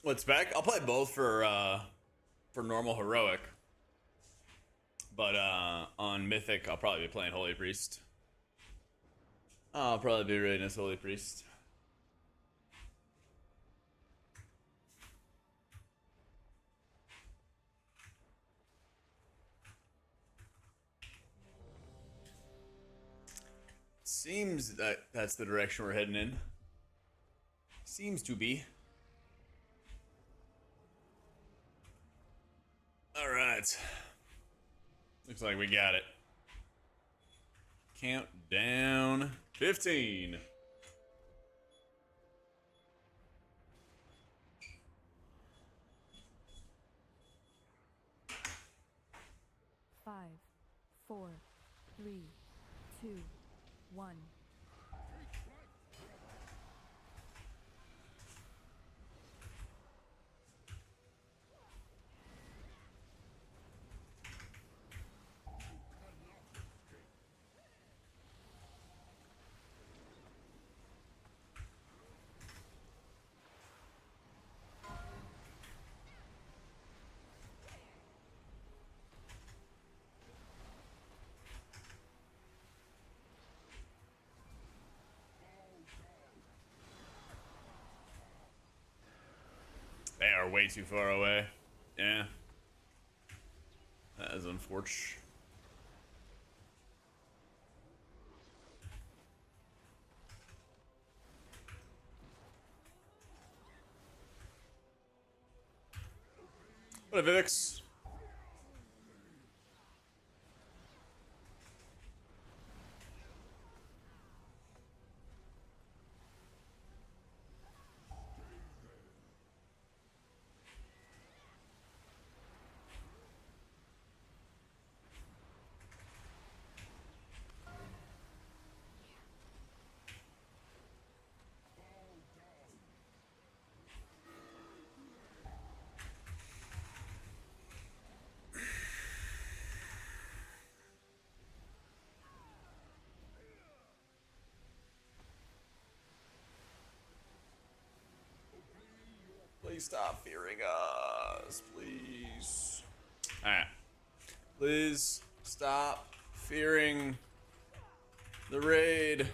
What's back? I'll play both for normal heroic. But on Mythic, I'll probably be playing Holy Priest. I'll probably be raiding as Holy Priest. Seems that that's the direction we're heading in. Seems to be. All right. Looks like we got it. Countdown 15. Five, four, three, two, one. They are way too far away. Yeah. That is unfortunate. What a Vivix. Please stop fearing us, please. Alright. Please stop fearing the raid.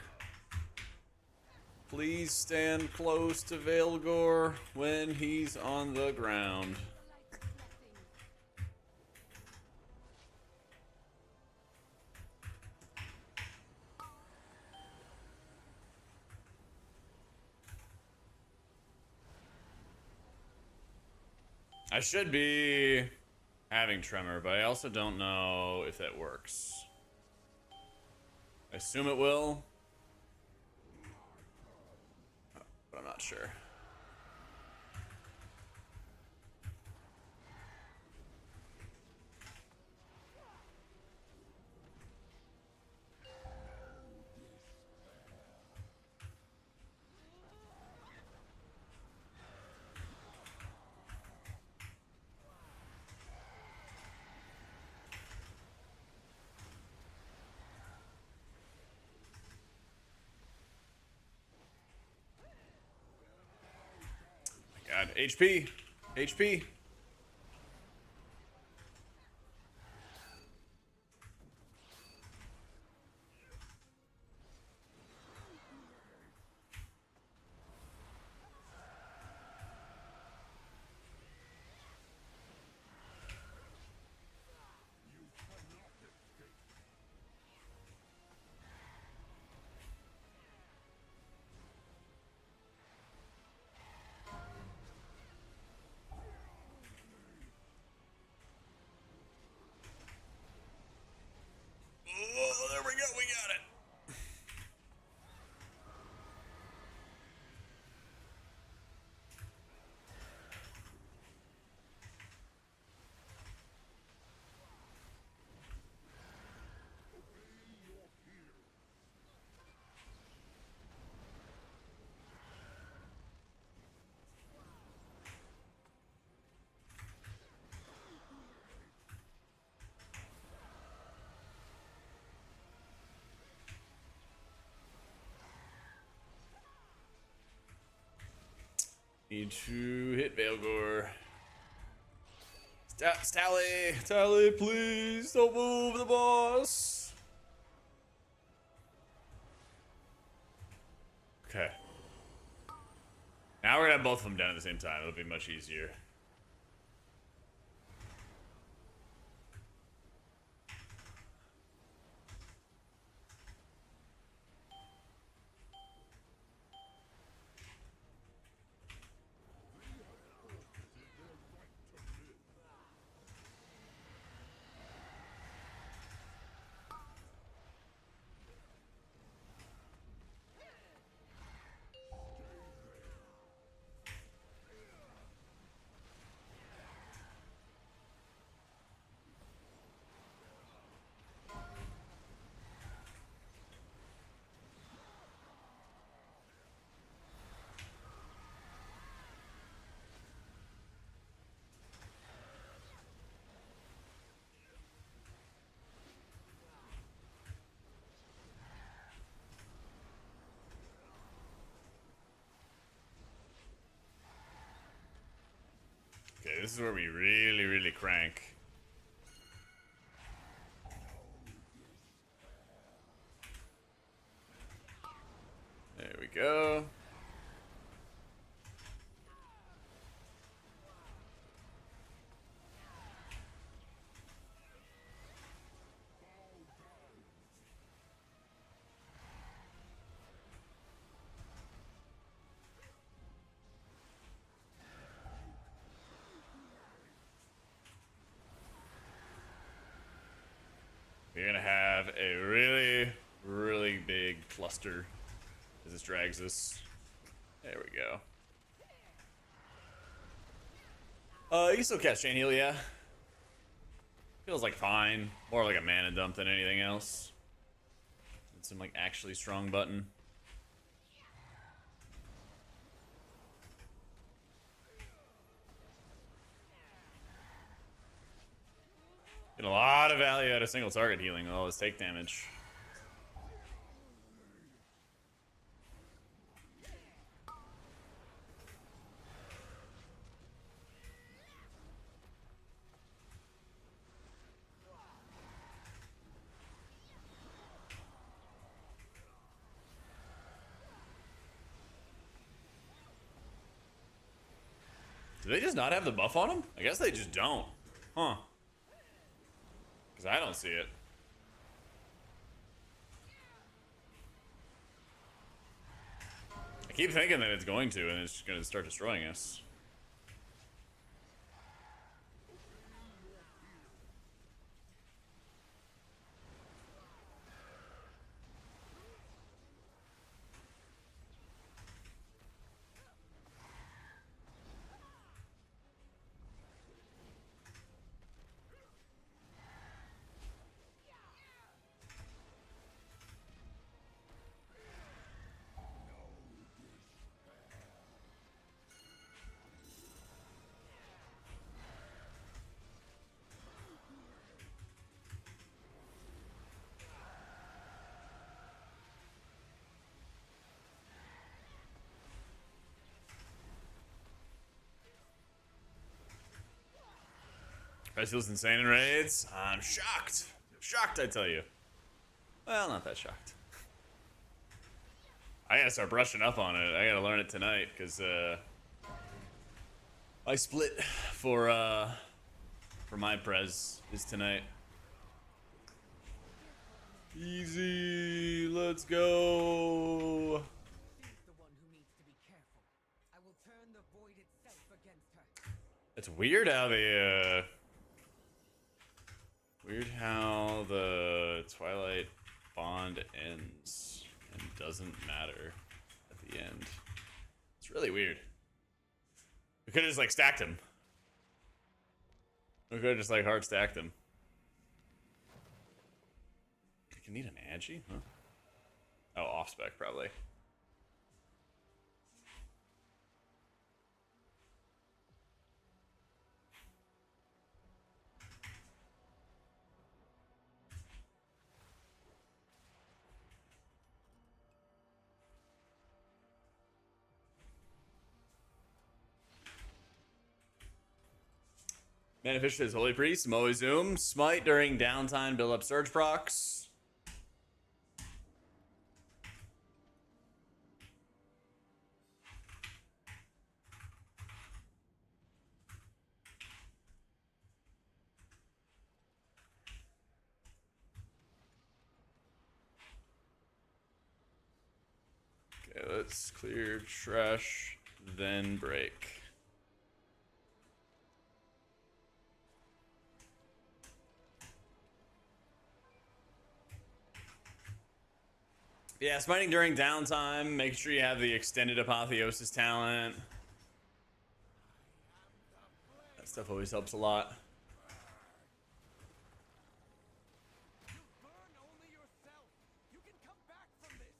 Please stand close to Veilgore when he's on the ground. I should be having Tremor, but I also don't know if that works. I assume it will, but I'm not sure. God, HP, HP. Oh, there we go, we got it. Need to hit Veilgore. Tally, Tally, please don't move the boss. Okay. Now we're gonna have both of them down at the same time. It'll be much easier. this is where we really, really crank. There we go. We're gonna have a really, really big cluster as this drags us. There we go. You can still cast Chain Heal, yeah. Feels like fine. More like a mana dump than anything else. And some like actually strong button. Get a lot of value out of single target healing with all this take damage. Do they just not have the buff on them? I guess they just don't. Huh. Because I don't see it. I keep thinking that it's going to, and it's just going to start destroying us. Price feels insane in raids. I'm shocked. Shocked, I tell you. Well, not that shocked. I gotta start brushing up on it. I gotta learn it tonight because I split for my prez is tonight. Easy, let's go. She's the one who needs to be careful. I will turn the void itself against her. It's weird how they weird how the Twilight bond ends and doesn't matter at the end. It's really weird. We could have just like stacked him. We could have just like hard stacked him. You can need an Agi, huh? Oh, off spec probably. Beneficial is Holy Priest, Moe Zoom, Smite during downtime, build up Surge procs. Okay, let's clear trash, then break. Yeah, smiting during downtime. Make sure you have the extended apotheosis talent. That stuff always helps a lot. You burn only yourself. You can come back from this.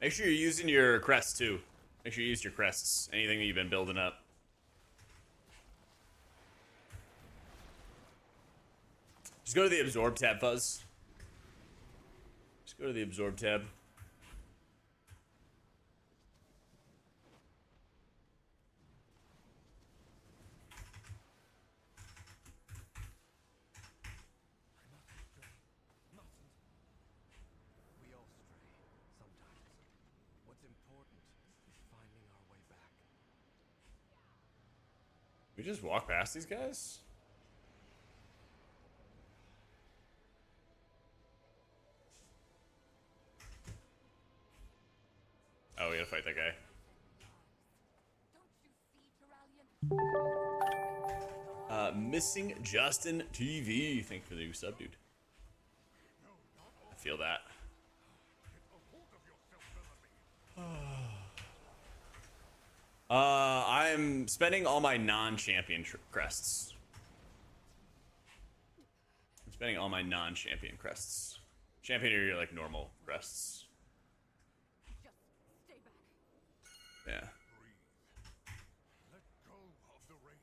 Make sure you're using your crests too. Make sure you use your crests. Anything that you've been building up. Just go to the absorb tab, Fuzz. Just go to the absorb tab. We all stray, sometimes. What's important is finding our way back. We just walk past these guys? Oh, we gotta fight that guy. Missing Justin TV. Thank you for the new sub, dude. I feel that. I'm spending all my non-champion crests. I'm spending all my non-champion crests. Champion are your like normal crests. Just stay back. Yeah. Let go of the rage.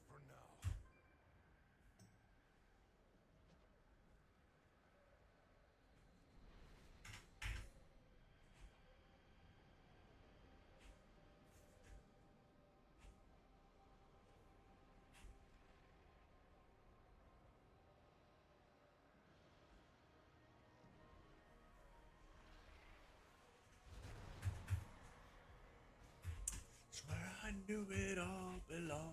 For now. Swear I knew it all belonged.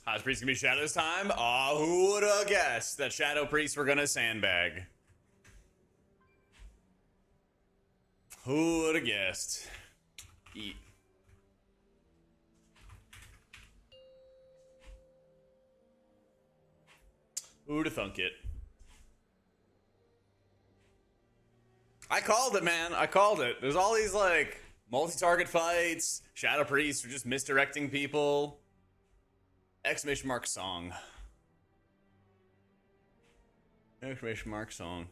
How's Priest gonna be Shadow this time? Aw, who would've guessed that Shadow Priests were gonna sandbag? Who would've guessed? Eat. Who'da thunk it? I called it, man. I called it. There's all these like multi-target fights. Shadow Priests are just misdirecting people. Exclamation mark song. Exclamation mark song.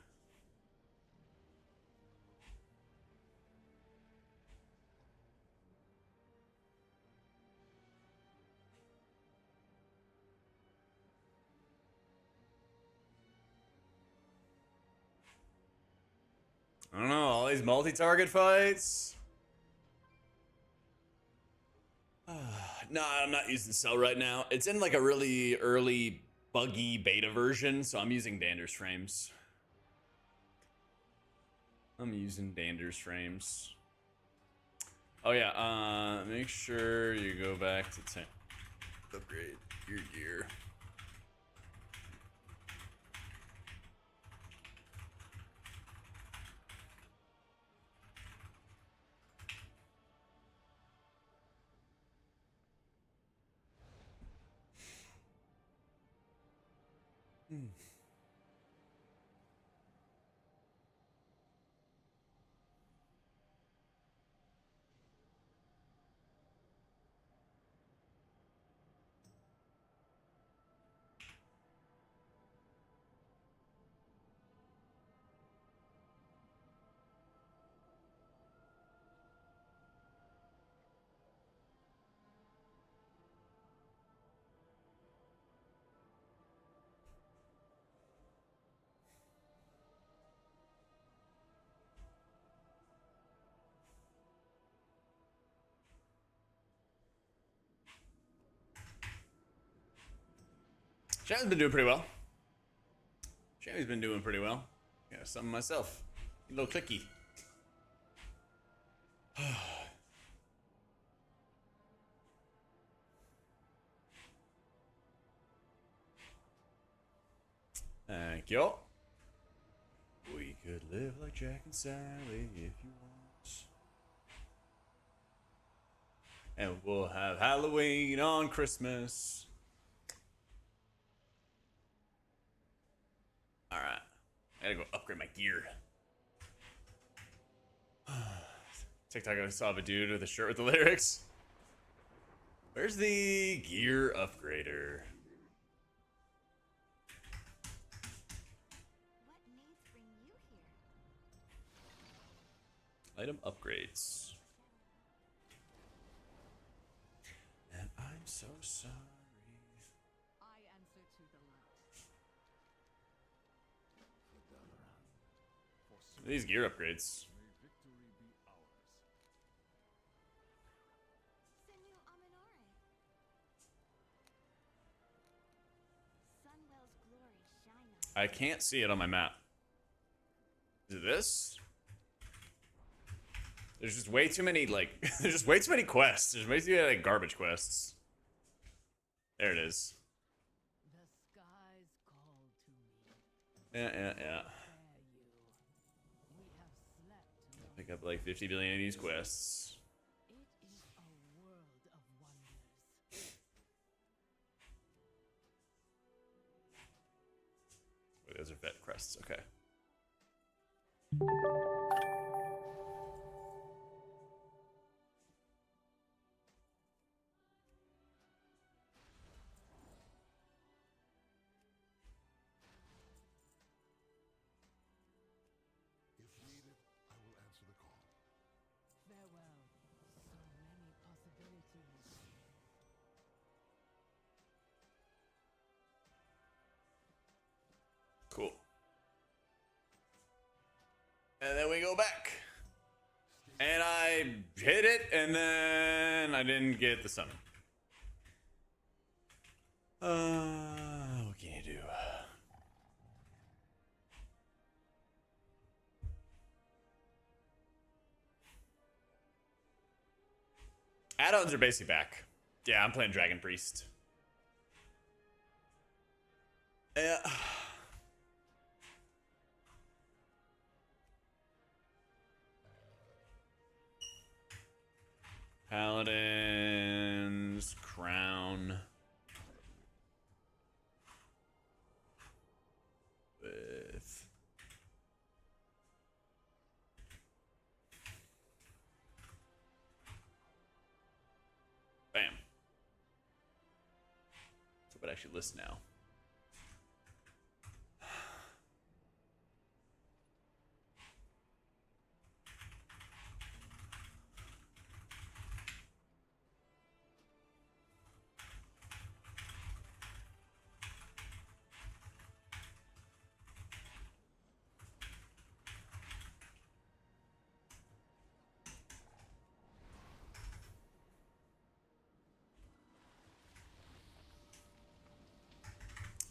I don't know, all these multi-target fights. No, I'm not using Cell right now. It's in like a really early buggy beta version, so I'm using Dander's frames. I'm using Dander's frames. Oh yeah, make sure you go back to 10. Upgrade your gear. Shaman's been doing pretty well. Shaman's been doing pretty well. Yeah, something myself. A little clicky. Thank you. We could live like Jack and Sally if you want. And we'll have Halloween on Christmas. Alright. I gotta go upgrade my gear. TikTok, I saw a dude with a shirt with the lyrics. Where's the gear upgrader? What needs bring you here? Item upgrades. And I'm so sorry. I answer to the light. These gear upgrades. May victory be ours. Senu Aminore. Sunwell's glory shine on. I can't see it on my map. Is it this? There's just way too many, like, there's just way too many quests. There's way too many, like, garbage quests. There it is. The skies call to me. Yeah. Spare you. We have slept long. Pick up like 50 billion of these quests. It is a world of wonders. Wait, those are vet crests. Okay. If needed, I will answer the call. Farewell. So many possibilities. Cool. And then we go back. And I hit it, and then I didn't get the summon. What can you do? Add-ons are basically back. Yeah, I'm playing Dragon Priest. Yeah. Paladins, Crown. With bam. So but actually list now.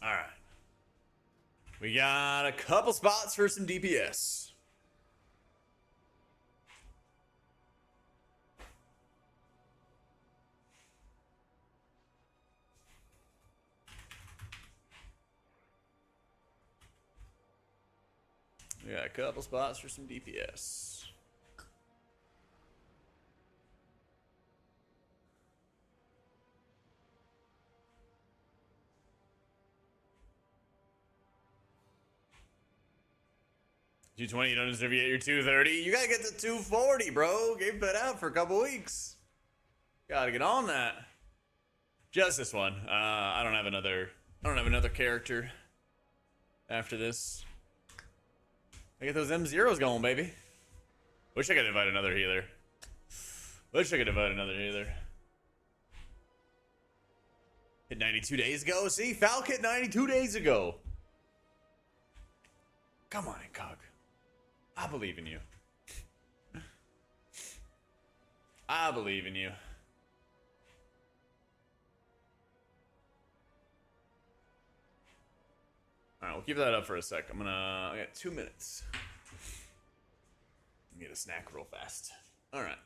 All right. We got a couple spots for some DPS. We got a couple spots for some DPS. $220, you don't deserve yet. You're $230. You gotta get to $240, bro. Game been out for a couple weeks. Gotta get on that. Just this one. I don't have another character after this. I get those M0s going, baby. Wish I could invite another healer. Wish I could invite another healer. Hit 92 days ago. See, Falk hit 92 days ago. Come on, Incog. I believe in you. I believe in you. Alright, we'll keep that up for a sec. I got 2 minutes. Get a snack real fast. Alright.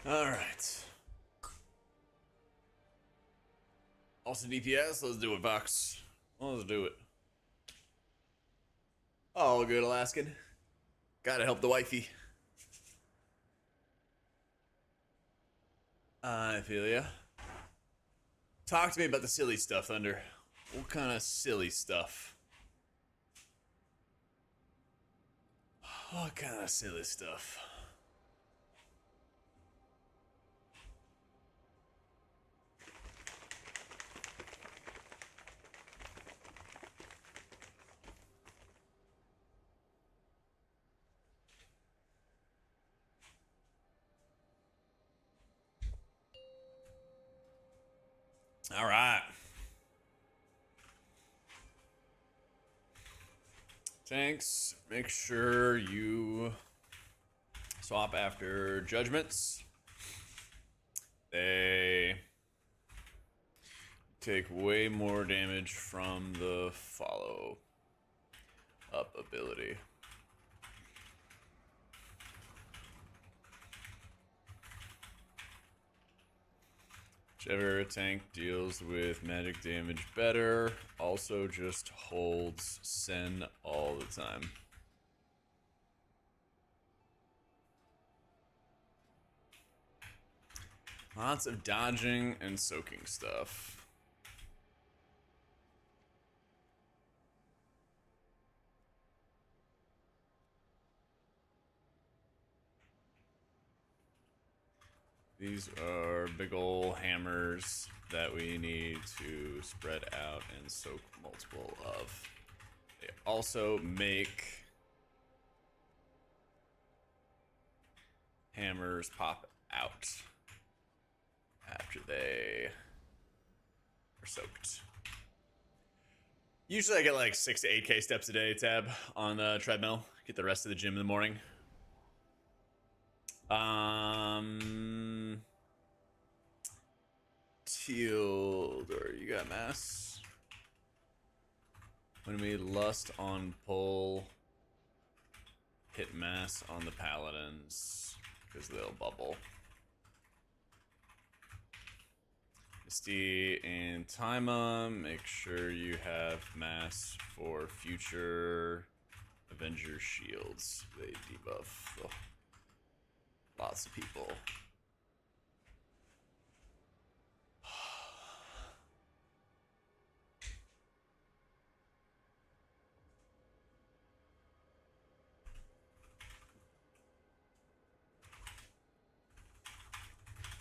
All right. Also DPS, let's do it, Vox. Let's do it. All good, Alaskan. Gotta help the wifey. I feel ya. Talk to me about the silly stuff, Thunder. What kind of silly stuff? What kind of silly stuff? All right. Tanks, make sure you swap after judgments. They take way more damage from the follow up ability. Whichever tank deals with magic damage better, also just holds Sen all the time. Lots of dodging and soaking stuff. These are big ol' hammers that we need to spread out and soak multiple of. They also make hammers pop out after they are soaked. Usually I get like 6 to 8K steps a day, Tab, on the treadmill. Get the rest of the gym in the morning. Teal, you got mass? When we lust on pull, hit mass on the paladins, because they'll bubble. Misty and Taima, make sure you have mass for future Avenger shields. They debuff lots of people.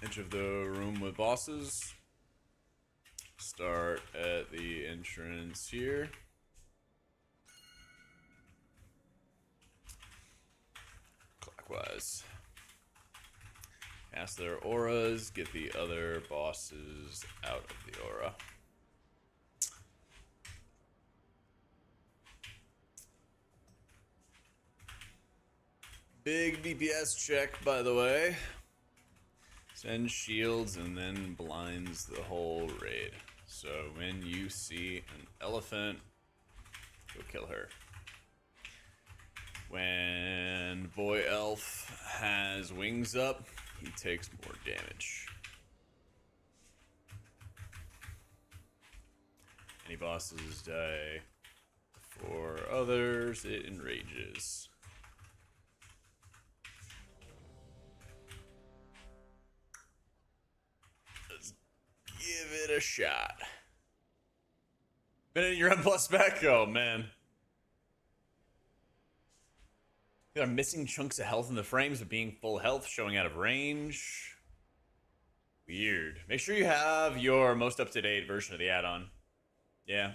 Enter the room with bosses. Start at the entrance here. Clockwise. Cast their auras, get the other bosses out of the aura. Big DPS check, by the way. Sends shields and then blinds the whole raid. So when you see an elephant, go kill her. When Boy Elf has wings up, he takes more damage. Any bosses die before others, it enrages. Let's give it a shot. Been in your M plus back? Oh man. They are missing chunks of health in the frames of being full health, showing out of range. Weird. Make sure you have your most up-to-date version of the add-on. Yeah.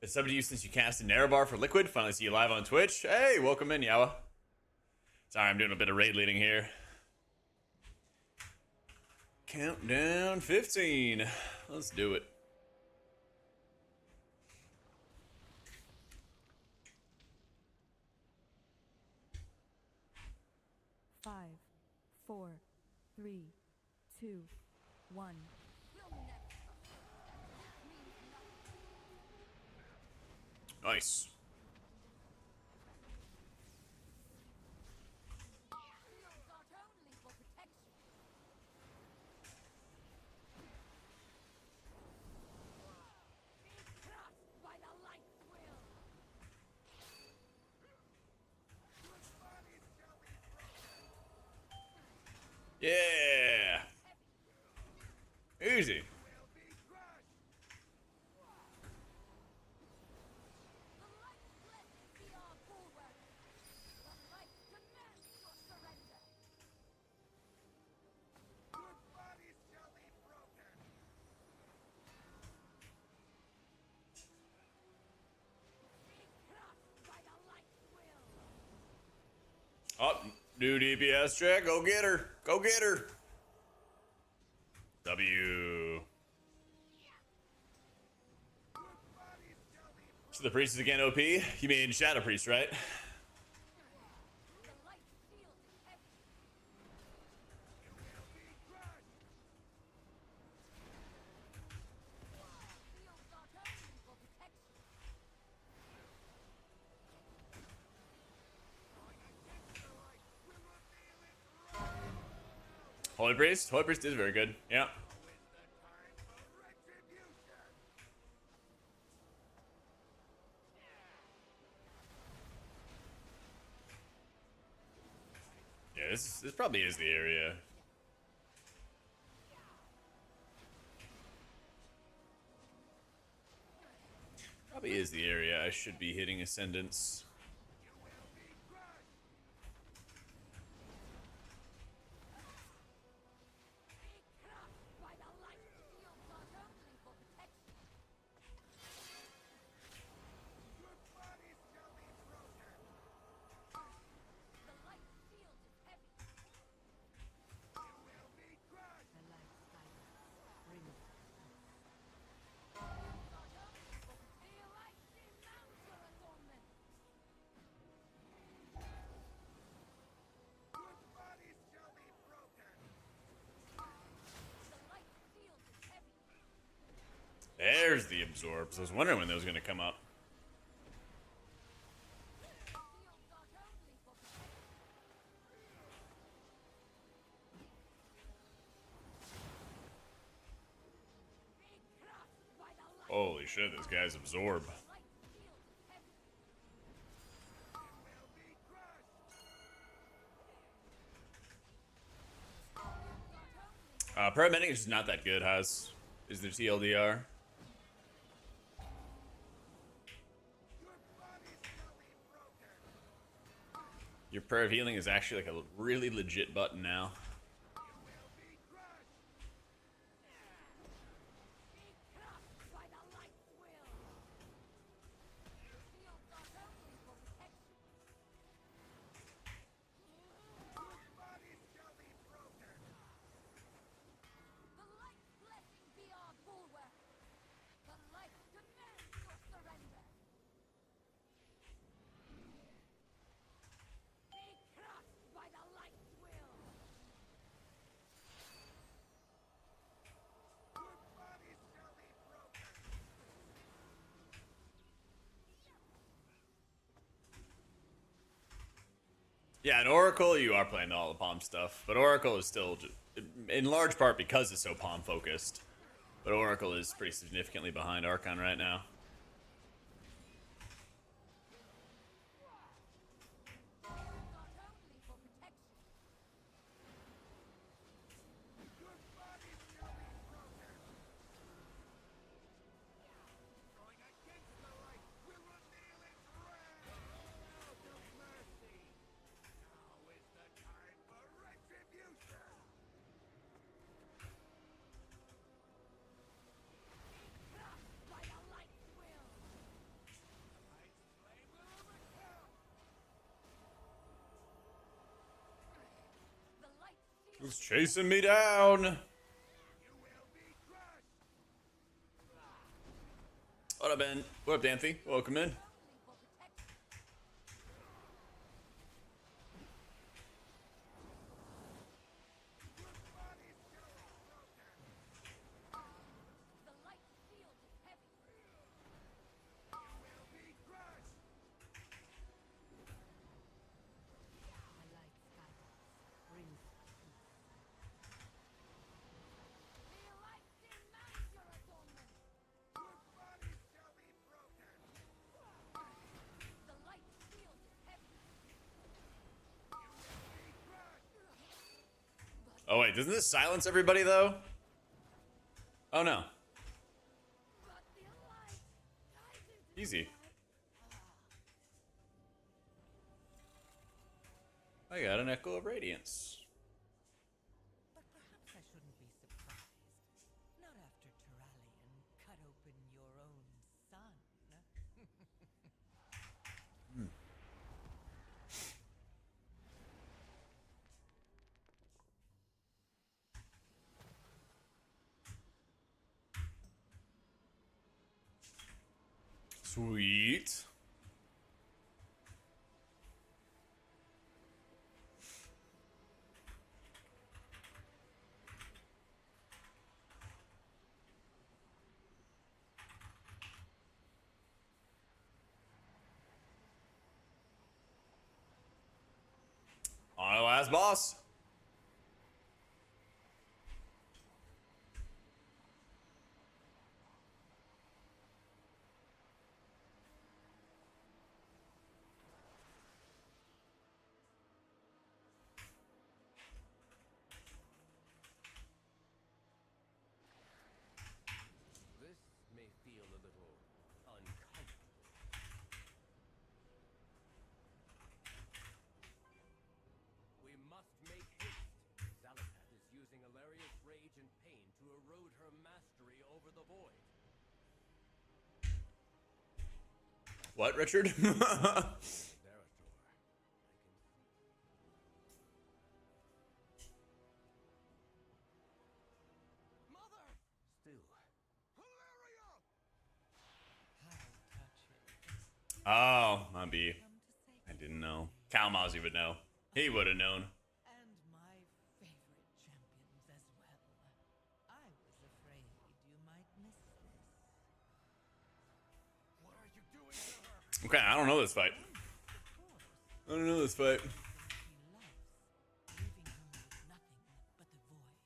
Been subbed to you since you casted Narabar for Liquid. Finally see you live on Twitch. Hey, welcome in, Yawa. Sorry, I'm doing a bit of raid leading here. Countdown 15. Let's do it. Five, 4, 3, 2, 1. Nice. breezy. Oh, new DPS check. Go get her. Go get her. W. So the priest is again OP? You mean Shadow Priest, right? Holy Priest? Holy Priest is very good. Yeah. Yeah, this probably is the area. Probably is the area I should be hitting Ascendance. There's the absorbs. I was wondering when those were going to come up. Holy shit, this guy's absorb. Paramedic is not that good, Has. Is there TLDR? Your prayer of healing is actually like a really legit button now. Yeah, in Oracle, you are playing all the palm stuff, but Oracle is still, in large part because it's so palm focused. But Oracle is pretty significantly behind Archon right now. He's chasing me down. What up, Ben? What up, Danthy? Welcome in. Oh wait, doesn't this silence everybody though? Oh no. But the light guided Easy. my I got an Echo of Radiance. But perhaps I shouldn't be surprised. Not after Turalian cut open your own son. Sweet. On our last boss. This may feel a little uncomfortable. We must make haste. Zalatath is using Alaria's rage and pain to erode her mastery over the void. What, Richard? Zerator, Mother! Still. Hilaria! How touching. Oh, my B. Come to say I didn't know. Kalmazi would know. He would have known. and my favorite champions as well. I was afraid you might miss this. What are you doing to her? Okay, I don't know this fight. Of course, I don't know this fight. something she loves, leaving her with nothing but the void.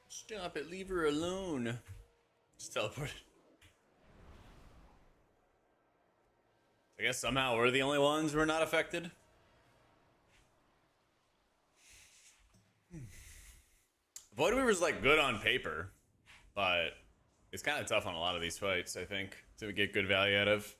Stop it, leave her alone. Just teleport. I guess somehow we're the only ones who are not affected. Void Weaver's like good on paper, but it's kind of tough on a lot of these fights, I think, to get good value out of.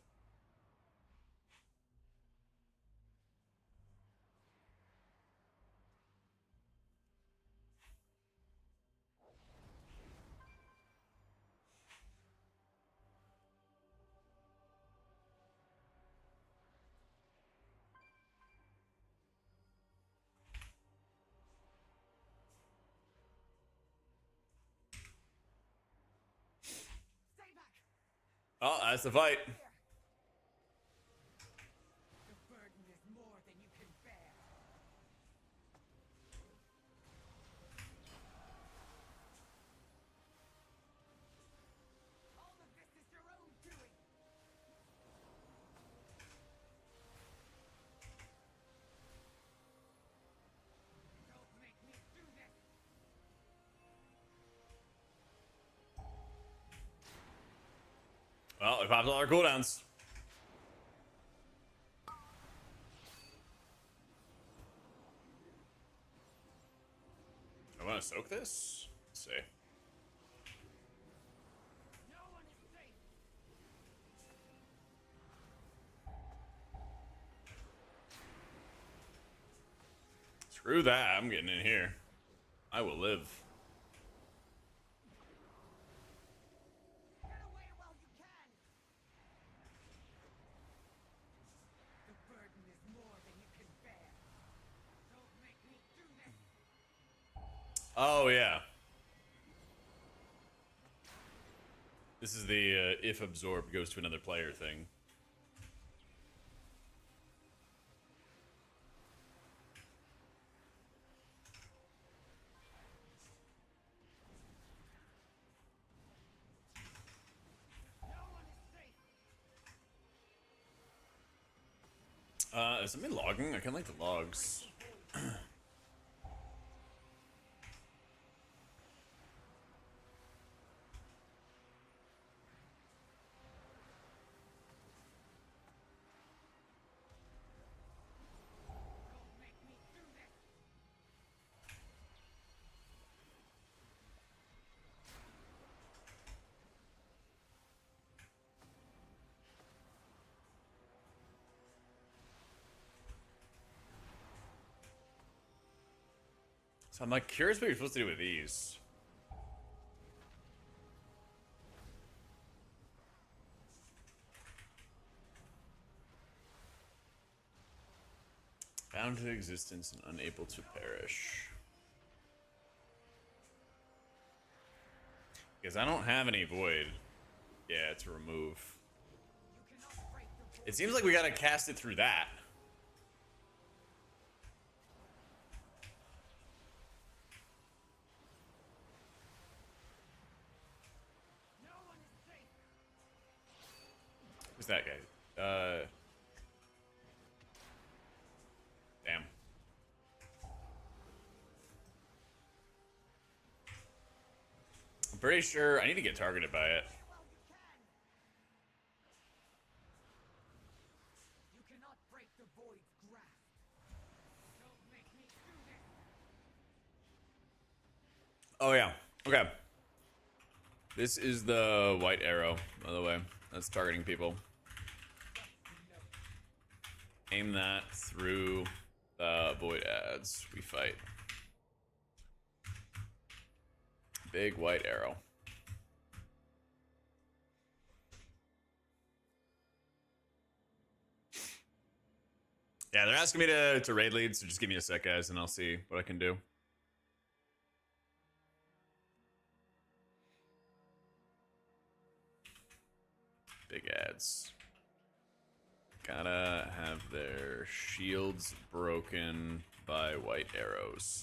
Stay back! Oh, that's the fight. The burden is more than you can bear. All of this is your own doing. Don't make me do this. Well, we popped all our cooldowns. I want to soak this? Let's see. No one is safe. Screw that. I'm getting in here. I will live. Get away while you can. The burden is more than you can bear. Don't make me do this. Oh, yeah. This is the if absorb goes to another player thing. No one is safe. Is somebody logging? I kind of like the logs. So I'm like curious what you're supposed to do with these. Bound to existence and unable to perish. Because I don't have any void. Yeah, to remove. It seems like we gotta cast it through that. Who's that guy? Damn. I'm pretty sure I need to get targeted by it. You cannot break the void's grasp. Don't make me do this. Oh yeah. Okay. This is the white arrow, by the way. That's targeting people. Aim that through the void ads we fight. Big white arrow. Yeah, they're asking me to raid lead, so just give me a sec, guys, and I'll see what I can do. Big ads. Gotta have their shields broken by white arrows.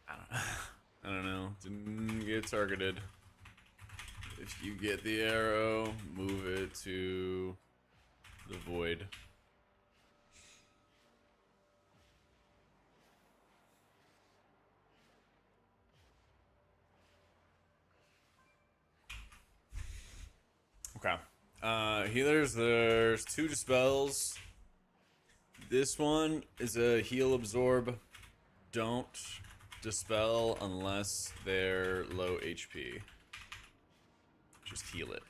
I don't know. Didn't get targeted. If you get the arrow, move it to the void. Okay. Healers, there's 2 dispels. This one is a heal absorb. Don't dispel unless they're low HP. Just heal it.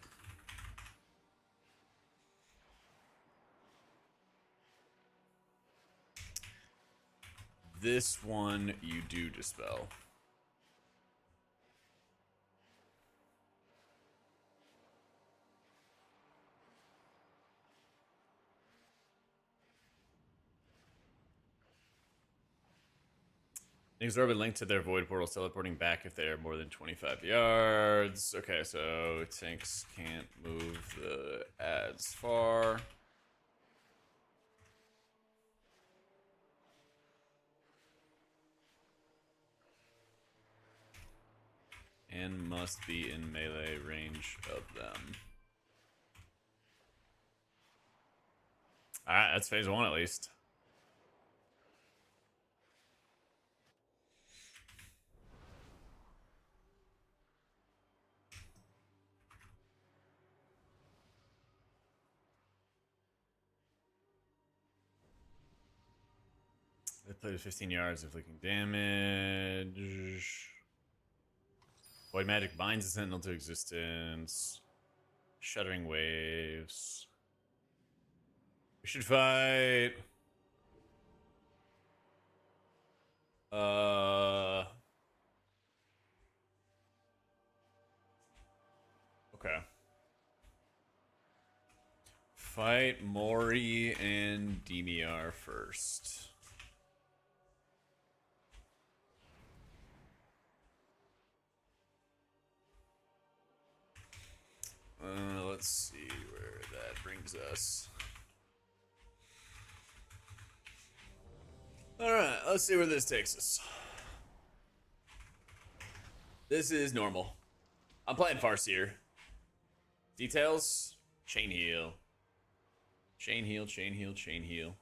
This one you do dispel. Exorbitant link to their void portals teleporting back if they are more than 25 yards. Okay, so tanks can't move the ads far. And must be in melee range of them. Alright, that's phase 1 at least. They play 15 yards, inflicting damage. Void magic binds the sentinel to existence. Shuddering waves. We should fight. Okay. Fight Mori and Demiar first. Let's see where that brings us. Alright, let's see where this takes us. This is normal. I'm playing Farseer. Details? Chain heal. Chain heal, chain heal, chain heal.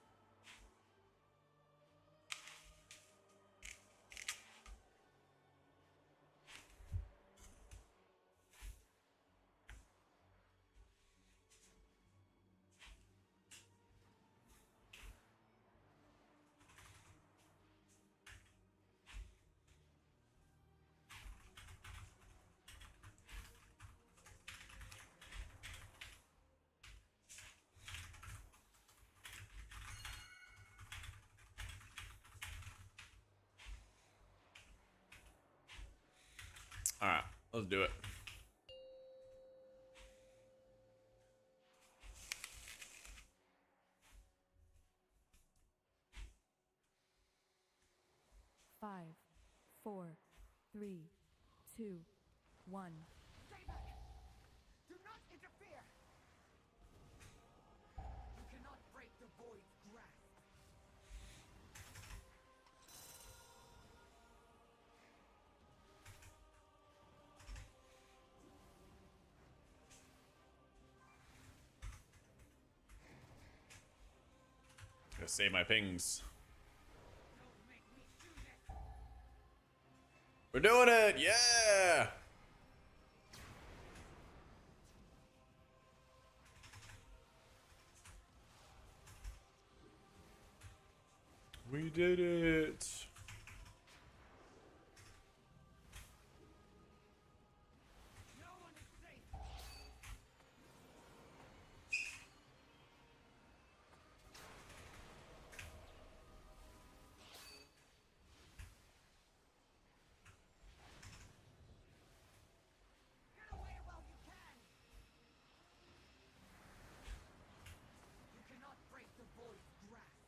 Alright, let's do it. Five, 4, 3, 2, 1. Stay back! Do not interfere! You cannot break the Void's grasp. Gotta save my pings. Don't make me do this! We're doing it! Yeah! We did it! No one is safe! Get away while you can! You cannot break the Void's grasp.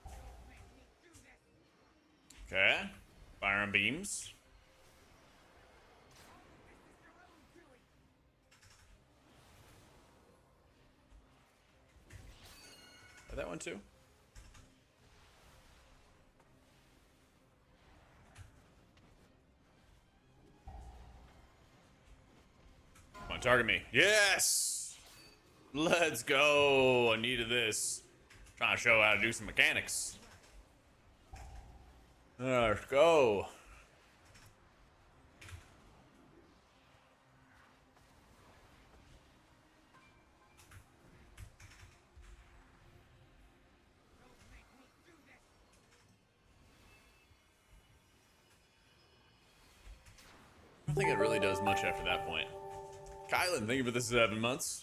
Don't make me do this! Okay. Fire and beams. This is your own doing! That one too. Come on, target me. Yes! Let's go. I needed this. Trying to show how to do some mechanics. Let's go. Don't make me do this! I don't think it really does much after that point. Kylan, thank you for the 7 months.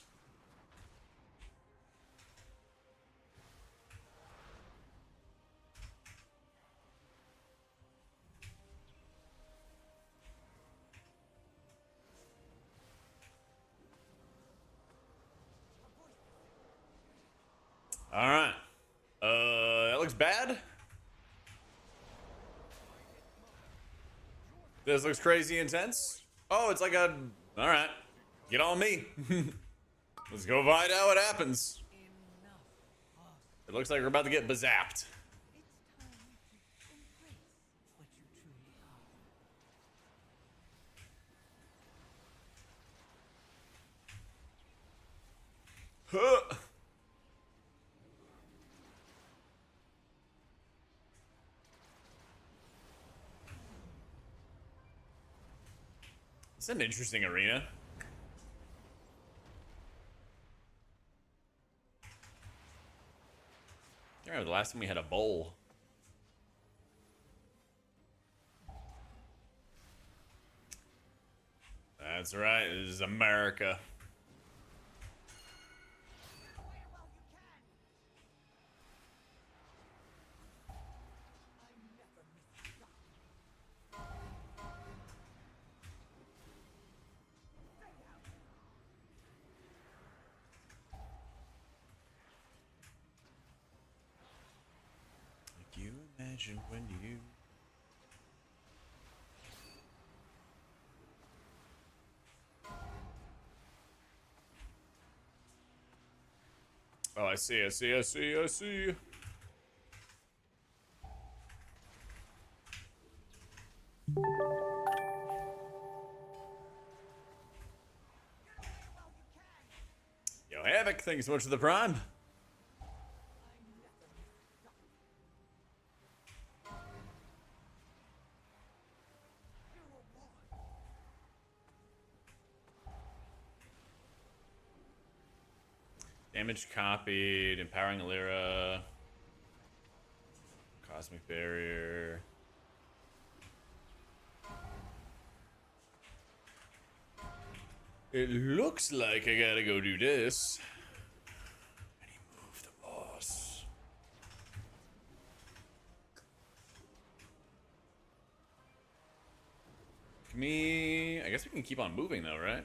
All right. That looks bad. This looks crazy intense. Oh, it's like a... All right. Get on me. Let's go find out what happens. It looks like we're about to get bazapped. It's time to embrace what you truly are. Huh. It's an interesting arena. I remember the last time we had a bowl. That's right, this is America. Get away while you can! I never miss a shot. Stay out! Like you imagine when you... Oh, I see, I see, I see, I see. Yo, Havoc, thank you so much for the prime. Damage copied, empowering Lyra, cosmic barrier. It looks like I gotta go do this. And he moved the boss. Come me... I guess we can keep on moving though, right?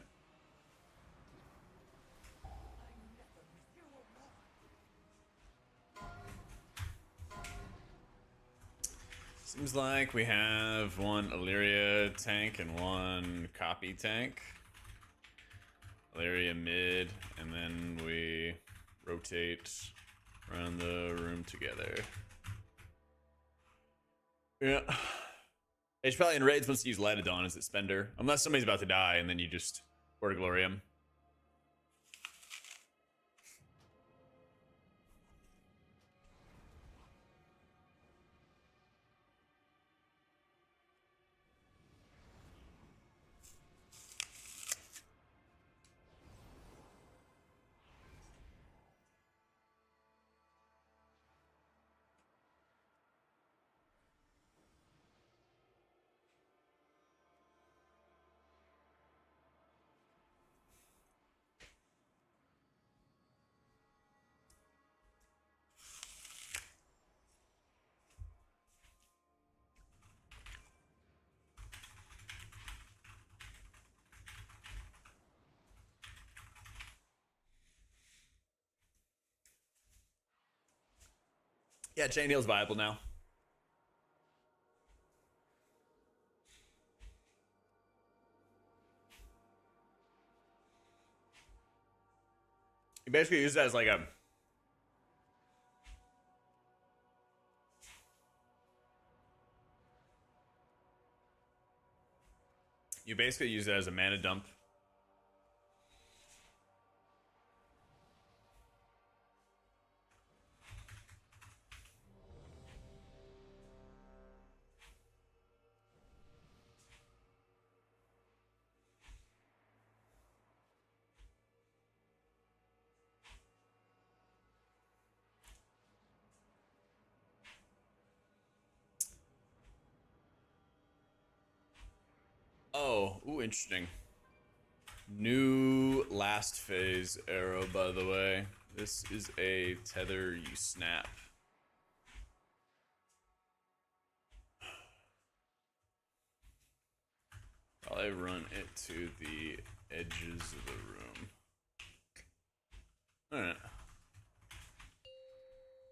Seems like we have one Illyria tank and one copy tank. Illyria mid, and then we rotate around the room together. Yeah. H probably in raids wants to use Lightodon as its spender. Unless somebody's about to die, and then you just Glorium. Yeah, chain heal's viable now. You basically use that as like a... You basically use it as a mana dump. Oh, ooh, interesting. New last phase arrow, by the way. This is a tether you snap. I'll run it to the edges of the room. Alright.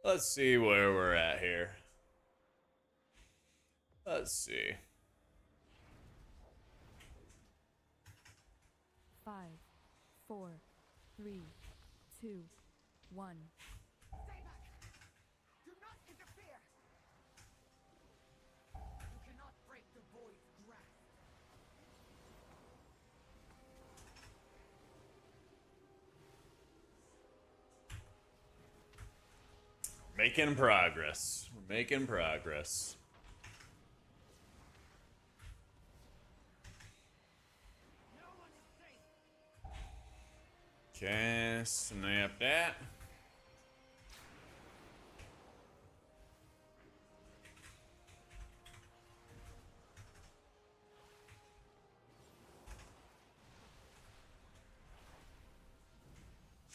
Let's see where we're at here. Let's see. 5, 4, 3, 2, 1. Stay back! Do not interfere! You cannot break the Void's grasp. Making progress. We're making progress. No one is safe! Okay, snap that.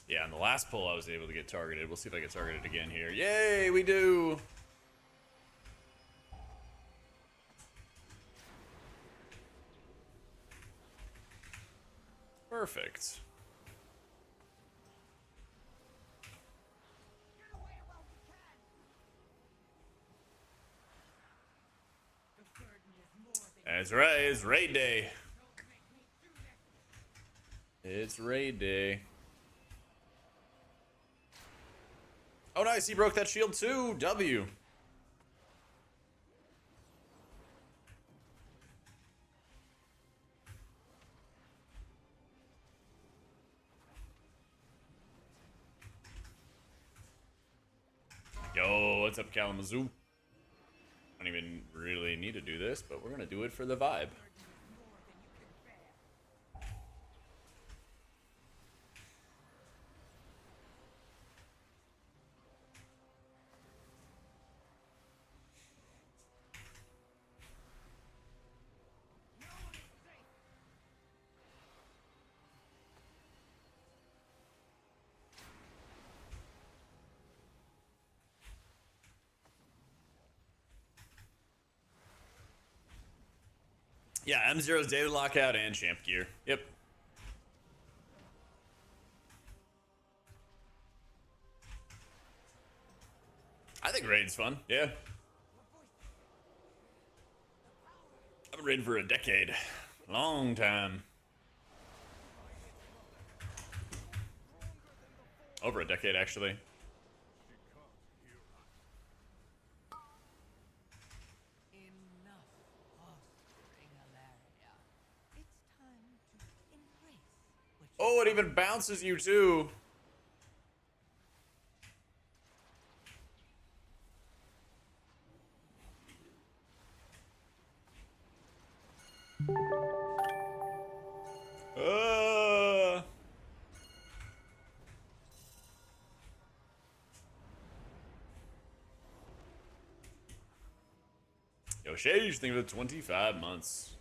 Yeah, on the last pull I was able to get targeted. We'll see if I get targeted again here. Yay, we do! Perfect. Get away while we can! The burden is more than That's right, it's raid day. don't make me do this. It's raid day. Oh nice, he broke that shield too. W. Yo, what's up, Kalamazoo? I don't even really need to do this, but we're gonna do it for the vibe. Yeah, M0's daily lockout and champ gear. Yep. I think raid's fun. Yeah. I've been raiding for a decade. Long time. Over a decade, actually. Enough fostering, Alaria. It's time to embrace what you Oh, it even bounces you, too. Yo, Shage, think of it 25 months.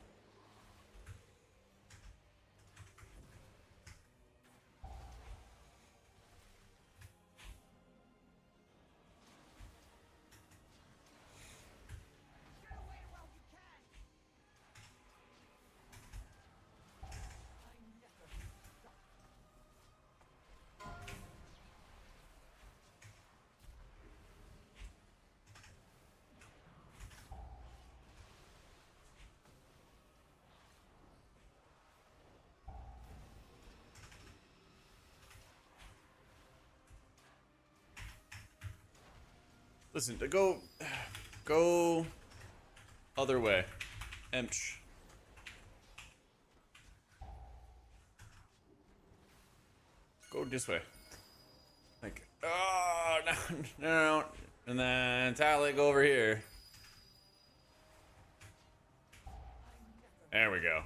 Listen, go other way. Emch. Go this way. Like, oh, no. And then Tally, go over here. There we go.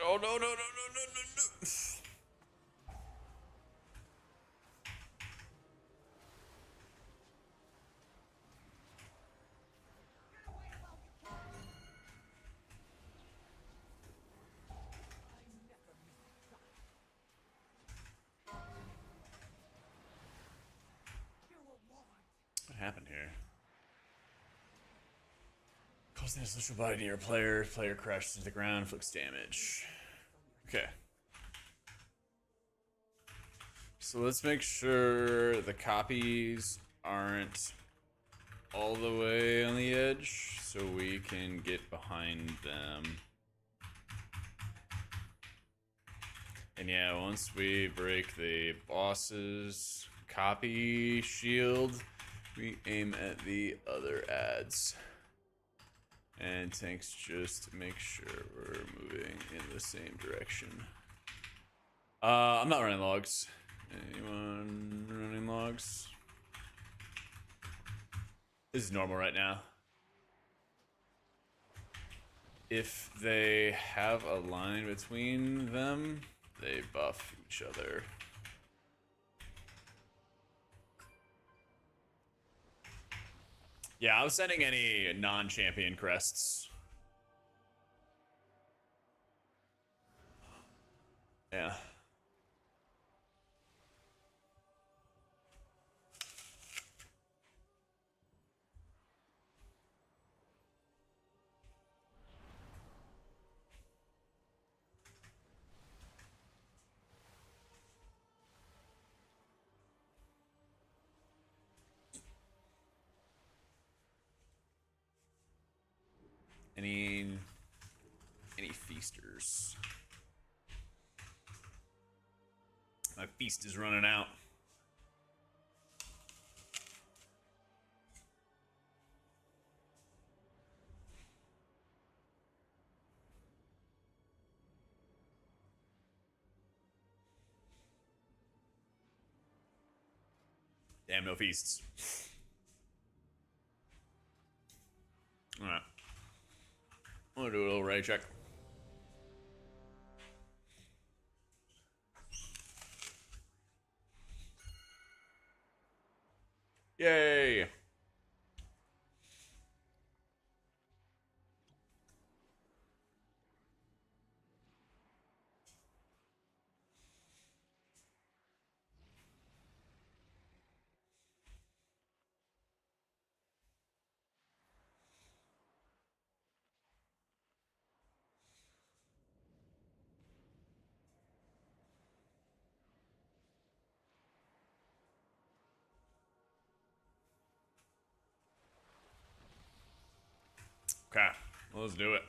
Oh, no. What happened here? Cause the social body to your player. Player crashes into the ground, inflicts damage. Okay. So let's make sure the copies aren't all the way on the edge so we can get behind them. And yeah, once we break the boss's copy shield, we aim at the other ads. And tanks just make sure we're moving in the same direction. I'm not running logs. Anyone running logs? This is normal right now. If they have a line between them, they buff each other. Yeah, I was sending any non-champion crests. Yeah. Any feasters? My feast is running out. Damn, no feasts. Alright. I'm gonna do a little raid check. Yay! Okay, let's do it.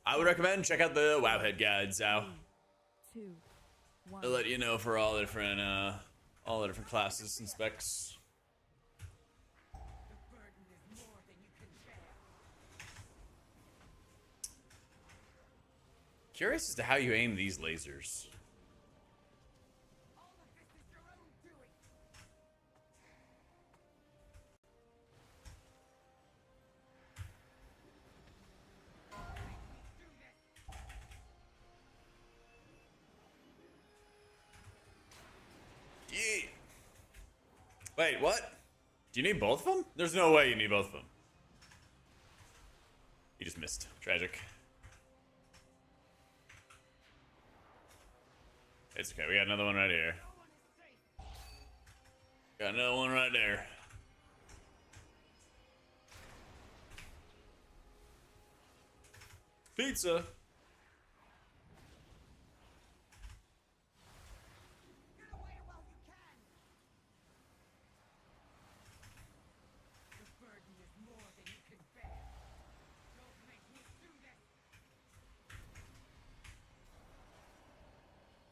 I would recommend check out the Wowhead guides out. 2, 1. They'll let you know for all the different classes and specs. Curious as to how you aim these lasers. Yeah. Wait, what? Do you need both of them? There's no way you need both of them. You just missed. Tragic. It's okay. We got another one right here. Got another one right there. Pizza.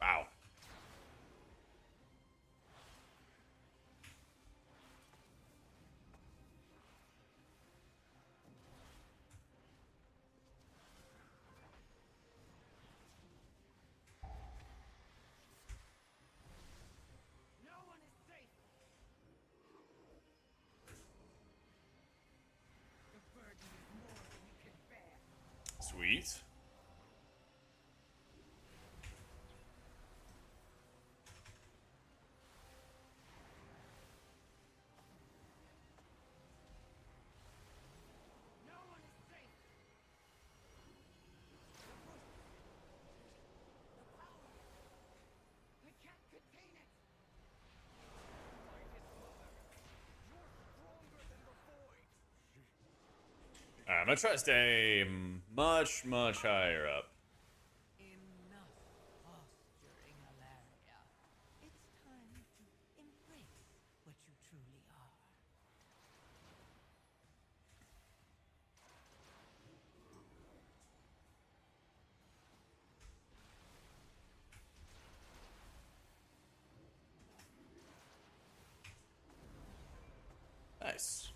Wow. Sweet. Alright, I'm gonna try to stay much, much higher up. Enough posturing, Alaria. It's time to embrace what you truly are. Nice.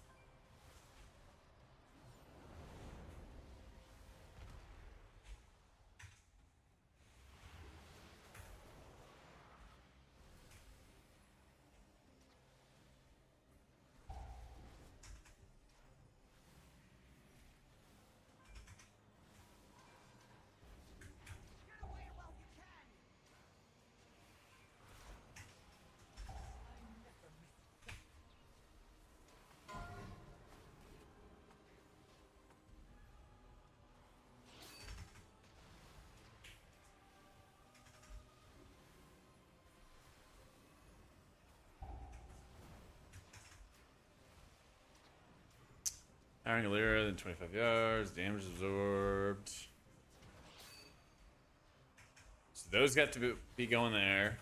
Firing clearer than 25 yards, damage absorbed. So those got to be going there.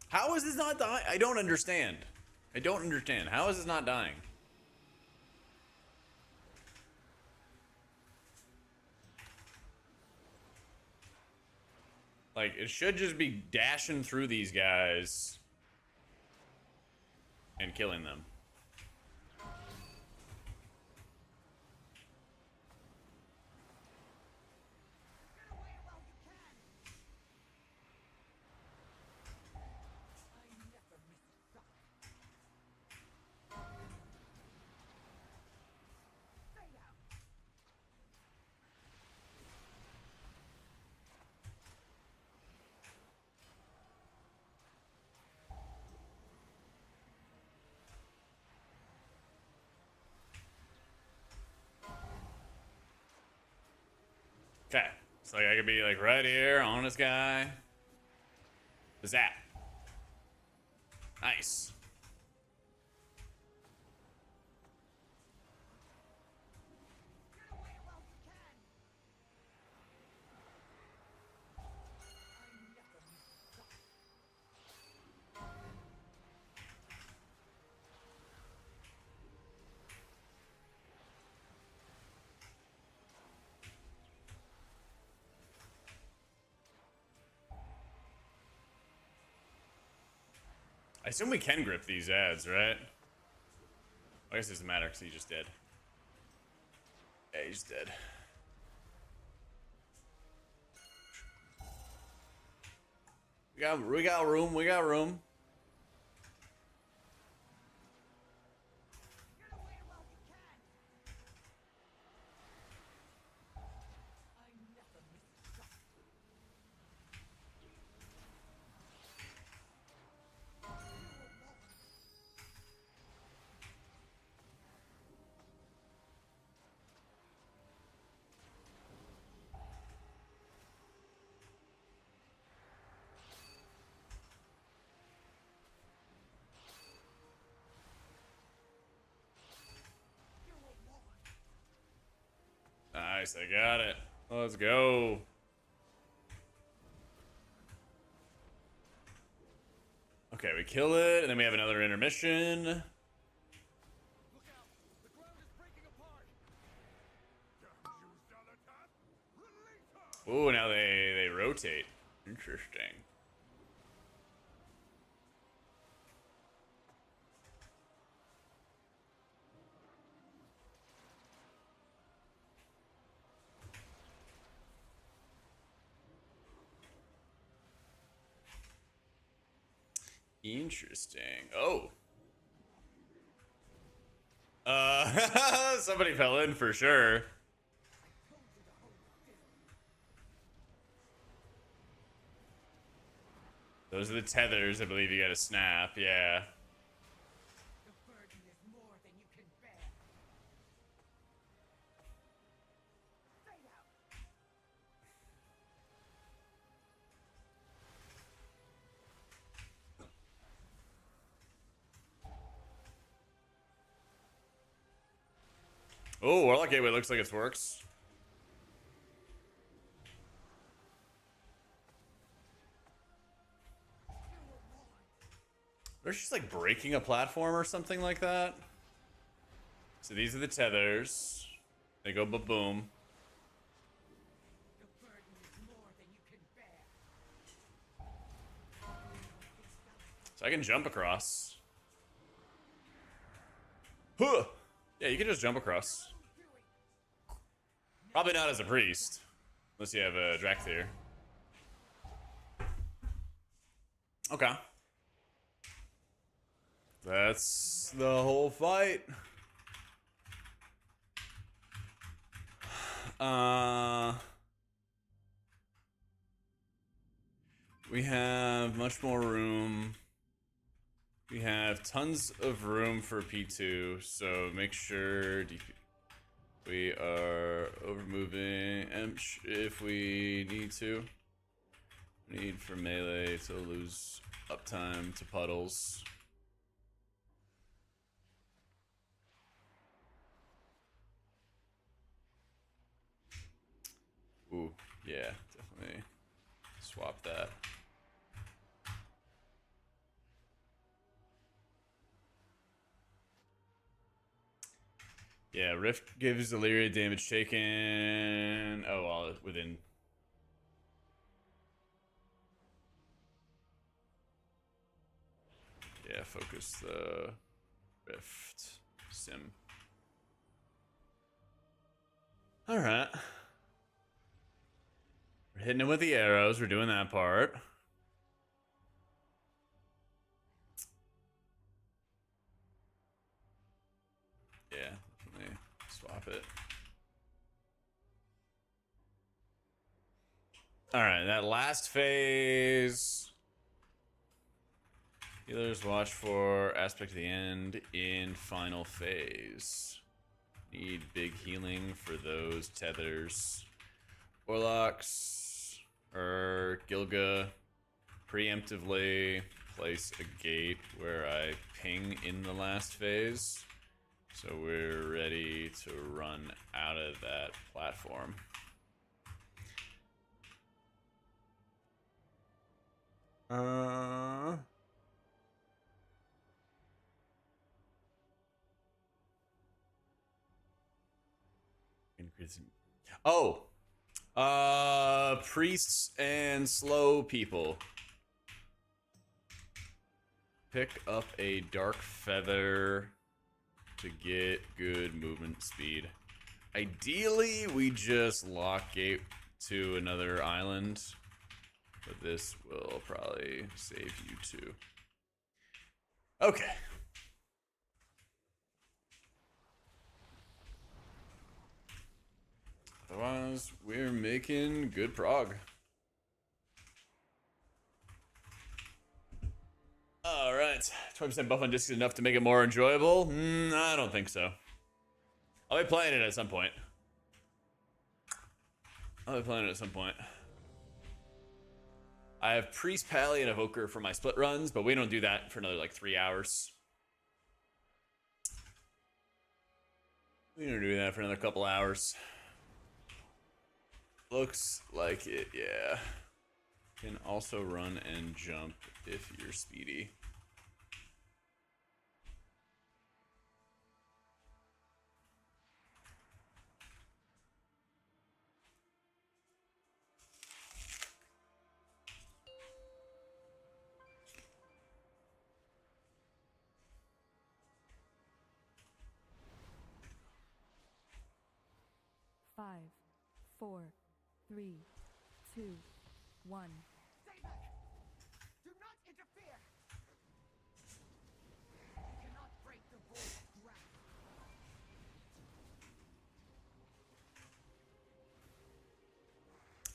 How is this not dying? I don't understand. I don't understand. How is this not dying? Like, it should just be dashing through these guys and killing them. Okay, so like I could be like right here on this guy. What's that? Nice. I assume we can grip these ads, right? I guess it doesn't matter because he just did. Yeah, he's dead. We got room. We got room. Nice, I got it. Let's go. Okay, we kill it, and then we have another intermission. Look out! The ground is breaking apart! Ooh, now they rotate. Interesting. Interesting. Oh. Somebody fell in for sure. Those are the tethers, I believe you gotta snap, yeah. The burden is more than you can bear. Fade out. Oh, Warlock Gateway looks like it works. They're just like breaking a platform or something like that. So these are the tethers. They go ba-boom. The burden is more than you can bear. So I can jump across. Huh! Yeah, you can just jump across. Probably not as a priest. Unless you have a Drakthir. Okay. That's the whole fight. We have much more room. We have tons of room for P2, so make sure we are overmoving Emsh if we need to. Need for melee to lose uptime to puddles. Ooh, yeah, definitely swap that. Yeah, Rift gives Illyria damage taken. Oh, well, within. focus the rift sim. All right. We're hitting it with the arrows. We're doing that part. Yeah, let me swap it. All right, that last phase. Healers watch for aspect of the end in final phase. Need big healing for those tethers. Warlocks or Gilga preemptively place a gate where I ping in the last phase. So we're ready to run out of that platform. Increasing. Oh, priests and slow people. Pick up a dark feather to get good movement speed. Ideally, we just lock gate to another island, but this will probably save you too. Okay. Otherwise, we're making good prog. Alright. 20% buff on disc is enough to make it more enjoyable? I don't think so. I'll be playing it at some point. I have Priest, Pally, and Evoker for my split runs, but we don't do that for another like 3 hours. We don't do that for another couple hours. Looks like it, yeah. Can also run and jump if you're speedy. Five, 4, 3, 2, 1. Stay back! Do not interfere! You cannot break the void grasp.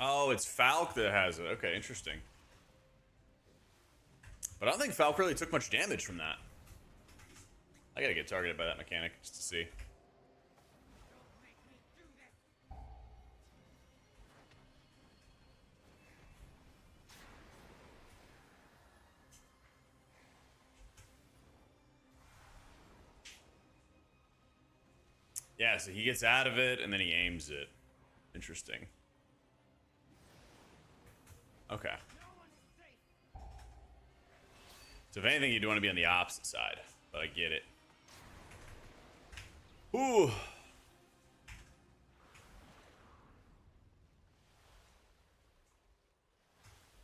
Oh, it's Falk that has it. Okay, interesting. But I don't think Falk really took much damage from that. I gotta get targeted by that mechanic just to see. Don't make me do this! Yeah, so he gets out of it and then he aims it. Interesting. Okay. So if anything, you'd want to be on the opposite side, but I get it. Ooh.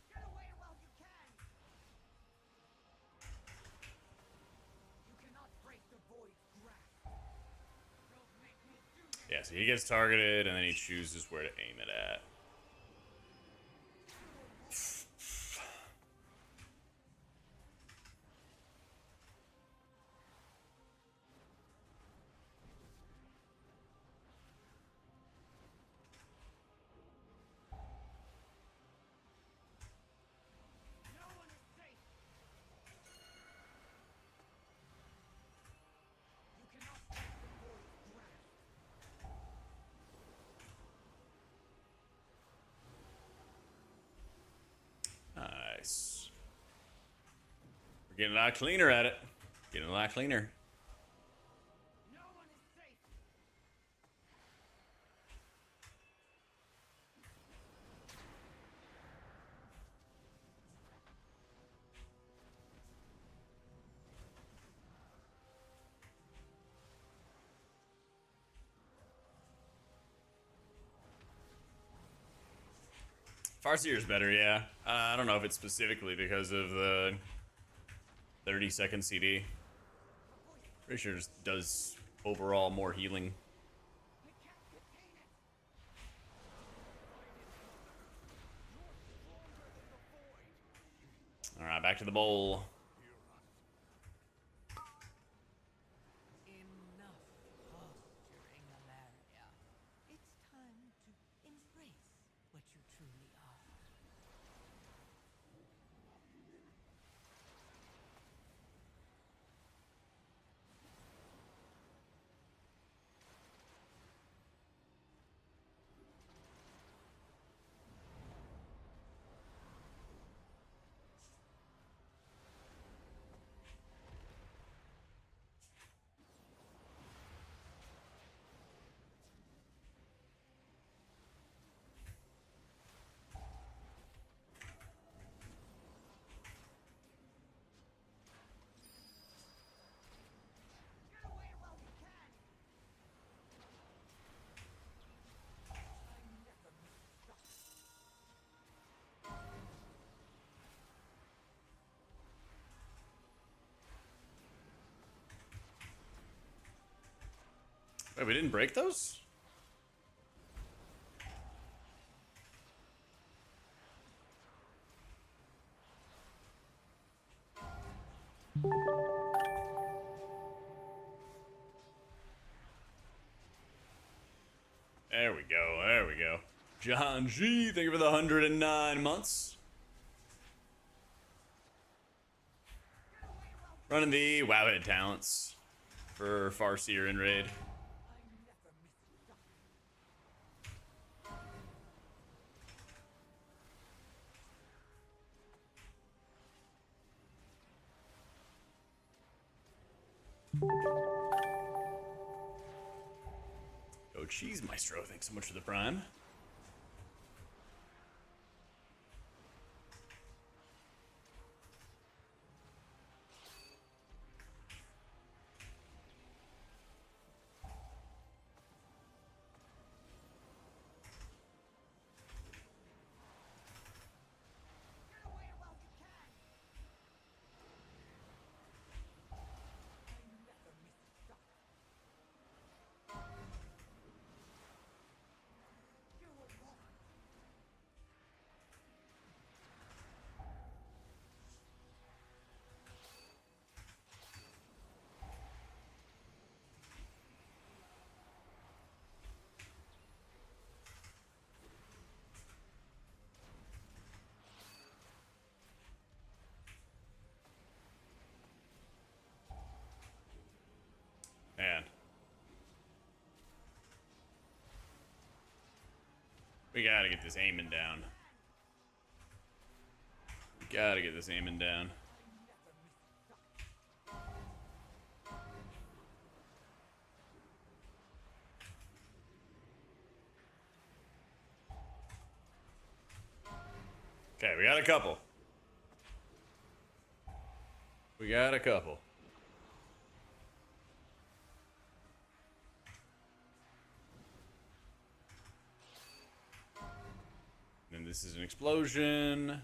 Get away while you can! You cannot break the void grasp. Don't make me do this! Yeah, so he gets targeted and then he chooses where to aim it at. No one is safe! You cannot break the void grasp. Nice. We're getting a lot cleaner at it. Getting a lot cleaner. No one is safe! Farseer's better, yeah. I don't know if it's specifically because of the 30-second CD. Pretty sure it just does overall more healing. Alright, back to the bowl. Enough posturing, Alaria. It's time to embrace what you truly are. Wait, we didn't break those? There we go, there we go. John G, thank you for the 109 months. Running the Wowhead talents for Farseer in raid. Oh, cheese maestro, thanks so much for the prime. Man. We gotta get this aiming down. We gotta get this aiming down. Okay, we got a couple. We got a couple. And this is an explosion.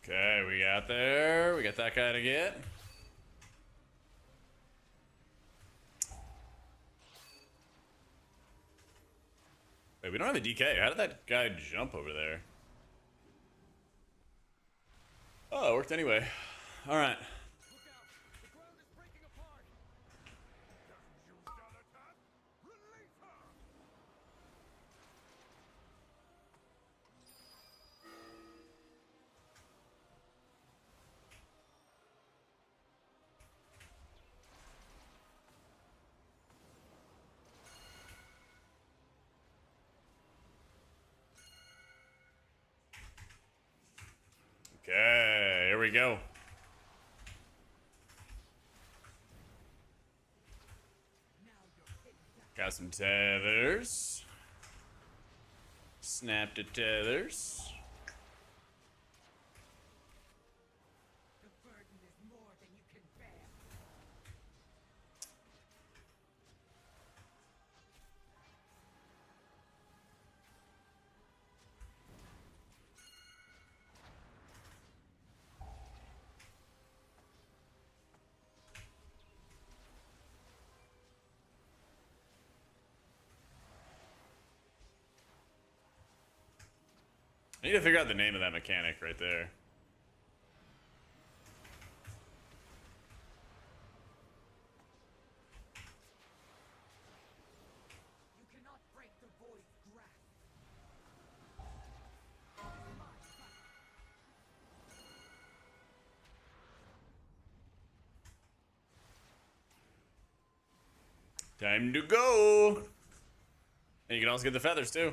Okay, we got there. We got that guy to get. Wait, we don't have a DK. How did that guy jump over there? Oh, it worked anyway. All right. Look out! The ground is breaking apart! Doesn't use Zalatat? Release her! Okay, here we go. Got some tethers. Snap the tethers. The burden is more than you can bear. I need to figure out the name of that mechanic right there. You cannot break the void's grasp. Time to go. And you can also get the feathers too.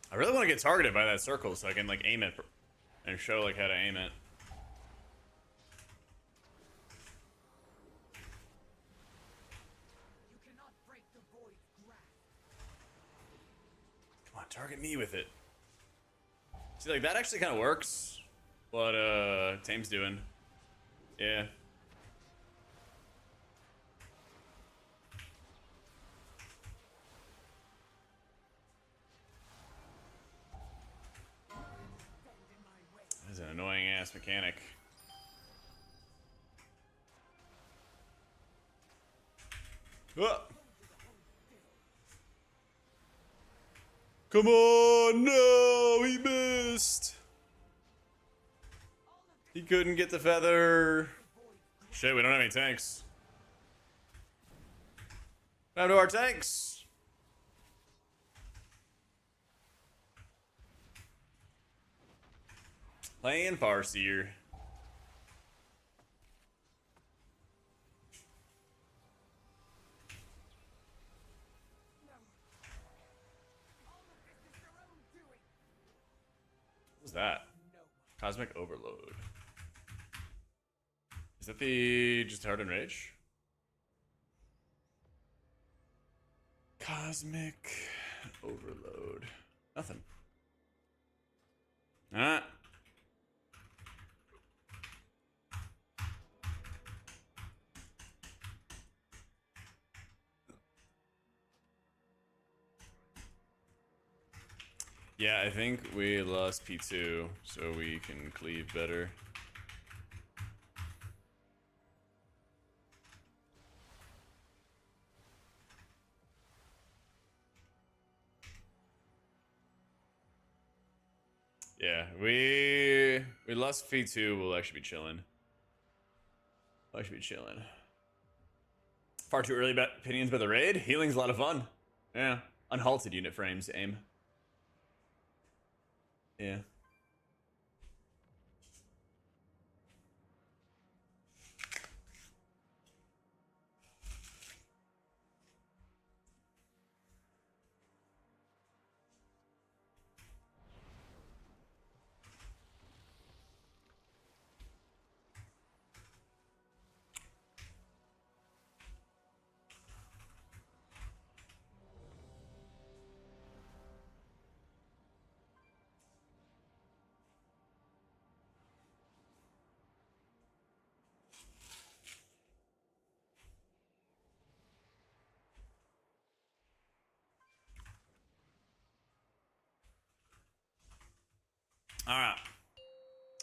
I really want to get targeted by that circle so I can like aim it and show like how to aim it. You cannot break the void's grasp. Come on, target me with it. See, like that actually kind of works. What Tame's doing. Yeah. That's an annoying ass mechanic. Ah. Come on, no, he missed. He couldn't get the feather. Shit, we don't have any tanks. Time to our tanks. Playing Farseer. What was that? Cosmic Overload. Is that the just Hardened Rage? Cosmic Overload. Nothing. Ah. Yeah, I think we lost P2, so we can cleave better. Yeah, we lost P2, we'll actually be chilling. We'll actually be chilling. Far too early opinions by the raid? Healing's a lot of fun. Yeah. Unhalted unit frames, aim. Yeah. Alright.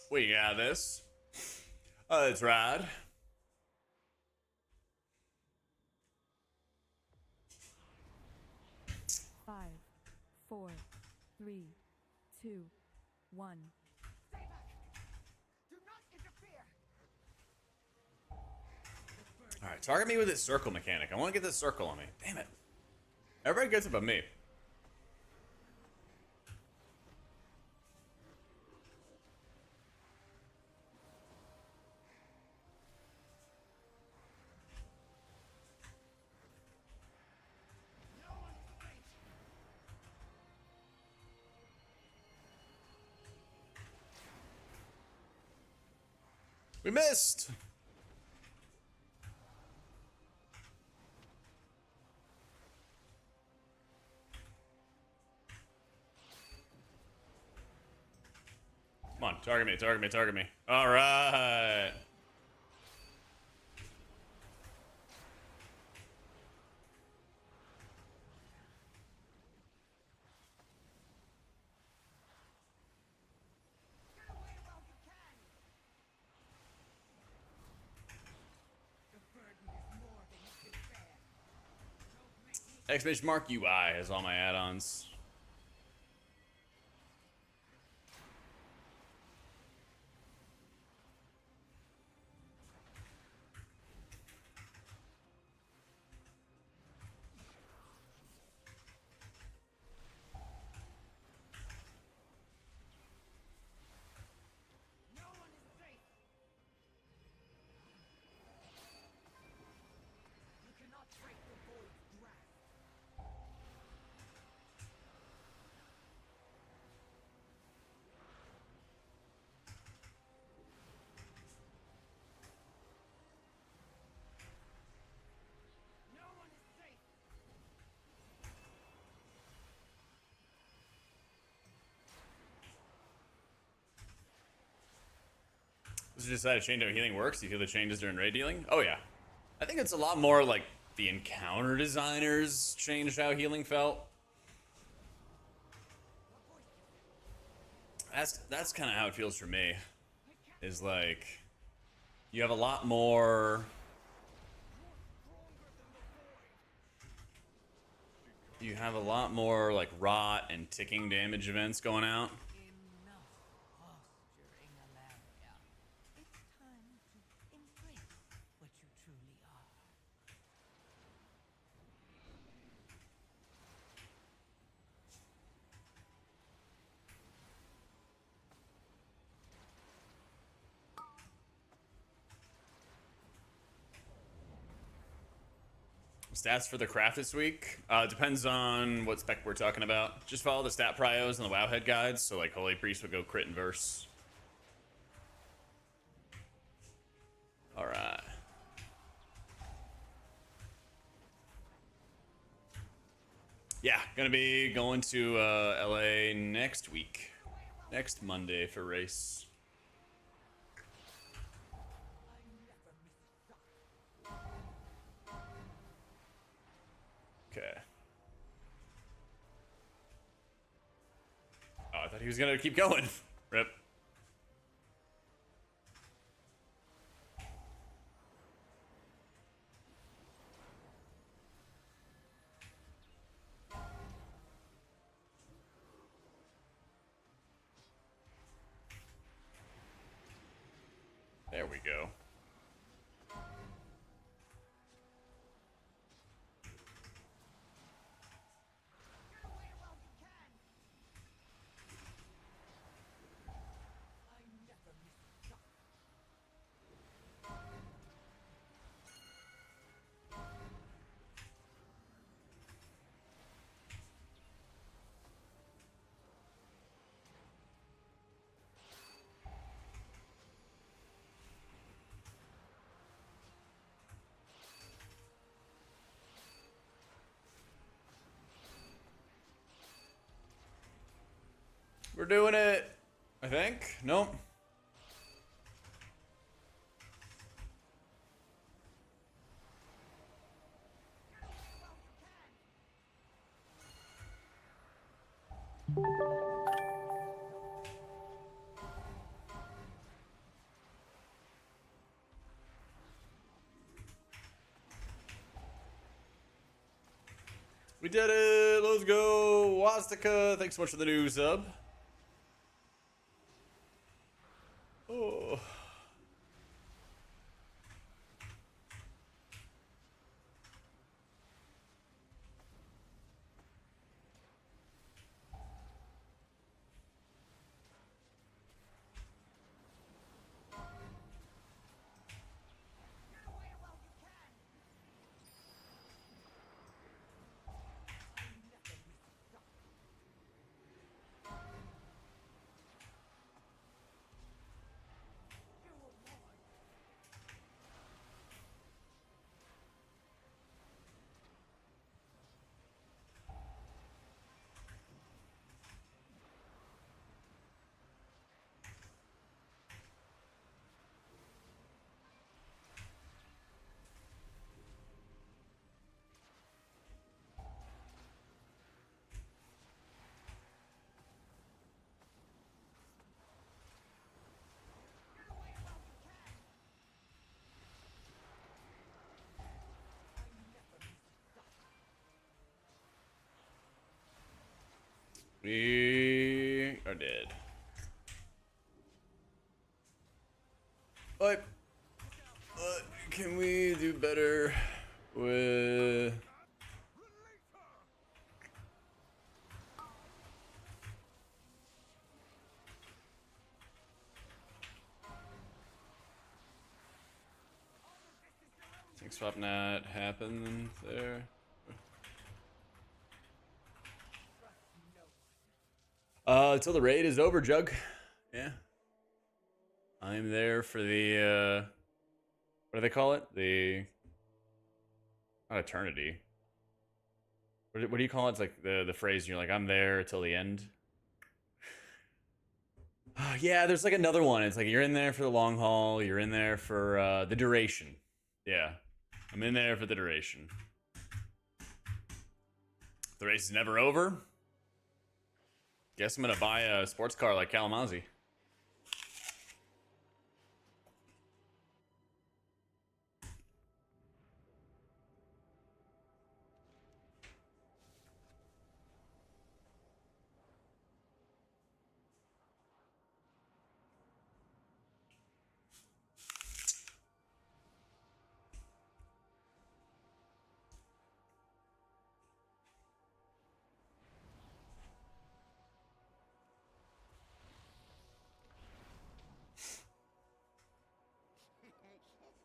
We got this. Let's ride. Five, four, three, two, one. Stay back! Do not interfere! Alright, target me with this circle mechanic. I want to get this circle on me. Damn it. Everybody gets it but me. We missed! Come on, target me, target me, target me. Alright. Exclamation mark UI has all my add-ons. No one is safe. You cannot break the void's grasp. No one is safe. This is just how chain down healing works. You feel the changes during raid dealing? Oh yeah. I think it's a lot more like the encounter designers changed how healing felt. That's kind of how it feels for me. Is like you have a lot more. You have a lot more like rot and ticking damage events going out. Enough posturing, Alaria. It's time to embrace what you truly are. Stats for the craft this week depends on what spec we're talking about. Just follow the stat prios and the Wowhead guides. So like Holy Priest would go crit and verse. All right. Yeah, gonna be going to LA next week, next Monday for race. Okay. Oh, I thought he was gonna keep going. Rip. There we go. We're doing it, I think. Nope. We did it! Let's go! Wastica, thanks so much for the new sub. Oh. We are dead. But can we do better with... Think swap not happen there. Until the raid is over, Jug. Yeah. I'm there for the, what do they call it? The, not eternity. What do you call it? It's like the phrase, you're like, I'm there till the end. Yeah, there's like another one. It's like, you're in there for the long haul. You're in there for, the duration. Yeah. I'm in there for the duration. The race is never over. Guess I'm gonna buy a sports car like Kalamazoo.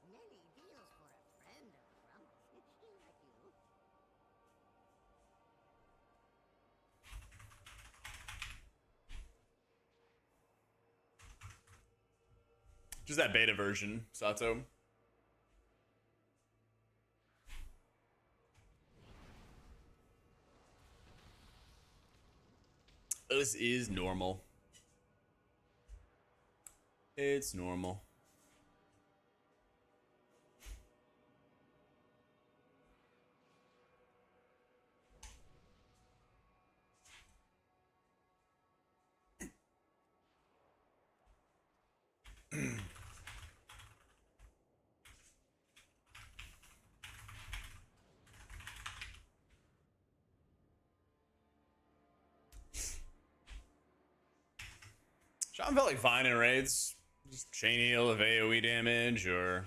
Many deals for a friend of Grump. Like you. Just that beta version, Sato. This is normal. It's normal. Shaman felt like fine in raids. Just chain heal of AoE damage or...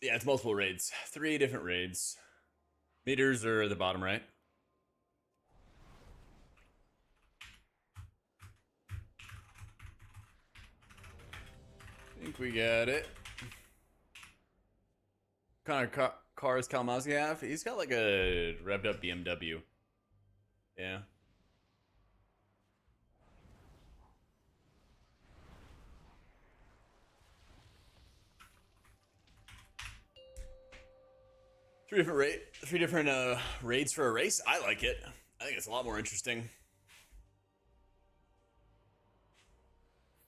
Yeah, it's multiple raids. 3 different raids. Meters are the bottom right. I think we got it. What kind of cars Kalamazoo have? He's got like a revved up BMW. Yeah. Three different raids for a race. I like it. I think it's a lot more interesting.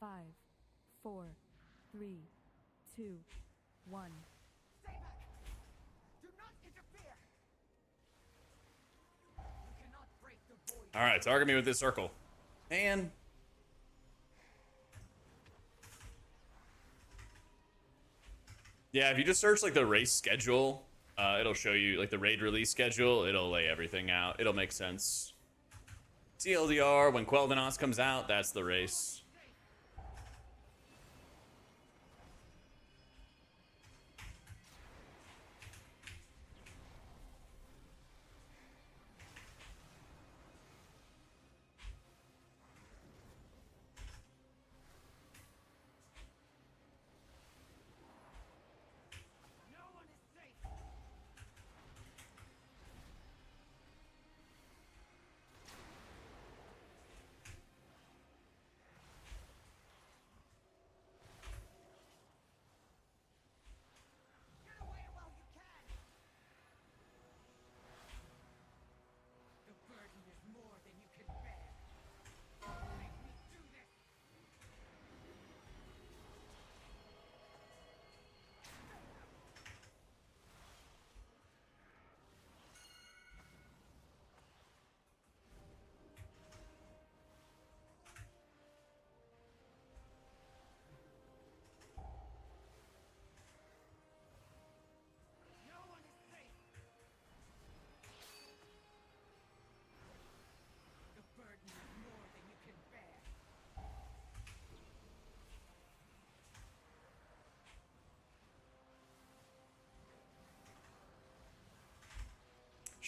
5, 4, 3, 2, 1. Stay back! Do not interfere! You cannot break the void. All right, target me with this circle. And yeah, if you just search like the race schedule, it'll show you like the raid release schedule. It'll lay everything out. It'll make sense. TLDR, when Quel'Danos comes out, that's the race. No one is safe!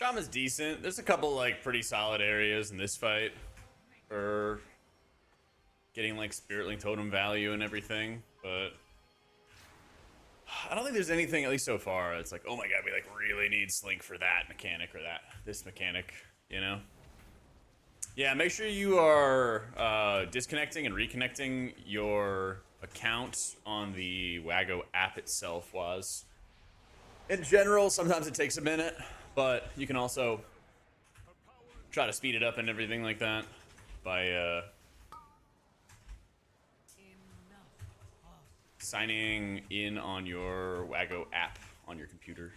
Shaman's decent. There's a couple like pretty solid areas in this fight for getting like Spirit Link totem value and everything, but I don't think there's anything, at least so far, it's like, oh my god, we like really need Slink for that mechanic or this mechanic, you know? Yeah, make sure you are disconnecting and reconnecting your account on the Wago app itself. In general, sometimes it takes a minute, but you can also try to speed it up and everything like that by signing in on your Wago app on your computer.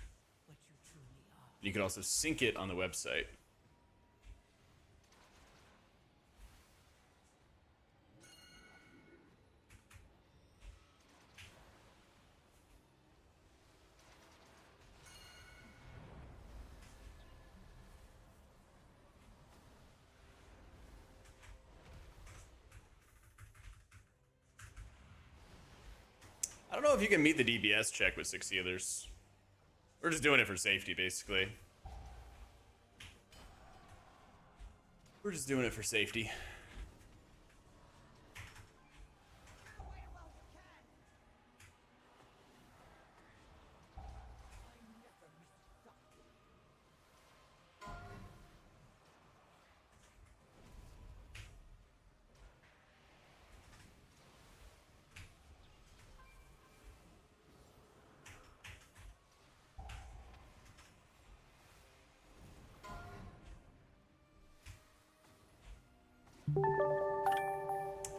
You can also sync it on the website. I don't know if you can meet the DBS check with 6 healers. We're just doing it for safety, basically. We're just doing it for safety.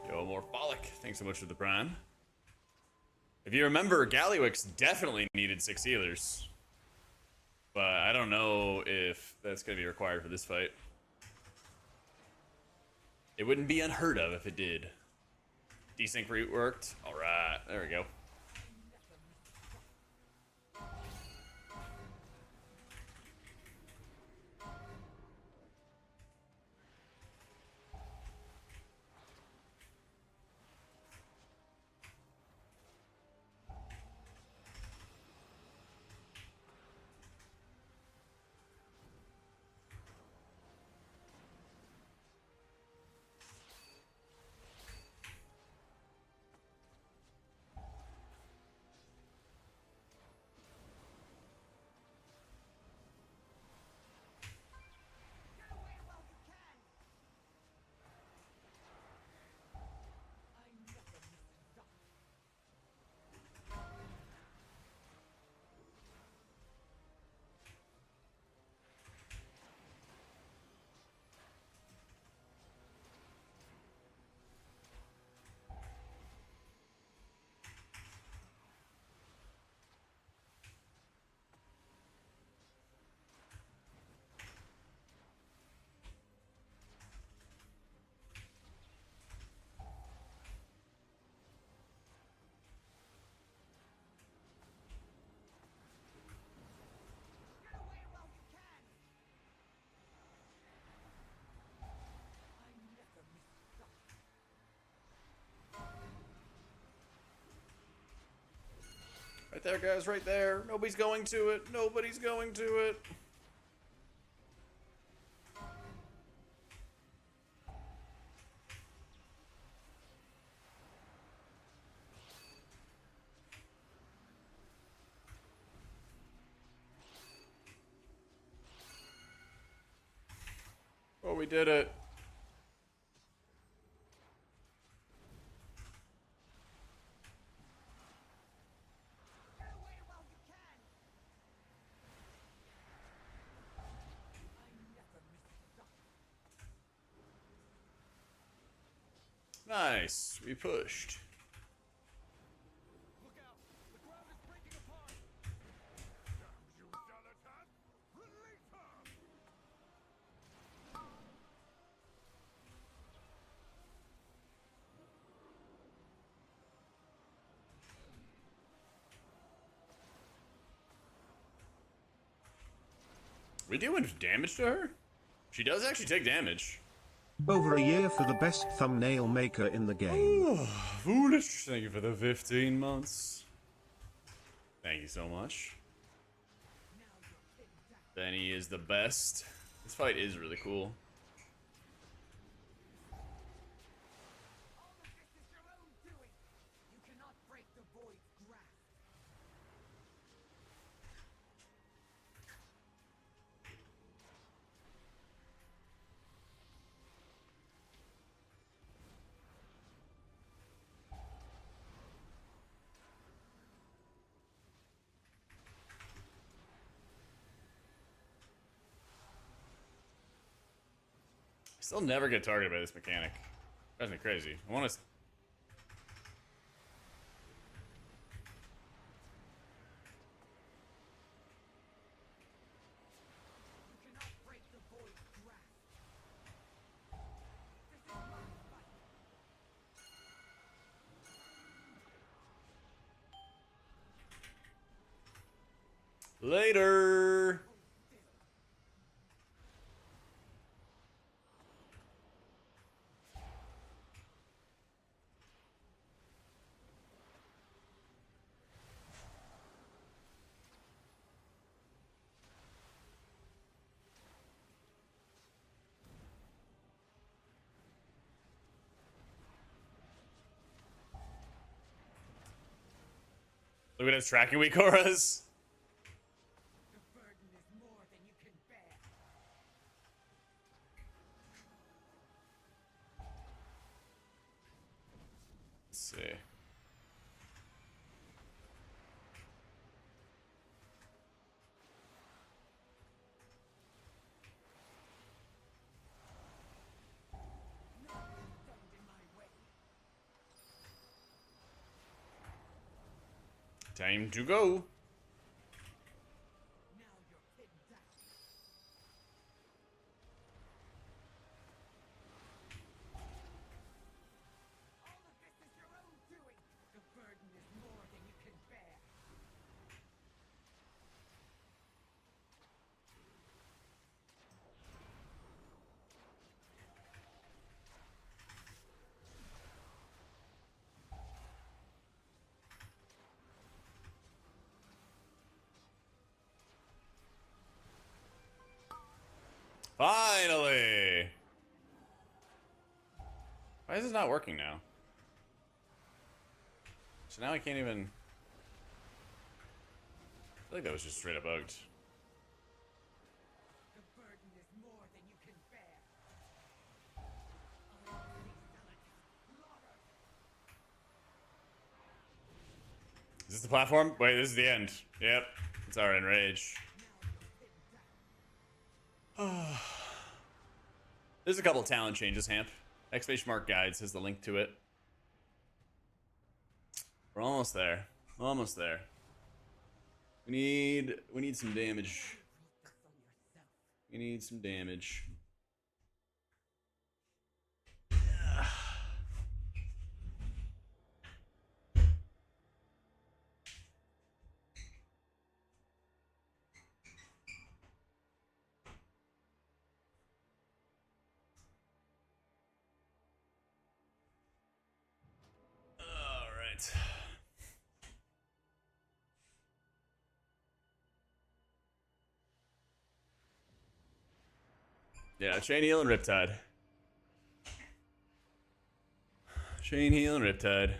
Yo, Morpholic, thanks so much for the prime. If you remember, Gallywix definitely needed 6 healers. But I don't know if that's going to be required for this fight. It wouldn't be unheard of if it did. Desync route worked. Alright, there we go. Right there, guys, right there. Nobody's going to it. Nobody's going to it. Oh, we did it. Nice. We pushed. Look out! The ground is breaking apart! You Zalatat! Release her! We doing damage to her? She does actually take damage. Over a year for the best thumbnail maker in the game. Oh, foolish. Thank you for the 15 months. Thank you so much. Benny is the best. This fight is really cool. All of this is your own doing. You cannot break the Void's grasp. Still never get targeted by this mechanic. Drives me crazy. I want to. You cannot break the Void's grasp. This is my fight. Later. Look at his tracking weak auras. The burden is more than you can bear. Let's see. Stand in my way. Time to go. Now you're pinned down. All of this is your own doing. The burden is more than you can bear. Finally. Why is this not working now? So now I can't even. I feel like that was just straight up bugged. The burden is more than you can bear. I see Zalatath slaughtered. Is this the platform? Wait, this is the end. Yep. It's our enrage. There's a couple talent changes, Hamp. Exclamation mark guides has the link to it. We're almost there. Almost there. We need some damage. We need some damage. All right. Yeah, Chain Heal and Riptide. Chain Heal and Riptide.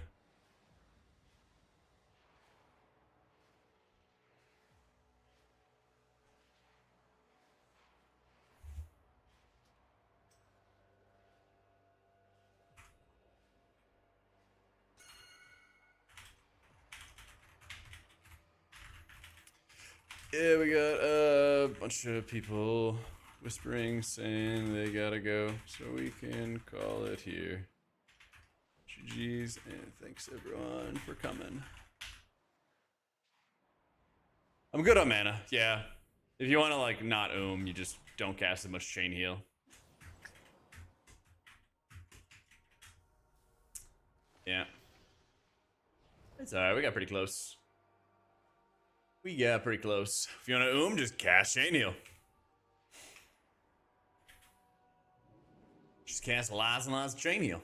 Yeah, we got a bunch of people whispering, saying they gotta go, so we can call it here. GG's, and thanks everyone for coming. I'm good on mana, yeah. If you want to, like, not you just don't cast as much Chain Heal. Yeah. It's alright, we got pretty close. We got pretty close. If you want to just cast Chain Heal. Just cast lots and lots of Chain Heal.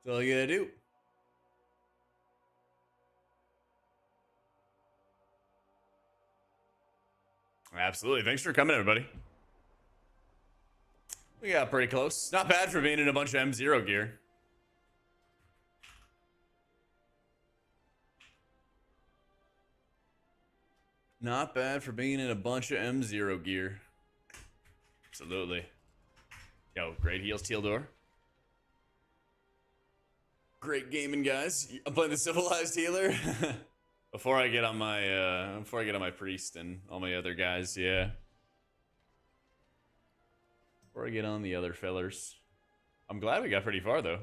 That's all you gotta do. Absolutely. Thanks for coming, everybody. We got pretty close. Not bad for being in a bunch of M0 gear. Not bad for being in a bunch of M0 gear. Absolutely. Yo, great heals, Tealdor. Great gaming, guys. I'm playing the civilized healer. before I get on my priest and all my other guys, yeah. Before I get on the other fellers. I'm glad we got pretty far though.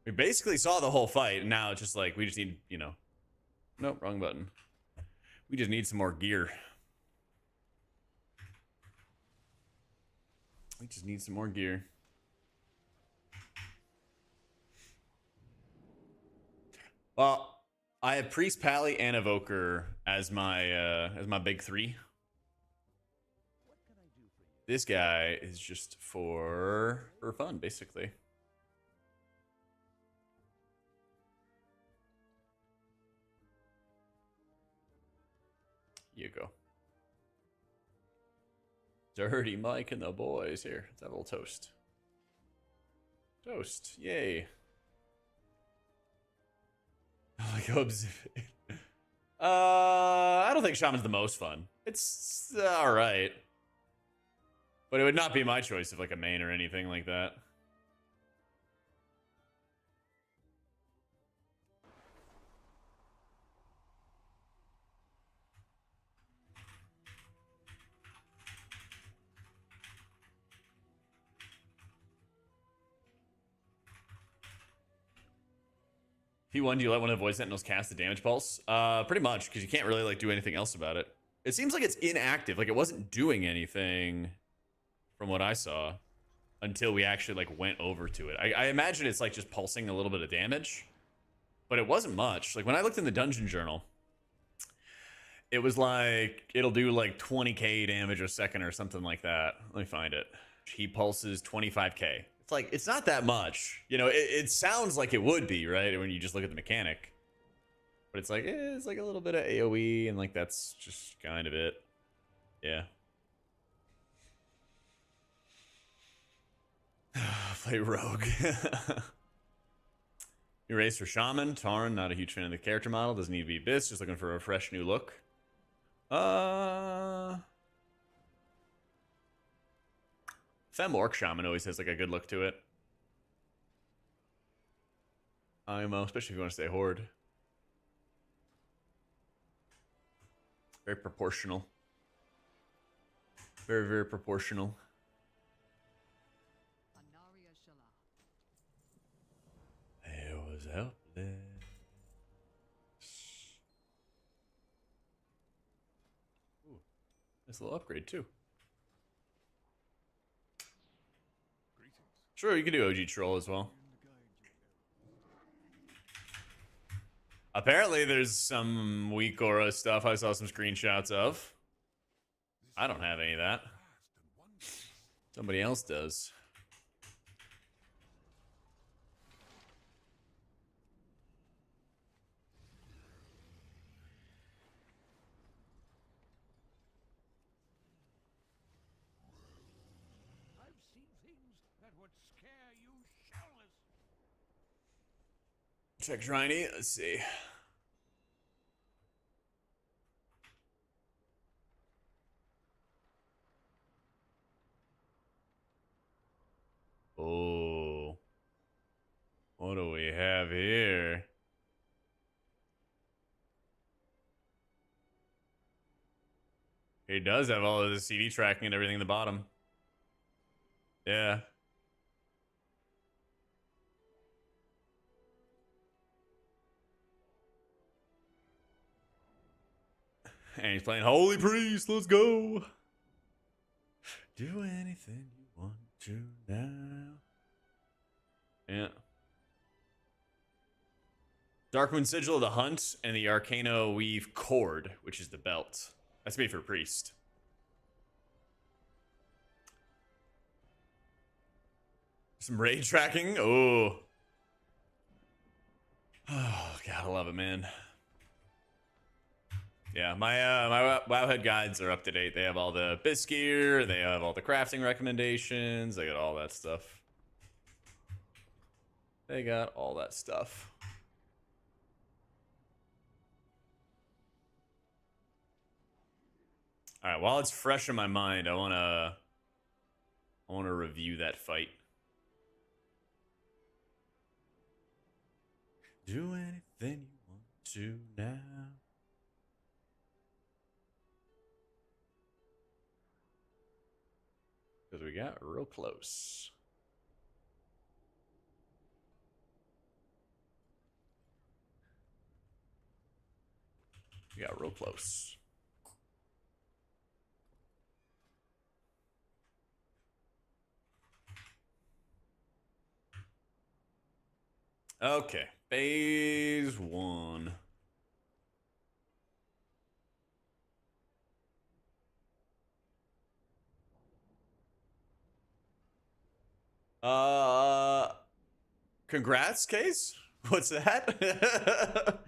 We basically saw the whole fight, and now it's just like we just need, you know. Nope, wrong button. We just need some more gear. We just need some more gear. Well, I have Priest, Pally, and Evoker as my big three. This guy is just for fun, basically. You go. Dirty Mike and the boys. Here, let's have a little toast. Toast, yay. Like Obsidian. I don't think Shaman's the most fun. It's alright. But it would not be my choice of like a main or anything like that. P1, do you let one of the Void Sentinels cast the damage pulse? Pretty much, because you can't really like do anything else about it. It seems like it's inactive, like it wasn't doing anything from what I saw until we actually like went over to it. I imagine it's like just pulsing a little bit of damage, but it wasn't much. Like when I looked in the dungeon journal, it was like it'll do like 20k damage a second or something like that. Let me find it. He pulses 25k. It's like, it's not that much. You know, it sounds like it would be, right? When you just look at the mechanic. But it's like a little bit of AoE, and like that's just kind of it. Yeah. Play Rogue. New race for Shaman. Tarn, not a huge fan of the character model. Doesn't need to be Abyss, just looking for a fresh new look. Fem Orc Shaman always has like a good look to it. IMO, especially if you want to stay Horde. Very proportional. Very, very proportional. It was helpless. Ooh, nice little upgrade too. Sure, you can do OG Troll as well. Apparently, there's some weak aura stuff I saw some screenshots of. I don't have any of that. Somebody else does. I've seen things that would scare you shitless. Check Shiny. Let's see. Oh. What do we have here? He does have all of the CD tracking and everything at the bottom. Yeah. And he's playing Holy Priest. Let's go. Do anything you want to now. Yeah. Darkmoon Sigil of the Hunt and the Arcano Weave Cord, which is the belt. That's made for Priest. Some raid tracking. Oh. Oh, God, I love it, man. Yeah, my Wowhead guides are up to date. They have all the biz gear, they have all the crafting recommendations, they got all that stuff. They got all that stuff. All right, while it's fresh in my mind, I wanna review that fight. Do anything you want to now. Because we got real close. We got real close. Okay, phase 1. Congrats, Case? What's that?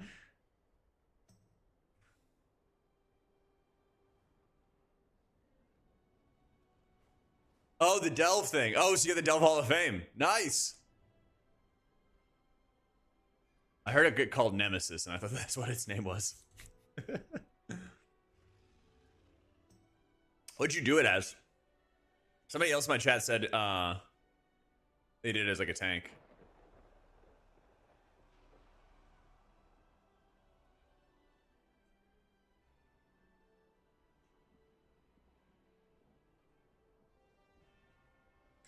Oh, the Delve thing. Oh, so you got the Delve Hall of Fame. Nice. I heard it get called Nemesis, and I thought that's what its name was. What'd you do it as? Somebody else in my chat said they did it as like a tank.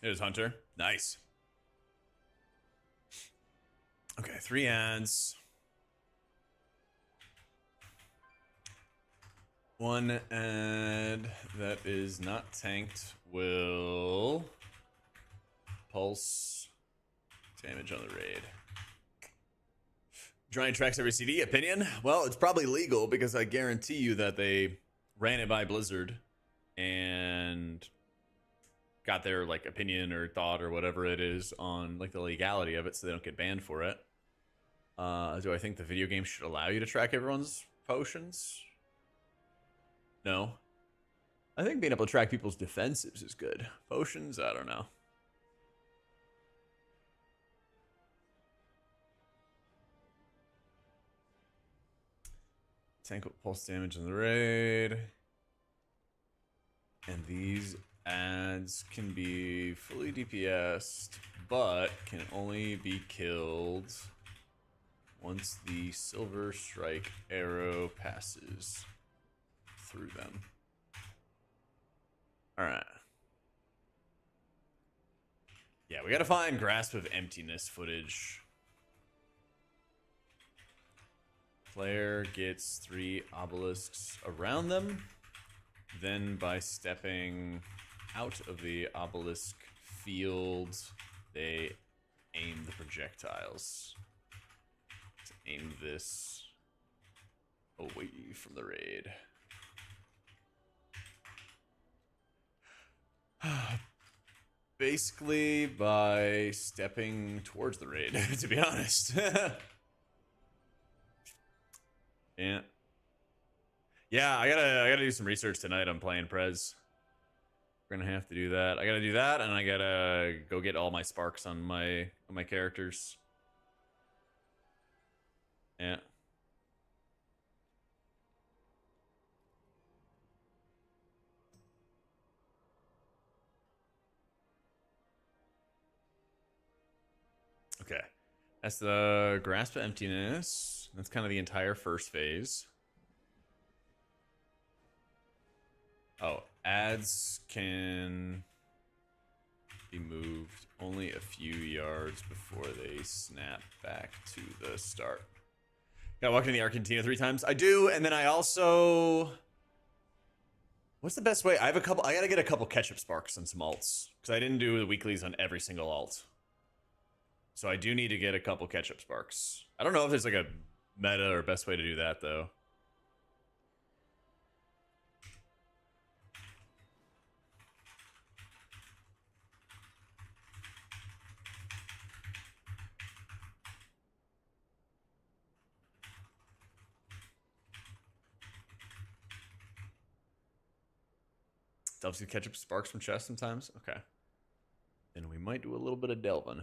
It was Hunter. Nice. Okay, 3 ads. 1 ad that is not tanked will pulse damage on the raid. Drawing tracks every CD. Opinion? Well, it's probably legal because I guarantee you that they ran it by Blizzard and got their like opinion or thought or whatever it is on like the legality of it so they don't get banned for it. Do I think the video game should allow you to track everyone's potions? No. I think being able to track people's defensives is good. Potions, I don't know. Tank with pulse damage in the raid. And these ads can be fully DPS'd, but can only be killed once the Silver Strike arrow passes through them. Alright. Yeah, we gotta find Grasp of Emptiness footage. Player gets 3 obelisks around them. Then by stepping out of the obelisk field, they aim the projectiles. To aim this away from the raid. Basically by stepping towards the raid, to be honest. Yeah. Yeah, I gotta do some research tonight on playing Prez. We're gonna have to do that. I gotta do that, and I gotta go get all my sparks on my characters. Yeah. Okay. That's the Grasp of Emptiness. That's kind of the entire first phase. Oh, ads can be moved only a few yards before they snap back to the start. Gotta walk into the Argentina 3 times. I do, and then I also... What's the best way? I gotta get a couple ketchup sparks and some alts. Because I didn't do the weeklies on every single alt. So I do need to get a couple ketchup sparks. I don't know if there's like a meta or best way to do that, though. Stuff's gonna catch up sparks from chest sometimes. Okay. Then we might do a little bit of delving.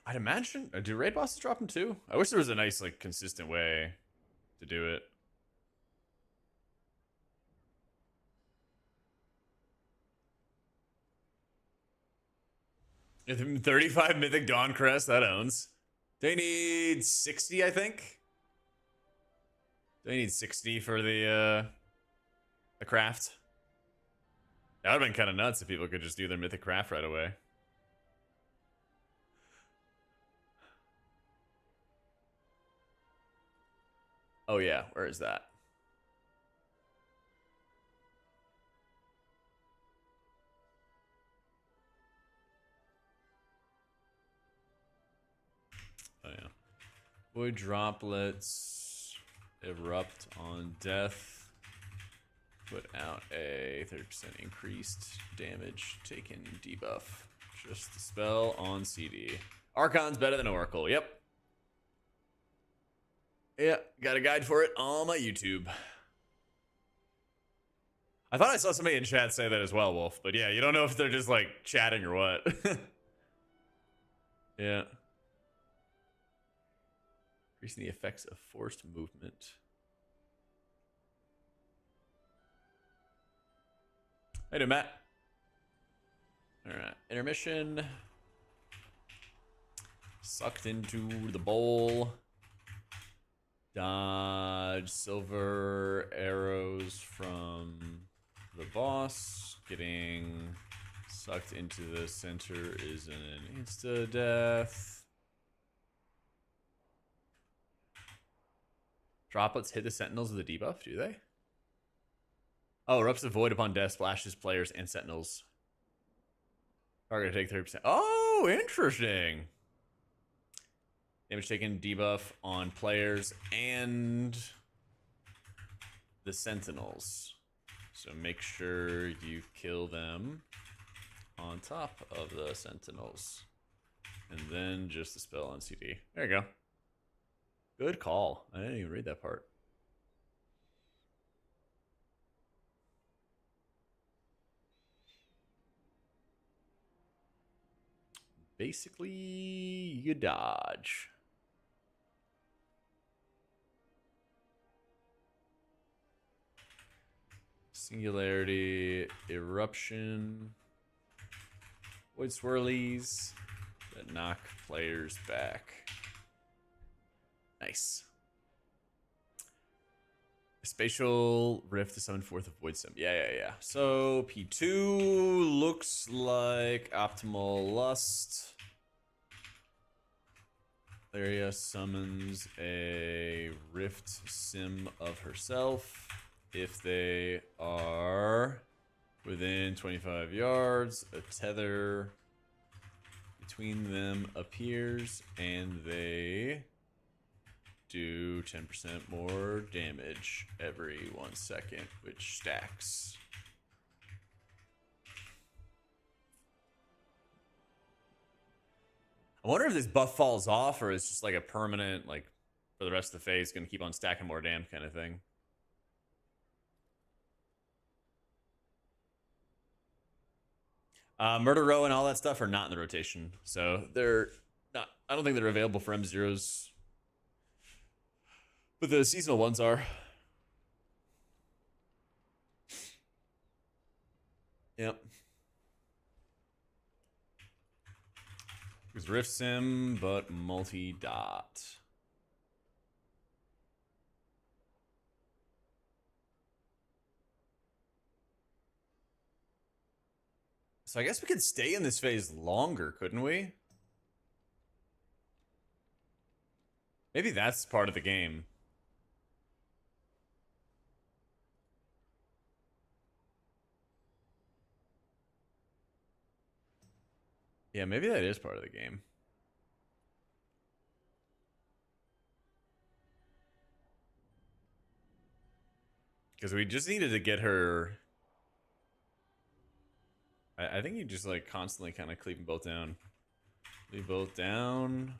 I'd imagine. Do raid bosses drop them too? I wish there was a nice, like, consistent way to do it. If 35 Mythic Dawn Crest, that owns. They need 60, I think. They need 60 for the craft. That would have been kind of nuts if people could just do their Mythic Craft right away. Oh yeah, where is that? Oh yeah. Void droplets erupt on death. Put out a 30% increased damage taken debuff. Just the spell on CD. Archon's better than Oracle. Yep. Yeah, got a guide for it on my YouTube. I thought I saw somebody in chat say that as well, Wolf. But yeah, you don't know if they're just like chatting or what. Yeah. Increasing the effects of forced movement. Hey there, Matt. Alright, intermission. Sucked into the bowl. Dodge silver arrows from the boss. Getting sucked into the center is an insta-death. Droplets hit the sentinels with a debuff, do they? Oh, erupts the void upon death, splashes players and sentinels. Target to take 30%. Oh, interesting. Damage taken debuff on players and the sentinels. So make sure you kill them on top of the sentinels. And then just the spell on CD. There you go. Good call. I didn't even read that part. Basically, you dodge. Singularity, eruption, void swirlies that knock players back. Nice. Spatial rift to summon forth a void sim. Yeah. So P2 looks like optimal lust. Laria summons a rift sim of herself. If they are within 25 yards, a tether between them appears and they do 10% more damage every 1 second, which stacks. I wonder if this buff falls off or it's just like a permanent, like for the rest of the phase, gonna keep on stacking more damn kind of thing. Murder Row and all that stuff are not in the rotation, so they're not. I don't think they're available for M0s, but the seasonal ones are. Yep. It's Rift Sim, but multi-dot. So I guess we could stay in this phase longer, couldn't we? Maybe that's part of the game. Yeah, maybe that is part of the game. Because we just needed to get her... I think you just like constantly kind of cleave them both down. Leave both down.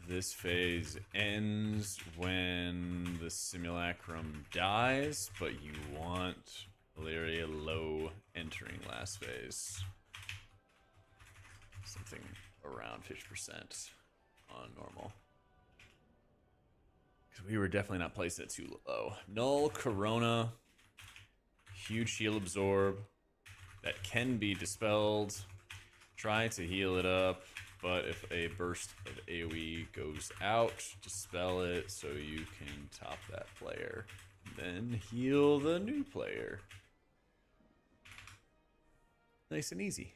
This phase ends when the simulacrum dies, but you want Illyria low entering last phase. Something around 50% on normal. Because we were definitely not placed at too low. Null, Corona, huge heal absorb that can be dispelled. Try to heal it up. But if a burst of AoE goes out, dispel it so you can top that player. Then heal the new player. Nice and easy.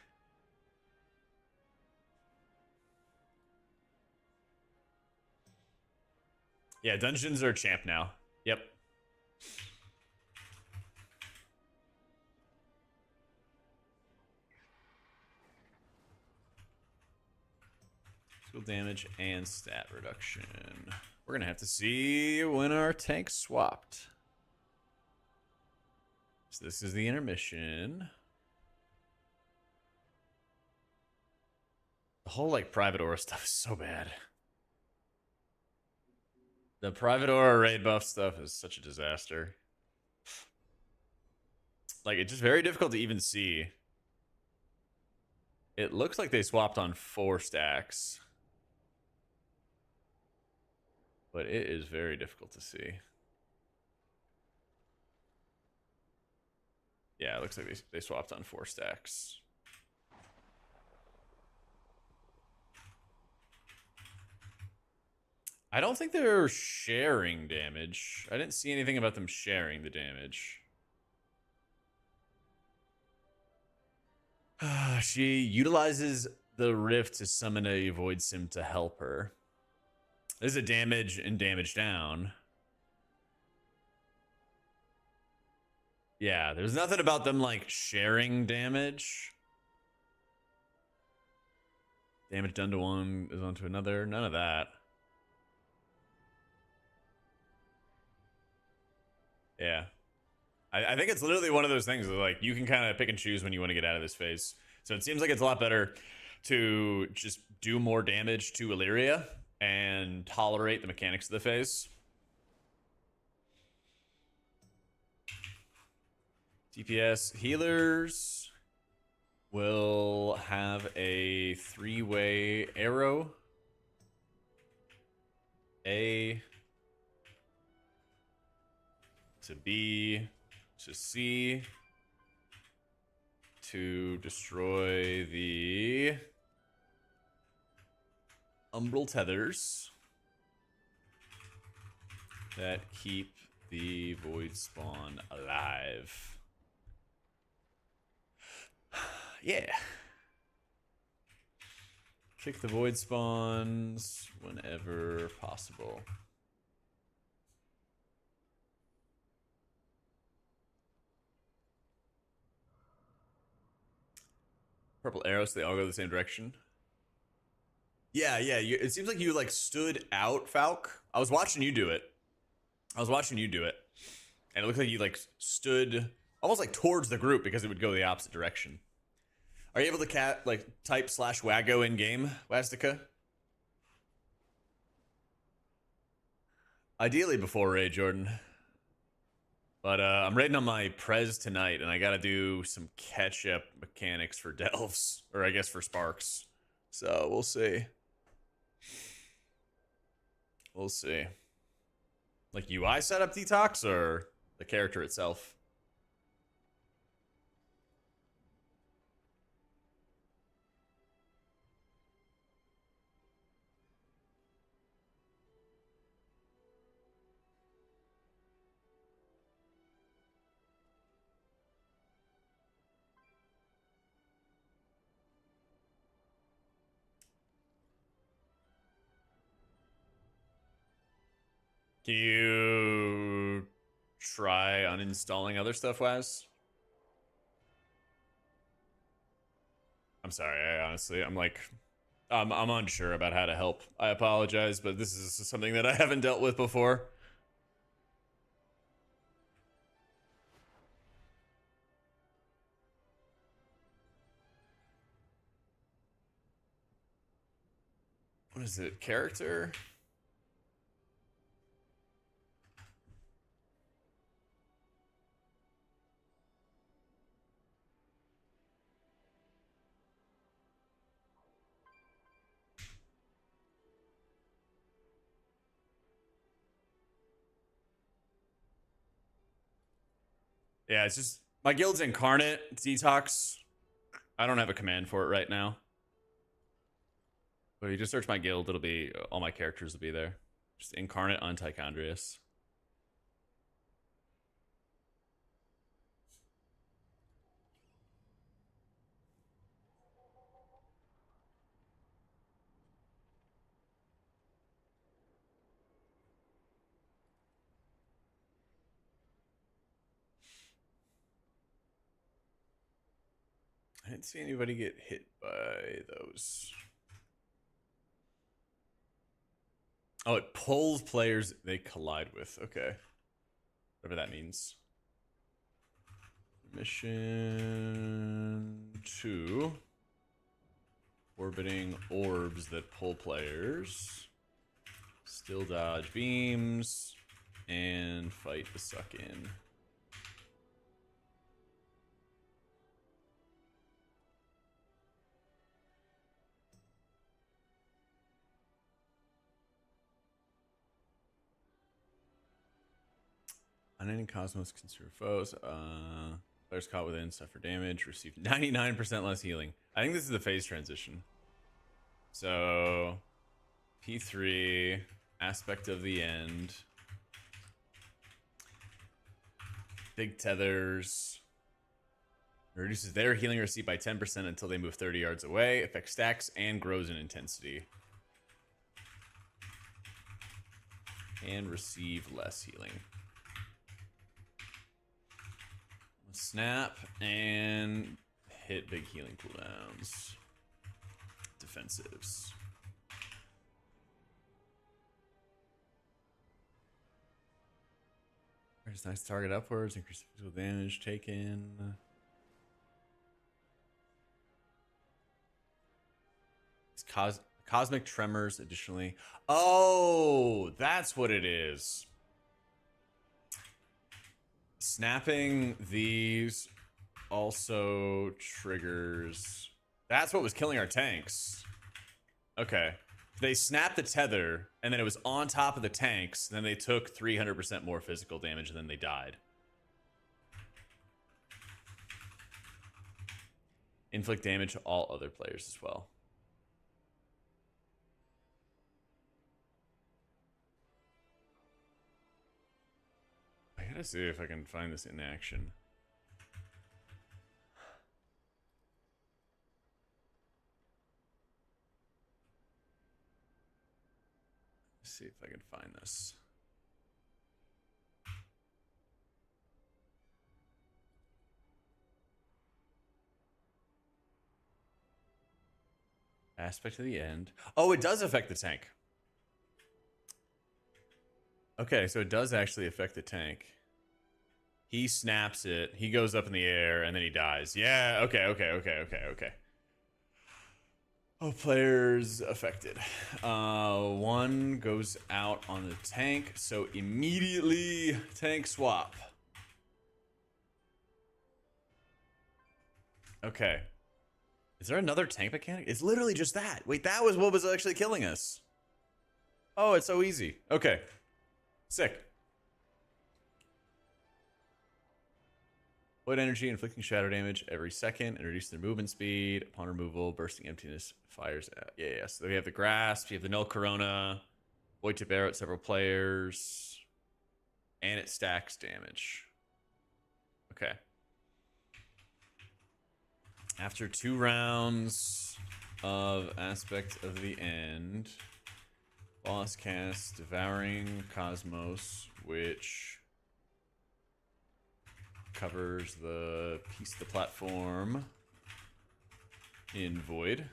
Yeah, dungeons are champ now. Yep. Damage and stat reduction. We're gonna have to see when our tanks swapped. So this is the intermission. The whole like private aura stuff is so bad. The private aura raid buff stuff is such a disaster. Like it's just very difficult to even see. It looks like they swapped on 4 stacks. But it is very difficult to see. Yeah, it looks like they swapped on 4 stacks. I don't think they're sharing damage. I didn't see anything about them sharing the damage. She utilizes the rift to summon a void sim to help her. There's a damage and damage down. Yeah, there's nothing about them like sharing damage. Damage done to one is onto another. None of that. Yeah. I think it's literally one of those things that like you can kind of pick and choose when you want to get out of this phase. So it seems like it's a lot better to just do more damage to Illyria and tolerate the mechanics of the phase. DPS healers will have a 3-way arrow. A to B to C to destroy the umbral tethers that keep the void spawn alive. Yeah. Kick the void spawns whenever possible. Purple arrows, so they all go the same direction. Yeah, yeah. It seems like you like stood out, Falk. I was watching you do it. And it looked like you like stood almost like towards the group because it would go the opposite direction. Are you able to type /Wago in game, Wastica? Ideally before raid, Jordan. But I'm raiding on my Prez tonight, and I gotta do some catch-up mechanics for Delves, or I guess for Sparks. So we'll see. We'll see. Like UI setup detox or the character itself? Can you try uninstalling other stuff, Waz? I'm sorry, I'm unsure about how to help. I apologize, but this is something that I haven't dealt with before. What is it? Character? Yeah, it's just my guild's incarnate detox. I don't have a command for it right now. But if you just search my guild, it'll be all my characters will be there. Just incarnate on Tychondrius. I didn't see anybody get hit by those. Oh, it pulls players they collide with. Okay. Whatever that means. Mission 2. Orbiting orbs that pull players. Still dodge beams. And fight the suck-in. Unending Cosmos consume foes. Players caught within suffer damage. Receive 99% less healing. I think this is the phase transition. So P3 aspect of the end. Big tethers. Reduces their healing receipt by 10% until they move 30 yards away. Affects stacks and grows in intensity. And receive less healing. Snap and hit big healing cooldowns. Defensives. There's nice target upwards, increase physical damage taken. It's cosmic tremors additionally. Oh, that's what it is. Snapping these also triggers. That's what was killing our tanks. Okay. They snapped the tether, and then it was on top of the tanks. Then they took 300% more physical damage, and then they died. Inflict damage to all other players as well. I gotta see if I can find this in action. Let's see if I can find this. Aspect of the end. Oh, it does affect the tank. Okay, so it does actually affect the tank. He snaps it. He goes up in the air, and then he dies. Yeah, okay. Oh, players affected. One goes out on the tank, so immediately tank swap. Okay. Is there another tank mechanic? It's literally just that. Wait, that was what was actually killing us. Oh, it's so easy. Okay. Sick. Void energy, inflicting shadow damage every second, and reduce their movement speed upon removal. Bursting emptiness fires. Yeah. So we have the grasp. You have the null corona. Void tip arrow at several players, and it stacks damage. Okay. After 2 rounds of aspect of the end, boss casts Devouring Cosmos, which covers the piece of the platform in Void.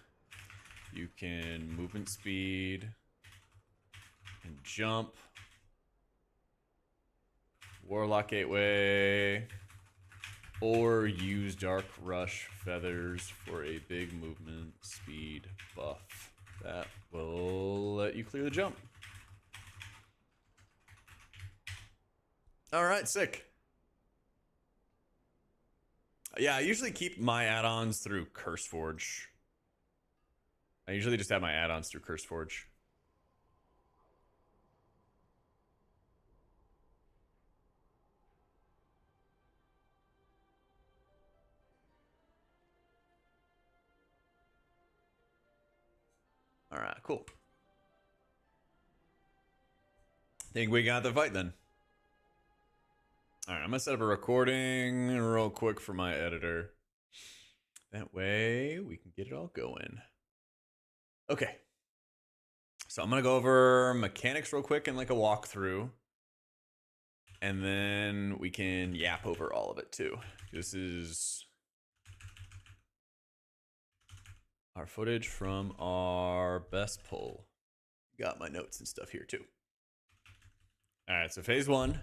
You can movement speed and jump. Warlock Gateway. Or use Dark Rush Feathers for a big movement speed buff. that will let you clear the jump. All right, sick. Yeah, I usually keep my add-ons through CurseForge. I usually just have my add-ons through CurseForge. All right, cool. Think we got the fight then. All right, I'm gonna set up a recording real quick for my editor. That way we can get it all going. Okay. So I'm gonna go over mechanics real quick and like a walkthrough. And then we can yap over all of it too. This is our footage from our best pull. Got my notes and stuff here too. All right, so phase 1.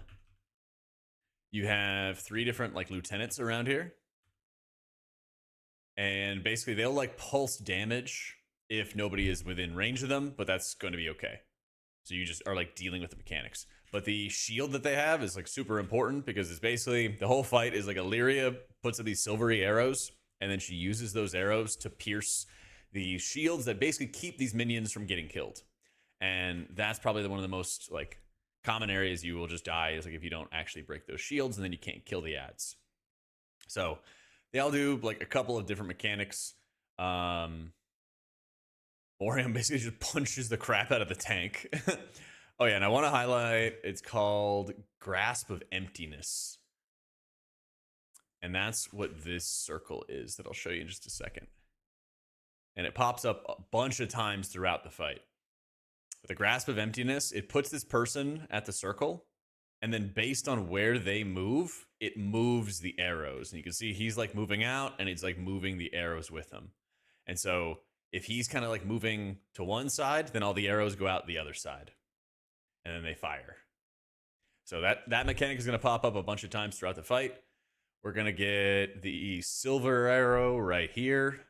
You have 3 different like lieutenants around here. And basically they'll like pulse damage if nobody is within range of them, but that's going to be okay. So you just are like dealing with the mechanics. But the shield that they have is like super important because it's basically the whole fight is like Illyria puts up these silvery arrows and then she uses those arrows to pierce the shields that basically keep these minions from getting killed. And that's probably one of the most like common areas you will just die is like if you don't actually break those shields and then you can't kill the ads. So they all do like a couple of different mechanics. Orion basically just punches the crap out of the tank. Oh yeah, and I want to highlight, it's called Grasp of Emptiness. And that's what this circle is that I'll show you in just a second. And it pops up a bunch of times throughout the fight. With the Grasp of Emptiness, it puts this person at the circle, and then based on where they move, it moves the arrows. And you can see he's like moving out, and it's like moving the arrows with him. And so if he's kind of like moving to one side, then all the arrows go out the other side. And then they fire. So that mechanic is going to pop up a bunch of times throughout the fight. We're going to get the silver arrow right here.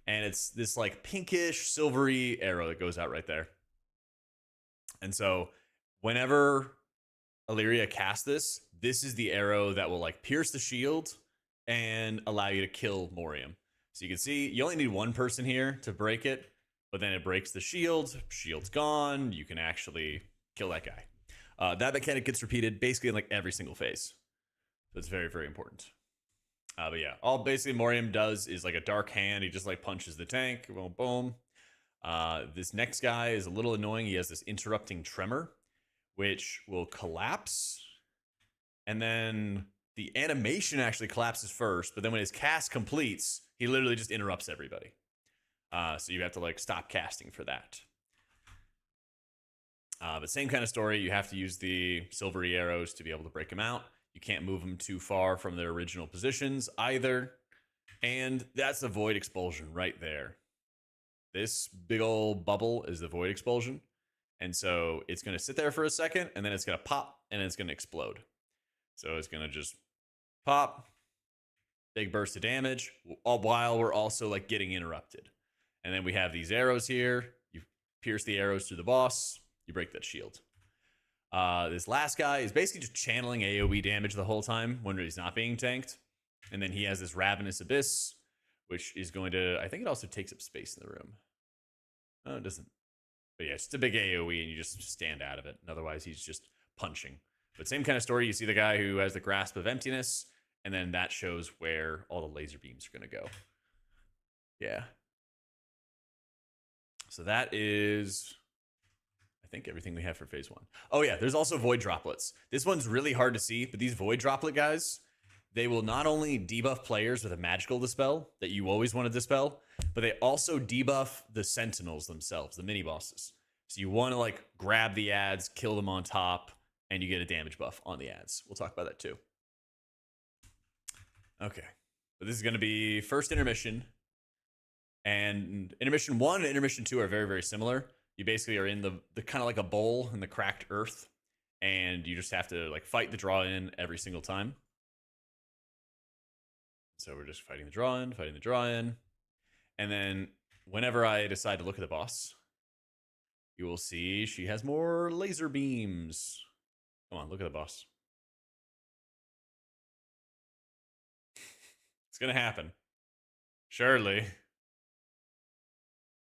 And it's this like pinkish silvery arrow that goes out right there. And so whenever Illyria casts this, this is the arrow that will like pierce the shield and allow you to kill Morium. So you can see you only need one person here to break it, but then it breaks the shield. Shield's gone. You can actually kill that guy. That mechanic gets repeated basically in like every single phase. So it's very, very important. But yeah, all basically Morium does is like a dark hand. He just like punches the tank. Boom, boom. This next guy is a little annoying. He has this interrupting tremor, which will collapse. And then the animation actually collapses first. But then when his cast completes, he literally just interrupts everybody. So you have to like stop casting for that. But same kind of story. You have to use the silvery arrows to be able to break them out. You can't move them too far from their original positions either. And that's the Void Expulsion right there. This big old bubble is the Void Expulsion. And so it's going to sit there for a second, and then it's going to pop, and it's going to explode. So it's going to just pop, big burst of damage, all while we're also like getting interrupted. And then we have these arrows here. You pierce the arrows through the boss. You break that shield. This last guy is basically just channeling AoE damage the whole time when he's not being tanked. And then he has this Ravenous Abyss, which is going to, I think it also takes up space in the room. Oh, it doesn't. But yeah, it's just a big AoE and you just stand out of it. And otherwise, he's just punching. But same kind of story. You see the guy who has the Grasp of Emptiness, and then that shows where all the laser beams are going to go. Yeah. So that is, I think, everything we have for phase 1. Oh yeah, there's also Void Droplets. This one's really hard to see, but these Void Droplet guys, they will not only debuff players with a magical dispel that you always want to dispel, but they also debuff the sentinels themselves, the mini bosses. So you want to like grab the ads, kill them on top, and you get a damage buff on the ads. We'll talk about that too. Okay, but this is going to be first intermission. And intermission 1 and intermission 2 are very, very similar. You basically are in the kind of like a bowl in the cracked earth, and you just have to like fight the draw in every single time. So we're just fighting the draw in, and then whenever I decide to look at the boss, you will see she has more laser beams. Come on, look at the boss. It's gonna happen. Surely.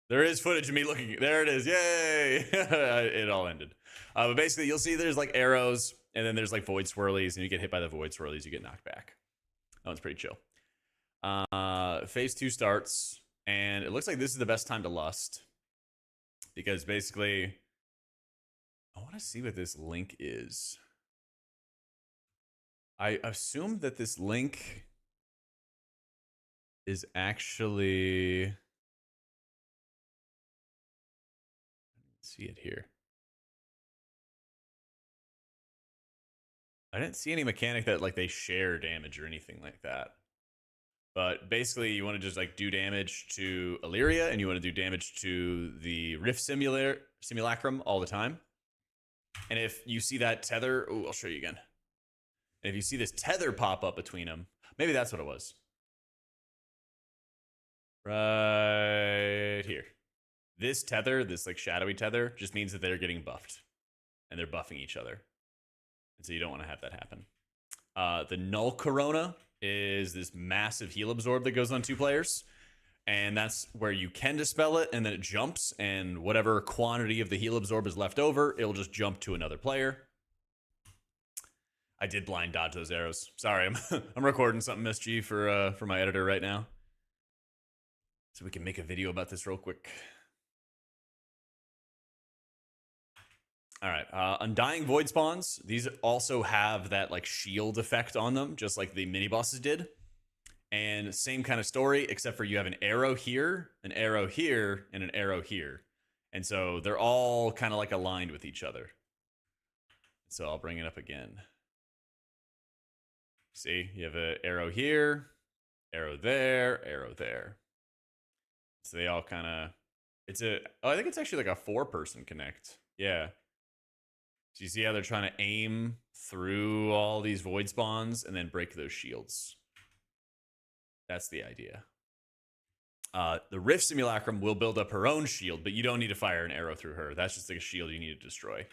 There is footage of me looking. There it is. Yay! It all ended. But basically, you'll see there's like arrows, and then there's like void swirlies, and you get hit by the void swirlies, you get knocked back. That one's pretty chill. Phase 2 starts, and it looks like this is the best time to lust. Because basically, I want to see what this link is. I assume that this link is actually... see it here. I didn't see any mechanic that like they share damage or anything like that. But basically you want to just like do damage to Illyria and you want to do damage to the Rift Simulacrum all the time. And if you see that tether, oh, I'll show you again. And if you see this tether pop up between them, maybe that's what it was. Right here. This tether, this like shadowy tether, just means that they're getting buffed. And they're buffing each other. And so you don't want to have that happen. The Null Corona is this massive heal absorb that goes on 2 players. And that's where you can dispel it, and then it jumps, and whatever quantity of the heal absorb is left over, it'll just jump to another player. I did blind dodge those arrows. Sorry, I'm recording something MSG for my editor right now. So we can make a video about this real quick. All right, Undying Void Spawns. These also have that like shield effect on them, just like the mini bosses did. And same kind of story, except for you have an arrow here, an arrow here, and an arrow here. And so they're all kind of like aligned with each other. So I'll bring it up again. See, you have an arrow here, arrow there, arrow there. So they all kind of, I think it's actually like a 4-person connect. Yeah. So you see how they're trying to aim through all these void spawns and then break those shields. That's the idea. The Rift Simulacrum will build up her own shield, but you don't need to fire an arrow through her. That's just like a shield you need to destroy.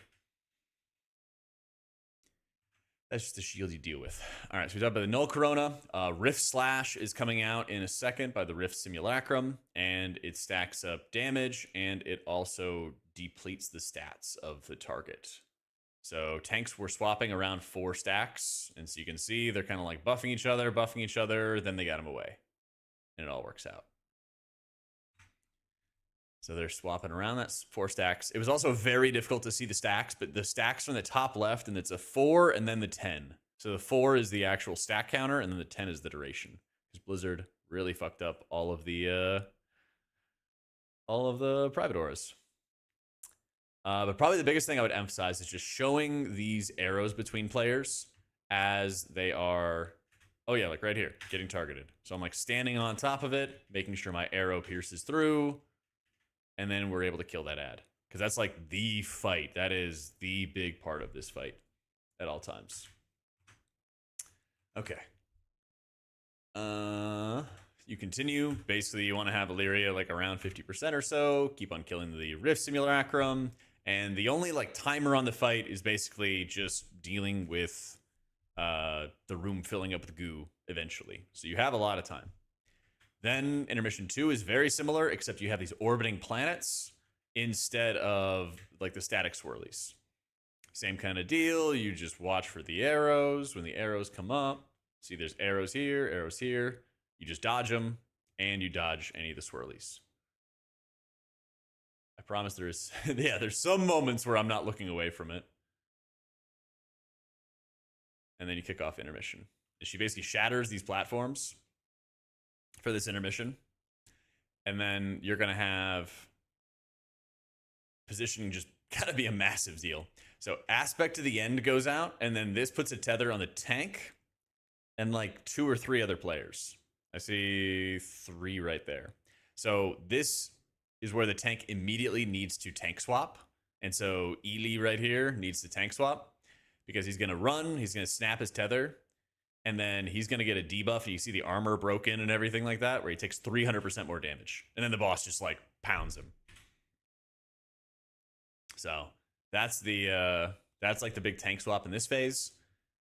That's just the shield you deal with. All right, so we talked about the Null Corona. Rift Slash is coming out in a second by the Rift Simulacrum, and it stacks up damage, and it also depletes the stats of the target. So tanks were swapping around 4 stacks, and so you can see they're kind of like buffing each other, then they got them away, and it all works out. So they're swapping around, that's 4 stacks. It was also very difficult to see the stacks, but the stacks from the top left, and it's a 4 and then the 10. So the 4 is the actual stack counter, and then the 10 is the duration. Because Blizzard really fucked up all of the private auras. But probably the biggest thing I would emphasize is just showing these arrows between players as they are, oh yeah, like right here, getting targeted. So I'm like standing on top of it, making sure my arrow pierces through, and then we're able to kill that ad. Because that's like the fight. That is the big part of this fight at all times. Okay. You continue. Basically, you want to have Illyria like around 50% or so. Keep on killing the Rift Simulacrum. And the only like timer on the fight is basically just dealing with the room filling up with goo eventually. So you have a lot of time. Then Intermission 2 is very similar, except you have these orbiting planets instead of like the static swirlies. Same kind of deal. You just watch for the arrows. When the arrows come up, see there's arrows here, arrows here. You just dodge them, and you dodge any of the swirlies. I promise there's, yeah, there's some moments where I'm not looking away from it. And then you kick off Intermission. She basically shatters these platforms for this intermission. And then you're going to have positioning just gotta be a massive deal. So Aspect to the End goes out, and then this puts a tether on the tank and like 2 or 3 other players. I see 3 right there. So this is where the tank immediately needs to tank swap. And so Ely right here needs to tank swap because he's going to run, he's going to snap his tether, And then he's going to get a debuff. You see the armor broken and everything like that, where he takes 300% more damage. And then the boss just like pounds him. So that's that's like the big tank swap in this phase.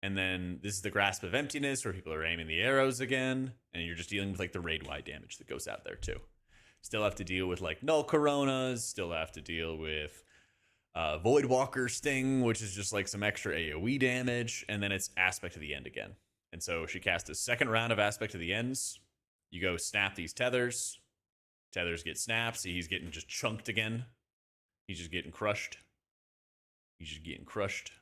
And then this is the Grasp of Emptiness, where people are aiming the arrows again, and you're just dealing with like the raid-wide damage that goes out there too. Still have to deal with like Null Coronas, still have to deal with Void Walker Sting, which is just like some extra AoE damage, and then it's Aspect of the End again. And so she cast a second round of Aspect of the Ends. You go snap these tethers. Tethers get snapped, so he's getting just chunked again. He's just getting crushed. He's just getting crushed.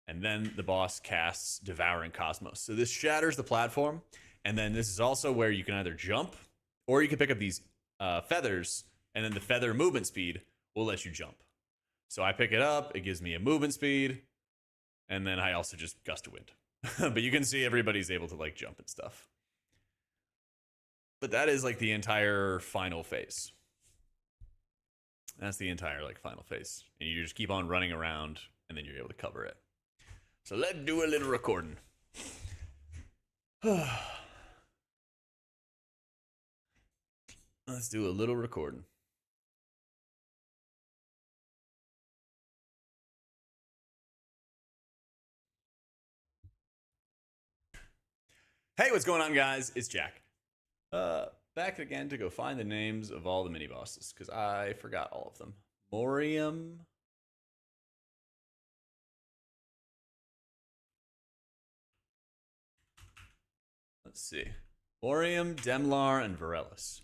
And then the boss casts Devouring Cosmos. So this shatters the platform. And then this is also where you can either jump, or you can pick up these feathers, and then the feather movement speed will let you jump. So I pick it up, it gives me a movement speed, and then I also just gust of wind. But you can see everybody's able to like jump and stuff. But that is like the entire final phase. That's the entire like final phase. And you just keep on running around, and then you're able to cover it. So let's do a little recording. Let's do a little recording. Hey, what's going on, guys? It's Jack. Back again to go find the names of all the mini bosses, because I forgot all of them. Morium. Let's see. Morium, Demlar, and Varellus.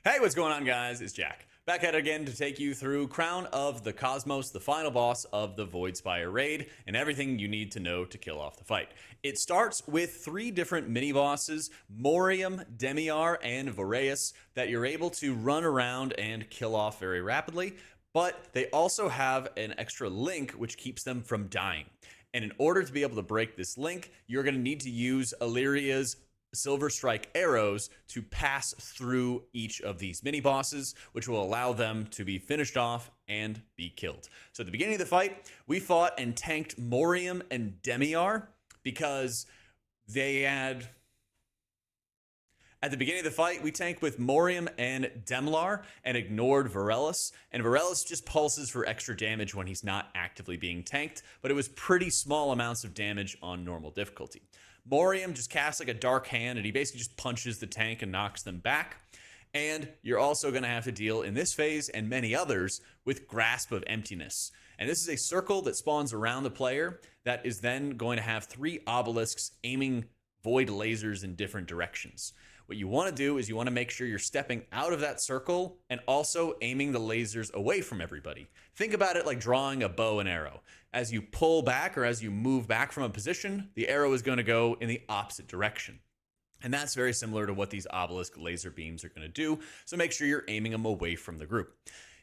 Hey, what's going on, guys? It's Jack. Back at it again to take you through Crown of the Cosmos, the final boss of the Void Spire raid, and everything you need to know to kill off the fight. It starts with 3 different mini-bosses, Morium, Demiar, and Voreus, that you're able to run around and kill off very rapidly, but they also have an extra link which keeps them from dying. And in order to be able to break this link, you're going to need to use Illyria's Silver Strike arrows to pass through each of these mini bosses, which will allow them to be finished off and be killed. So at the beginning of the fight, we fought and tanked Morium and Demiar because they had... At the beginning of the fight, we tanked with Morium and Demlar and ignored Varellus. And Varellus just pulses for extra damage when he's not actively being tanked, but it was pretty small amounts of damage on normal difficulty. Morium just casts like a dark hand, and he basically just punches the tank and knocks them back. And you're also going to have to deal in this phase and many others with Grasp of Emptiness. And this is a circle that spawns around the player that is then going to have 3 obelisks aiming void lasers in different directions. What you want to do is you want to make sure you're stepping out of that circle and also aiming the lasers away from everybody. Think about it like drawing a bow and arrow. As you pull back or as you move back from a position, the arrow is going to go in the opposite direction. And that's very similar to what these obelisk laser beams are going to do. So make sure you're aiming them away from the group.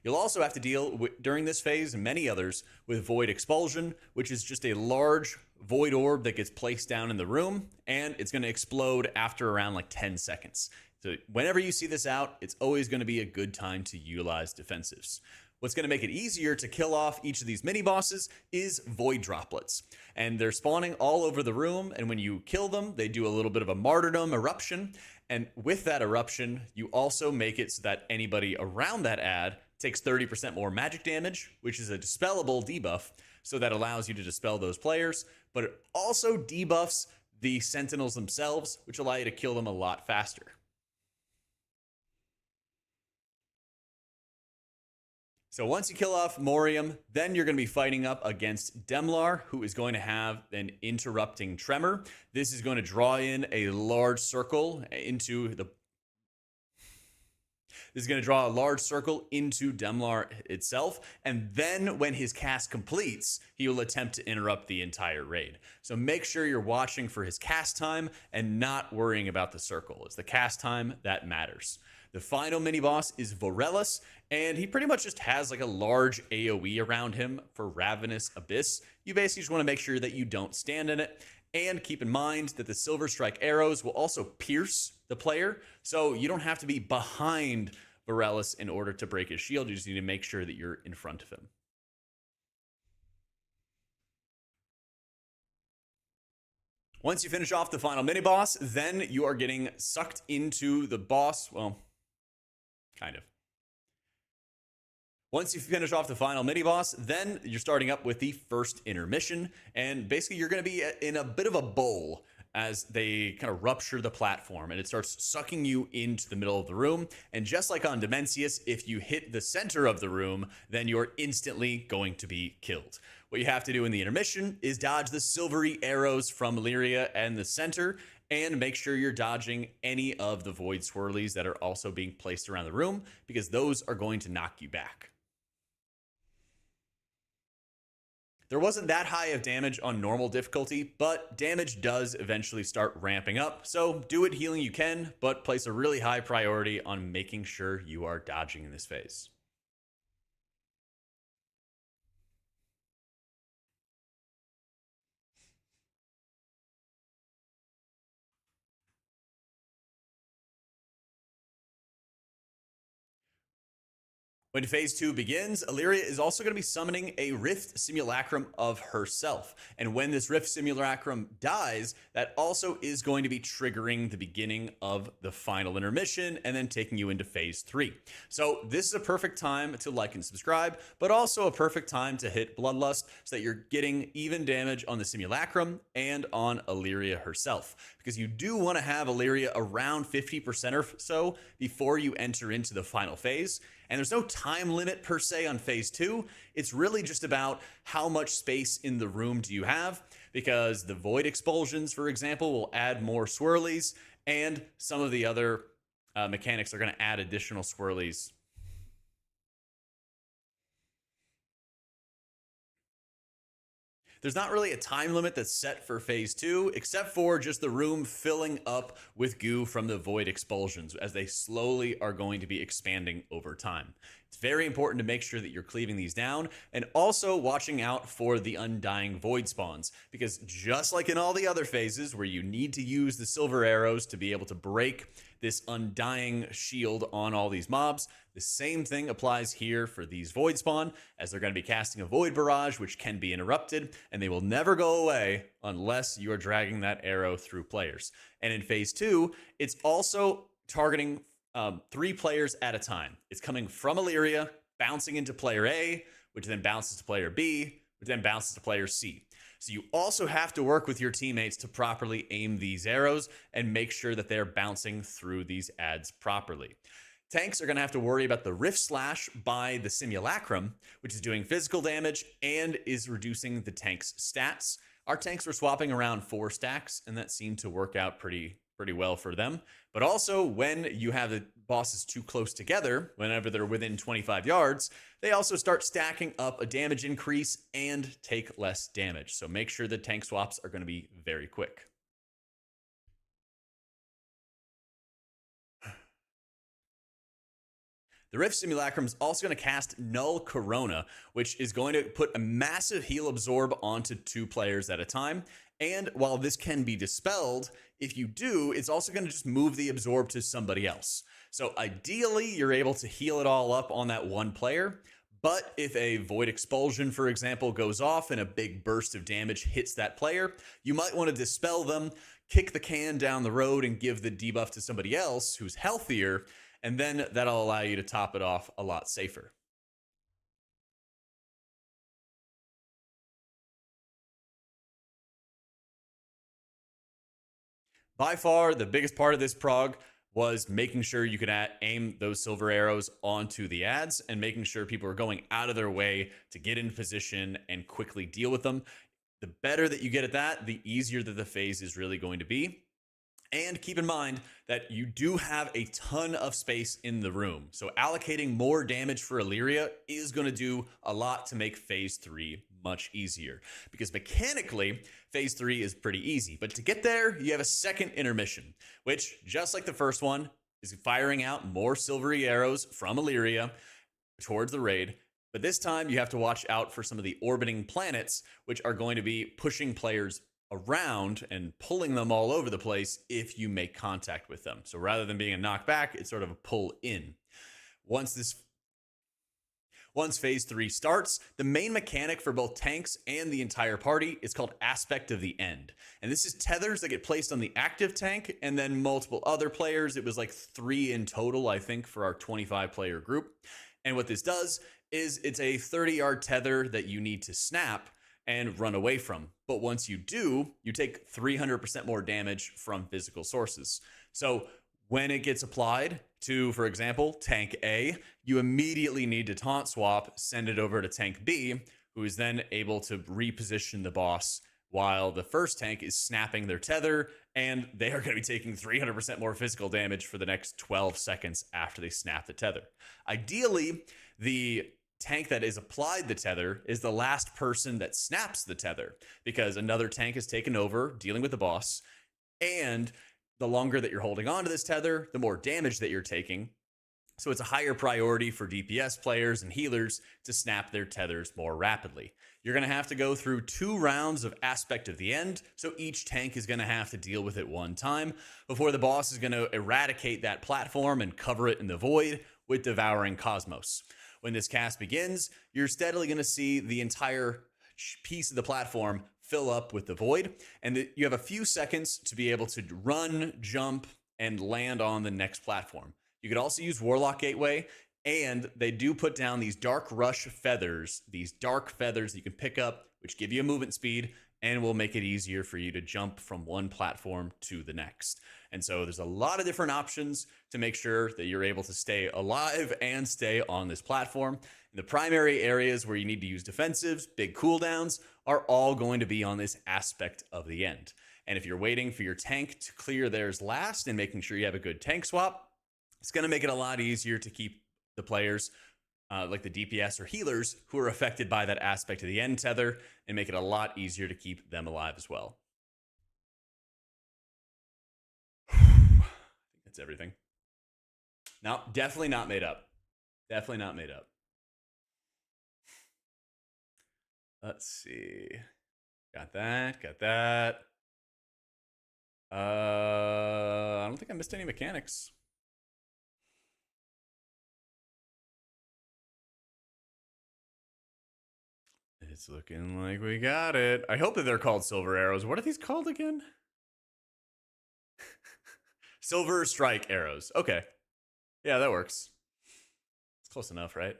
You'll also have to deal with, during this phase and many others, with Void Expulsion, which is just a large void orb that gets placed down in the room, and it's going to explode after around like 10 seconds. So whenever you see this out, it's always going to be a good time to utilize defensives. What's going to make it easier to kill off each of these mini bosses is void droplets. And they're spawning all over the room, and when you kill them, they do a little bit of a martyrdom eruption. And with that eruption, you also make it so that anybody around that ad takes 30% more magic damage, which is a dispellable debuff, so that allows you to dispel those players, but it also debuffs the sentinels themselves, which allow you to kill them a lot faster. So once you kill off Morium, then you're going to be fighting up against Demlar, who is going to have an interrupting tremor. This is going to draw in a large circle into the... This is going to draw a large circle into Demlar itself, and then when his cast completes, he will attempt to interrupt the entire raid. So make sure you're watching for his cast time and not worrying about the circle. It's the cast time that matters. The final mini-boss is Varellus, and he pretty much just has like a large AoE around him for Ravenous Abyss. You basically just want to make sure that you don't stand in it. And keep in mind that the Silver Strike arrows will also pierce the player, so you don't have to be behind Varellus in order to break his shield. You just need to make sure that you're in front of him. Once you finish off the final mini boss, then you are getting sucked into the boss. Well, kind of. Once you finish off the final mini boss, then you're starting up with the first intermission, and basically you're going to be in a bit of a bowl as they kind of rupture the platform, and it starts sucking you into the middle of the room. And just like on Dimensius, if you hit the center of the room, then you're instantly going to be killed. What you have to do in the intermission is dodge the silvery arrows from Illyria and the center, and make sure you're dodging any of the void swirlies that are also being placed around the room, because those are going to knock you back. There wasn't that high of damage on normal difficulty, but damage does eventually start ramping up, so do what healing you can, but place a really high priority on making sure you are dodging in this phase. When phase 2 begins, Illyria is also going to be summoning a Rift Simulacrum of herself. And when this Rift Simulacrum dies, that also is going to be triggering the beginning of the final intermission and then taking you into phase 3. So this is a perfect time to like and subscribe, but also a perfect time to hit Bloodlust so that you're getting even damage on the Simulacrum and on Illyria herself. Because you do want to have Illyria around 50% or so before you enter into the final phase. And there's no time limit per se on phase 2. It's really just about how much space in the room do you have, because the void expulsions, for example, will add more swirlies, and some of the other mechanics are going to add additional swirlies. There's not really a time limit that's set for phase 2, except for just the room filling up with goo from the void expulsions, as they slowly are going to be expanding over time. It's very important to make sure that you're cleaving these down, and also watching out for the undying void spawns, because just like in all the other phases where you need to use the silver arrows to be able to break this undying shield on all these mobs, the same thing applies here for these void spawn, as they're going to be casting a void barrage which can be interrupted, and they will never go away unless you are dragging that arrow through players. And in phase 2, it's also targeting 3 players at a time. It's coming from Illyria, bouncing into player A, which then bounces to player B, which then bounces to player C. So you also have to work with your teammates to properly aim these arrows and make sure that they're bouncing through these adds properly. Tanks are going to have to worry about the Rift Slash by the Simulacrum, which is doing physical damage and is reducing the tank's stats. Our tanks were swapping around 4 stacks, and that seemed to work out pretty well for them. But also, when you have the bosses too close together, whenever they're within 25 yards, they also start stacking up a damage increase and take less damage. So make sure the tank swaps are going to be very quick. The Rift Simulacrum is also going to cast Null Corona, which is going to put a massive heal absorb onto 2 players at a time. And while this can be dispelled, if you do, it's also going to just move the absorb to somebody else. So ideally, you're able to heal it all up on that one player. But if a Void Expulsion, for example, goes off and a big burst of damage hits that player, you might want to dispel them, kick the can down the road, and give the debuff to somebody else who's healthier, and then that'll allow you to top it off a lot safer. By far, the biggest part of this prog was making sure you could aim those silver arrows onto the adds and making sure people are going out of their way to get in position and quickly deal with them. The better that you get at that, the easier that the phase is really going to be. And keep in mind that you do have a ton of space in the room. So allocating more damage for Illyria is going to do a lot to make phase 3 much easier. Because mechanically, phase 3 is pretty easy. But to get there, you have a second intermission, which, just like the first one, is firing out more silvery arrows from Illyria towards the raid. But this time, you have to watch out for some of the orbiting planets, which are going to be pushing players around and pulling them all over the place if you make contact with them. So rather than being a knockback, it's sort of a pull in. Once Once phase 3 starts, the main mechanic for both tanks and the entire party is called Aspect of the End. And this is tethers that get placed on the active tank and then multiple other players. It was like 3 in total, I think, for our 25-player group. And what this does is it's a 30-yard tether that you need to snap and run away from. But once you do, you take 300% more damage from physical sources. So when it gets applied to, for example, tank A, you immediately need to taunt swap, send it over to tank B, who is then able to reposition the boss while the first tank is snapping their tether, and they are going to be taking 300% more physical damage for the next 12 seconds after they snap the tether. Ideally, the tank that is applied the tether is the last person that snaps the tether, because another tank is taken over dealing with the boss, and the longer that you're holding on to this tether, the more damage that you're taking. So it's a higher priority for DPS players and healers to snap their tethers more rapidly. You're going to have to go through 2 rounds of Aspect of the End, so each tank is going to have to deal with it one time before the boss is going to eradicate that platform and cover it in the void with Devouring Cosmos. When this cast begins, you're steadily going to see the entire piece of the platform fill up with the void, and you have a few seconds to be able to run, jump, and land on the next platform. You could also use Warlock Gateway, and they do put down these Dark Rush feathers, these dark feathers that you can pick up, which give you a movement speed and will make it easier for you to jump from one platform to the next. And so there's a lot of different options to make sure that you're able to stay alive and stay on this platform. And the primary areas where you need to use defensives, big cooldowns, are all going to be on this Aspect of the End. And if you're waiting for your tank to clear theirs last and making sure you have a good tank swap, it's going to make it a lot easier to keep the players like the DPS or healers who are affected by that Aspect of the End tether, and make it a lot easier to keep them alive as well. I think that's everything. No, definitely not made up. Definitely not made up. Let's see. Got that. Got that. I don't think I missed any mechanics. It's looking like we got it. I hope that they're called silver arrows. What are these called again? Silver strike arrows. Okay. Yeah, that works. It's close enough, right?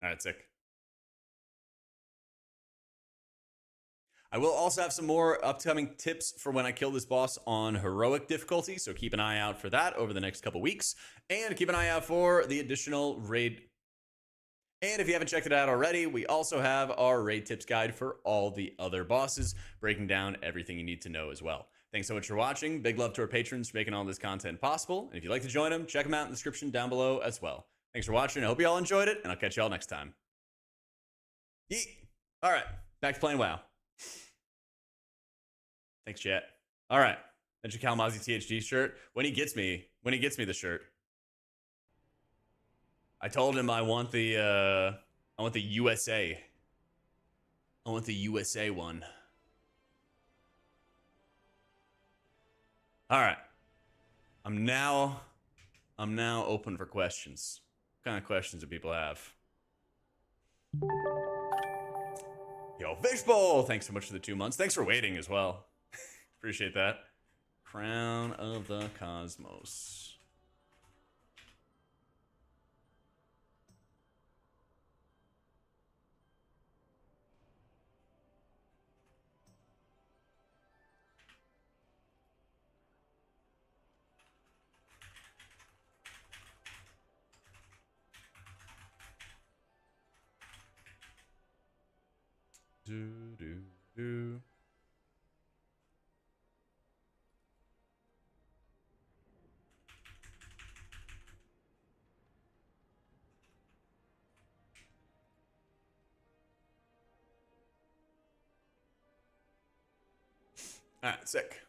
All right, sick. I will also have some more upcoming tips for when I kill this boss on heroic difficulty, so keep an eye out for that over the next couple weeks. And keep an eye out for the additional raid. And if you haven't checked it out already, we also have our raid tips guide for all the other bosses, breaking down everything you need to know as well. Thanks so much for watching. Big love to our patrons for making all this content possible. And if you'd like to join them, check them out in the description down below as well. Thanks for watching. I hope you all enjoyed it, and I'll catch you all next time. Yeet. All right, back to playing WoW. Thanks, chat. All right, that's your Kalmazi THD shirt. When he gets me the shirt, I told him I want the USA. I want the USA one. All right, I'm now open for questions. What kind of questions do people have? Yo, Fishbowl, thanks so much for the 2 months. Thanks for waiting as well. Appreciate that. Crown of the Cosmos. Do, do, do. All right, sick.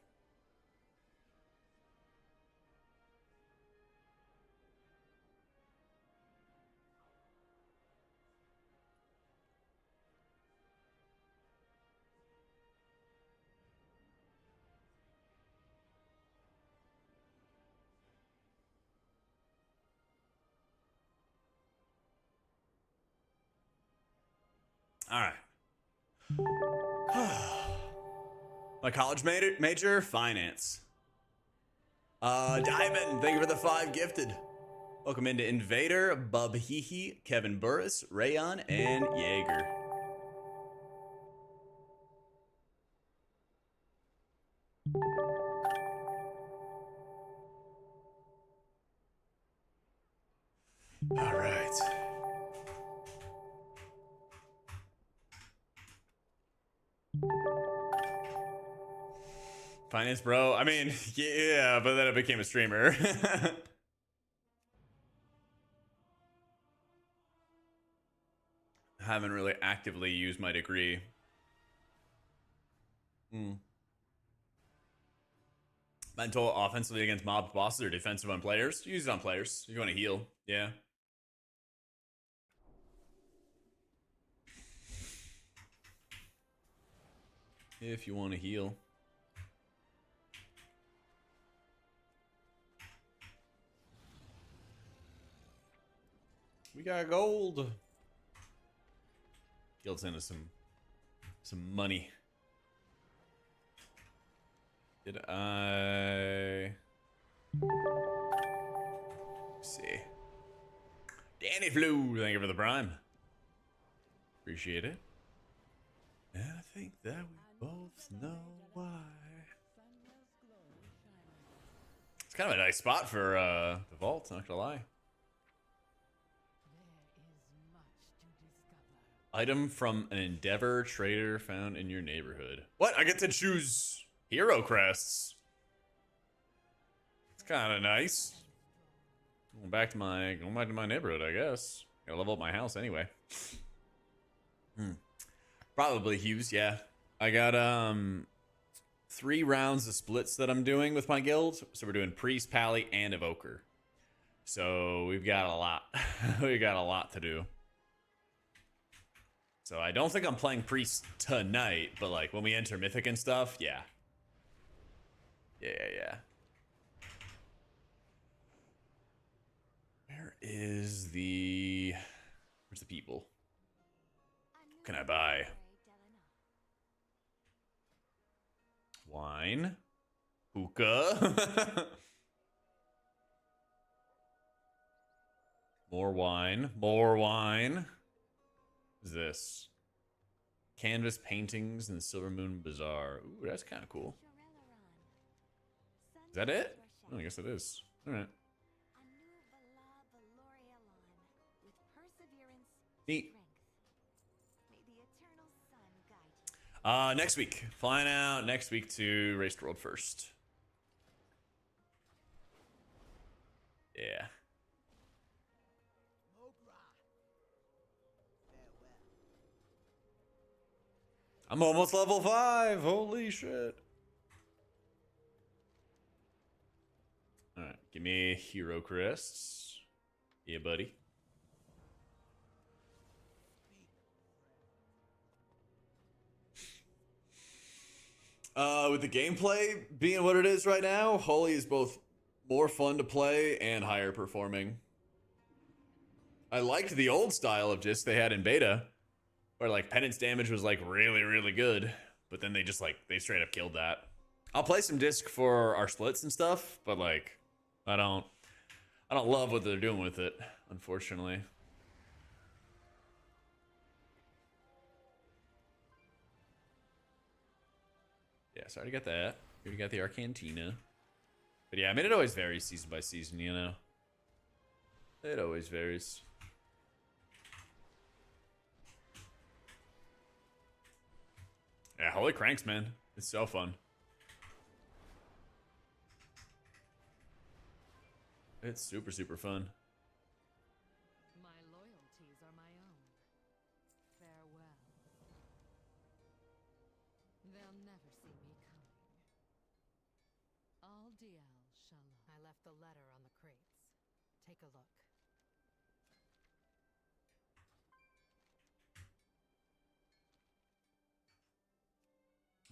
All right. My college major, finance. Diamond, thank you for the 5 gifted. Welcome into Invader, Bub Hehe, Kevin Burris, Rayon, and Jaeger. All right. Finance bro. I mean, yeah, but then I became a streamer. Haven't really actively used my degree. Mental offensively against mob bosses or defensive on players? Use it on players. If you want to heal. Yeah. If you want to heal. We got gold. Guild's into some money. Did I Let's see? Danny Flew, thank you for the prime. Appreciate it. And I think that we both know why. It's kind of a nice spot for the vault, not gonna lie. Item from an Endeavor trader found in your neighborhood. What? I get to choose hero crests. It's kind of nice. Going back to my neighborhood, I guess. Gotta level up my house anyway. Probably Hughes, yeah. I got 3 rounds of splits that I'm doing with my guild. So we're doing Priest, Pally, and Evoker. So we've got a lot. We got a lot to do. So I don't think I'm playing Priest tonight, but like when we enter Mythic and stuff, yeah. Yeah. Where's the people? What can I buy? Wine. Hookah. More wine. More wine. What is this? Canvas paintings in the Silver Moon Bazaar. Ooh, that's kind of cool. Is that it? Oh, I guess it is. All right. Neat. Next week. Flying out next week to Race the World first. Yeah. I'm almost level 5. Holy shit. Alright, give me hero crests. Yeah, buddy. With the gameplay being what it is right now, Holy is both more fun to play and higher performing. I liked the old style of just they had in beta, where like penance damage was like really, really good, but then they just like, they straight up killed that. I'll play some disc for our splits and stuff, but like, I don't love what they're doing with it, unfortunately. Yeah, so I already got that. We got the Arcantina. But yeah, I mean, it always varies season by season, you know? It always varies. Yeah, holy cranks, man. It's so fun. It's super, super fun. My loyalties are my own. Farewell. They'll never see me coming. All DL Shalom. I left the letter on the crates. Take a look.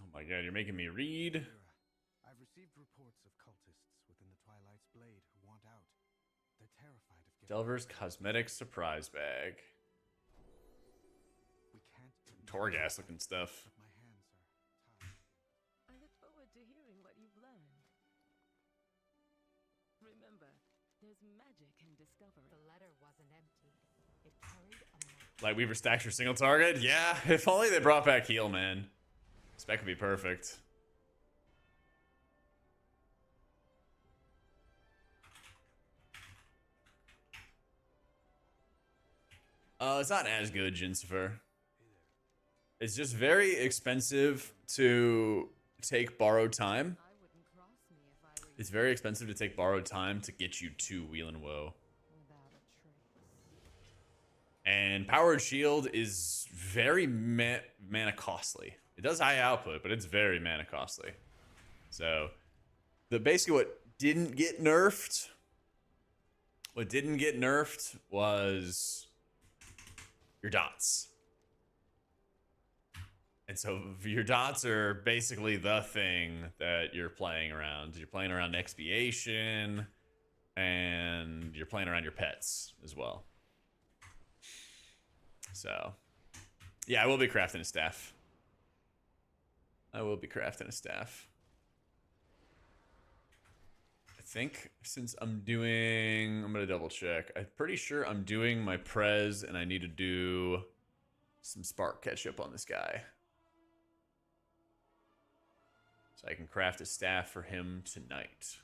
Oh my god, you're making me read. I've received reports of cultists within the Twilight's Blade who want out. They're terrified of giving Delver's Cosmetic Surprise Bag. We can't Torghast looking stuff. But my hands are tied. I look forward to hearing what you've learned. Remember, there's magic in discovery. The letter wasn't empty. It carried a mark. Lightweaver stacks your single target? Yeah, if only they brought back heal, man. Spec would be perfect. It's not as good, Jinsifer. It's just very expensive to take borrowed time. I wouldn't cross me if I were It's very expensive to take borrowed time to get you to Wheel and Woe. without a trace. And Powered Shield is very mana costly. It does high output, but it's very mana costly. So, basically what didn't get nerfed was your dots. And so your dots are basically the thing that you're playing around. You're playing around expiation, and you're playing around your pets as well. So, yeah, I will be crafting a staff. I think since I'm gonna double check. I'm pretty sure I'm doing my prez, and I need to do some spark catch up on this guy. So I can craft a staff for him tonight.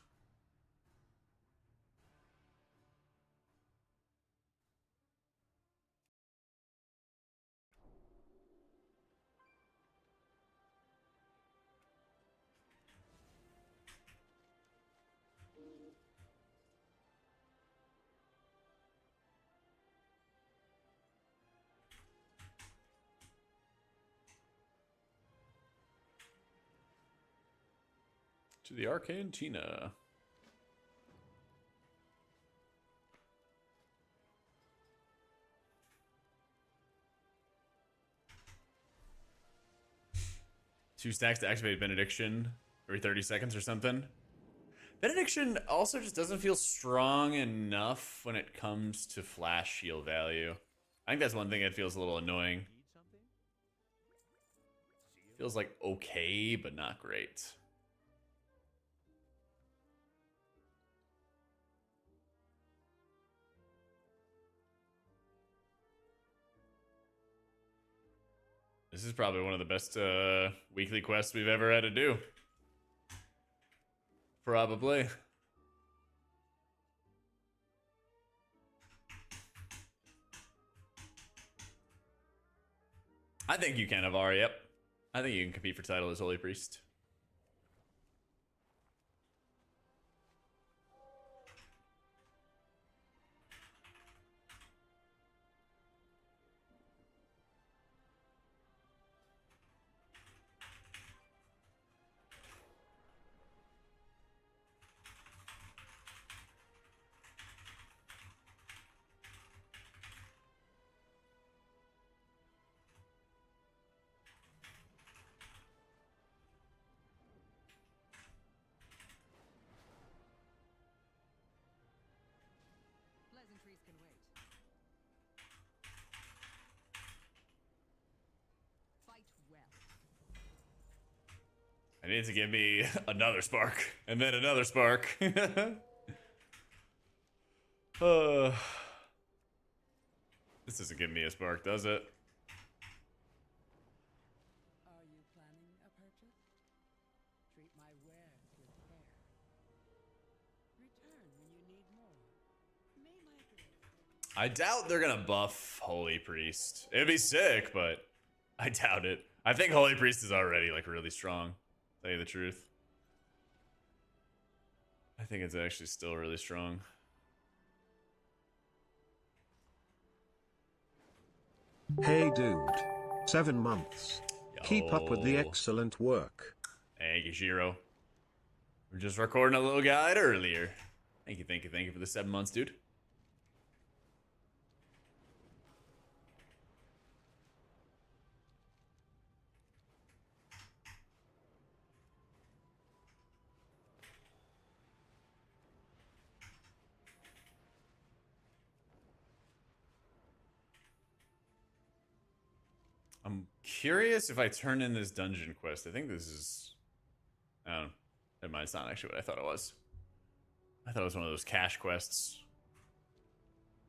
To the Arcane Tina. Two stacks to activate Benediction every 30 seconds or something. Benediction also just doesn't feel strong enough when it comes to flash shield value. I think that's one thing that feels a little annoying. Need something? Feels like okay, but not great. This is probably one of the best weekly quests we've ever had to do. Probably. I think you can, Avar, yep. I think you can compete for title as Holy Priest. Pleasantries can wait. Fight well. I need to give me another spark. And then another spark. This doesn't give me a spark, does it? Are you planning a purchase? Treat my wares with care. Return when you need more. May my grace. I doubt they're gonna buff Holy Priest. It'd be sick, but I doubt it. I think Holy Priest is already like really strong. Tell you the truth. I think it's actually still really strong. Hey dude. 7 months. Keep up with the Yo. excellent work. Thank you, Shiro. We're just recording a little guide earlier. Thank you for the 7 months, dude. I'm curious if I turn in this dungeon quest. I think this is... Oh, never mind. It's not actually what I thought it was. I thought it was one of those cash quests.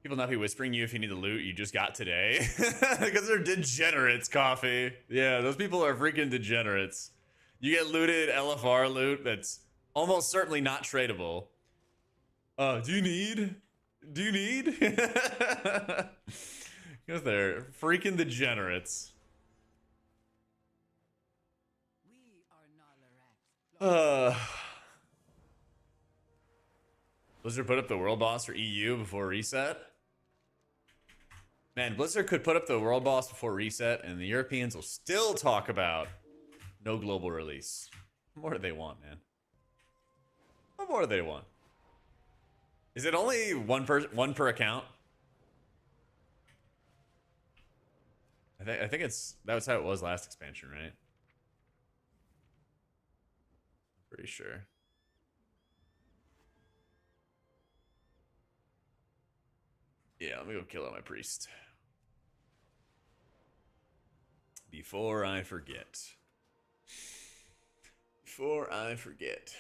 People not be whispering you if you need the loot you just got today. Because they're degenerates, Coffee. Yeah, those people are freaking degenerates. You get looted LFR loot that's almost certainly not tradable. Do you need? Do you need? Because they're freaking degenerates. We are Nalarak. Blizzard put up the world boss for EU before reset? Man, Blizzard could put up the world boss before reset, and the Europeans will still talk about no global release. What more do they want, man? What more do they want? Is it only one per account? I think that was how it was last expansion, right? Pretty sure. Yeah, let me go kill out my priest. Before I forget. Before I forget.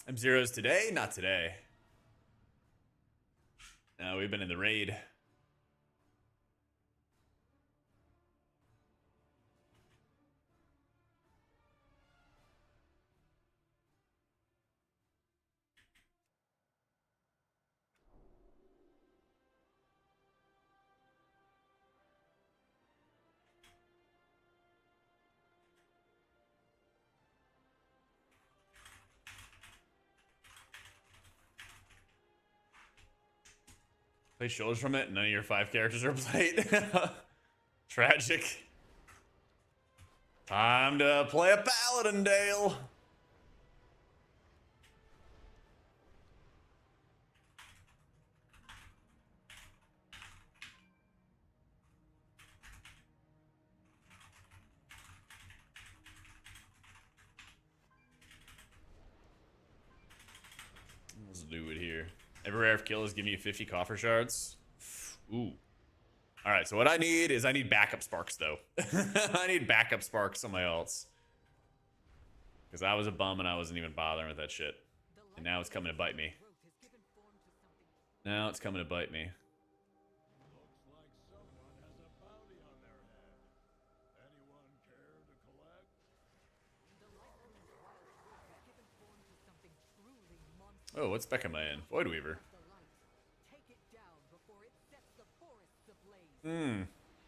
M0's today? Not today. No, we've been in the raid. Play shoulders from it, none of your 5 characters are played. Tragic. Time to play a paladin, Dale. Let's do it here. Every rare kill is giving you 50 coffer shards. Ooh. All right, so what I need is backup sparks, though. I need backup sparks on my ults. Because I was a bum and I wasn't even bothering with that shit. And now it's coming to bite me. Now it's coming to bite me. Looks like someone has a bounty on their head. Anyone care to collect? Oh, what spec am I in? Void Weaver.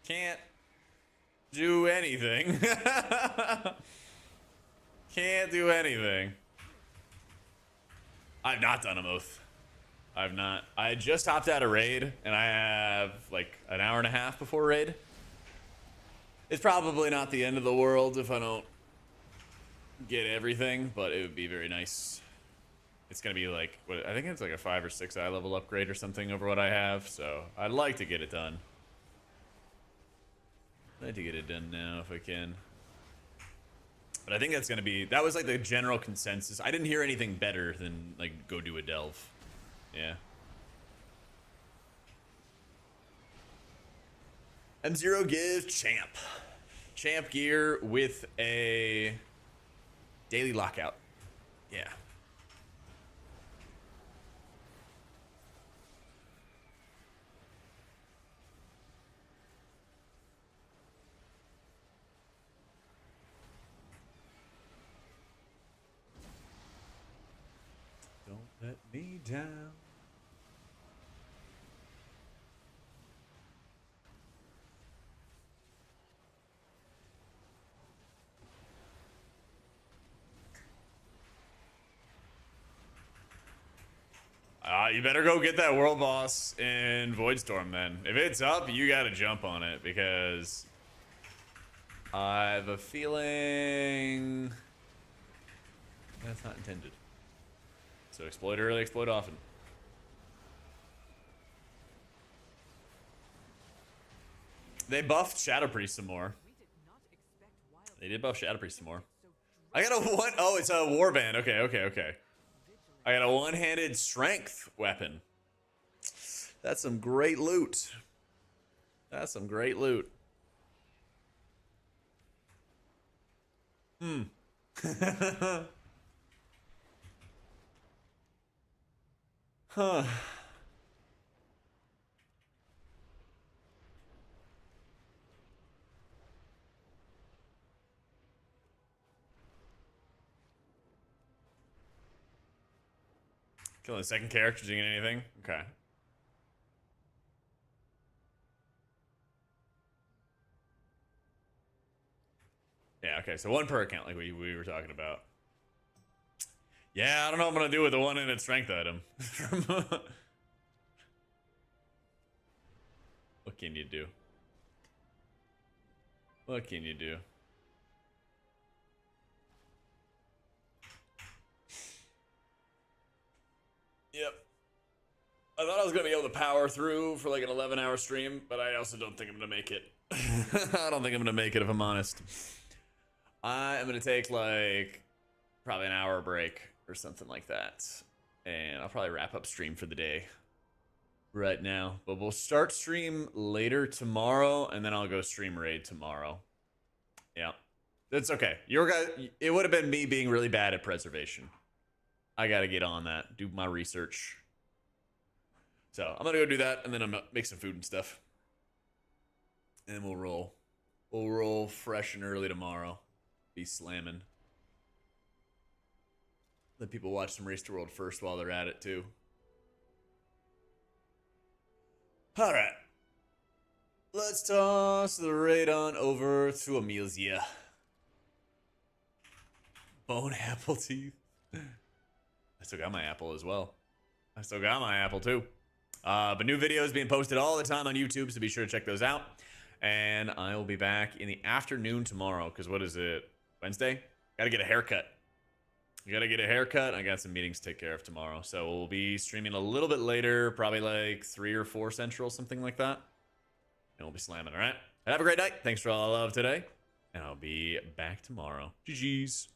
Can't do anything. Can't do anything. I've not done a oath. I've not. I just hopped out of raid, and I have like an hour and a half before raid. It's probably not the end of the world if I don't get everything, but it would be very nice. It's gonna be like, what, I think it's like a 5 or 6 eye level upgrade or something over what I have, so I'd like to get it done. I'd like to get it done now if I can. But I think that's gonna be, that was like the general consensus. I didn't hear anything better than like go do a delve. Yeah. M0 gives champ. Champ gear with a daily lockout. Yeah. Don't let me down. You better go get that world boss in Void Storm then. If it's up, you gotta jump on it because I have a feeling that's not intended. So exploit early, exploit often. They buffed Shadow Priest some more. They did buff Shadow Priest some more. I got a one. Oh, it's a warband. Okay, okay, okay. I got a one-handed strength weapon. That's some great loot. That's some great loot. Hmm. Huh. Killing the second character, doing anything? Okay. Yeah, okay, so one per account like we were talking about. Yeah, I don't know what I'm gonna do with the one-handed strength item. What can you do? What can you do? Yep. I thought I was gonna be able to power through for like an 11-hour stream, but I also don't think I'm gonna make it. I don't think I'm gonna make it if I'm honest. I am gonna take like probably an hour break or something like that, and I'll probably wrap up stream for the day right now. But we'll start stream later tomorrow, and then I'll go stream raid tomorrow. Yeah, that's okay. Your guys, it would have been me being really bad at preservation. I gotta get on that, do my research. So I'm gonna go do that, and then I'm gonna make some food and stuff, and then we'll roll. We'll roll fresh and early tomorrow. Be slamming. Let people watch some Race to World first while they're at it too. All right. Let's toss the raid on over to Amelia. Bone apple teeth. I still got my apple as well. I still got my apple too. But new videos being posted all the time on YouTube, so be sure to check those out. And I will be back in the afternoon tomorrow, because what is it? Wednesday? Gotta get a haircut. Gotta get a haircut. I got some meetings to take care of tomorrow. So we'll be streaming a little bit later, probably like 3 or 4 Central, something like that. And we'll be slamming, all right? Have a great night. Thanks for all the love today. And I'll be back tomorrow. GG's.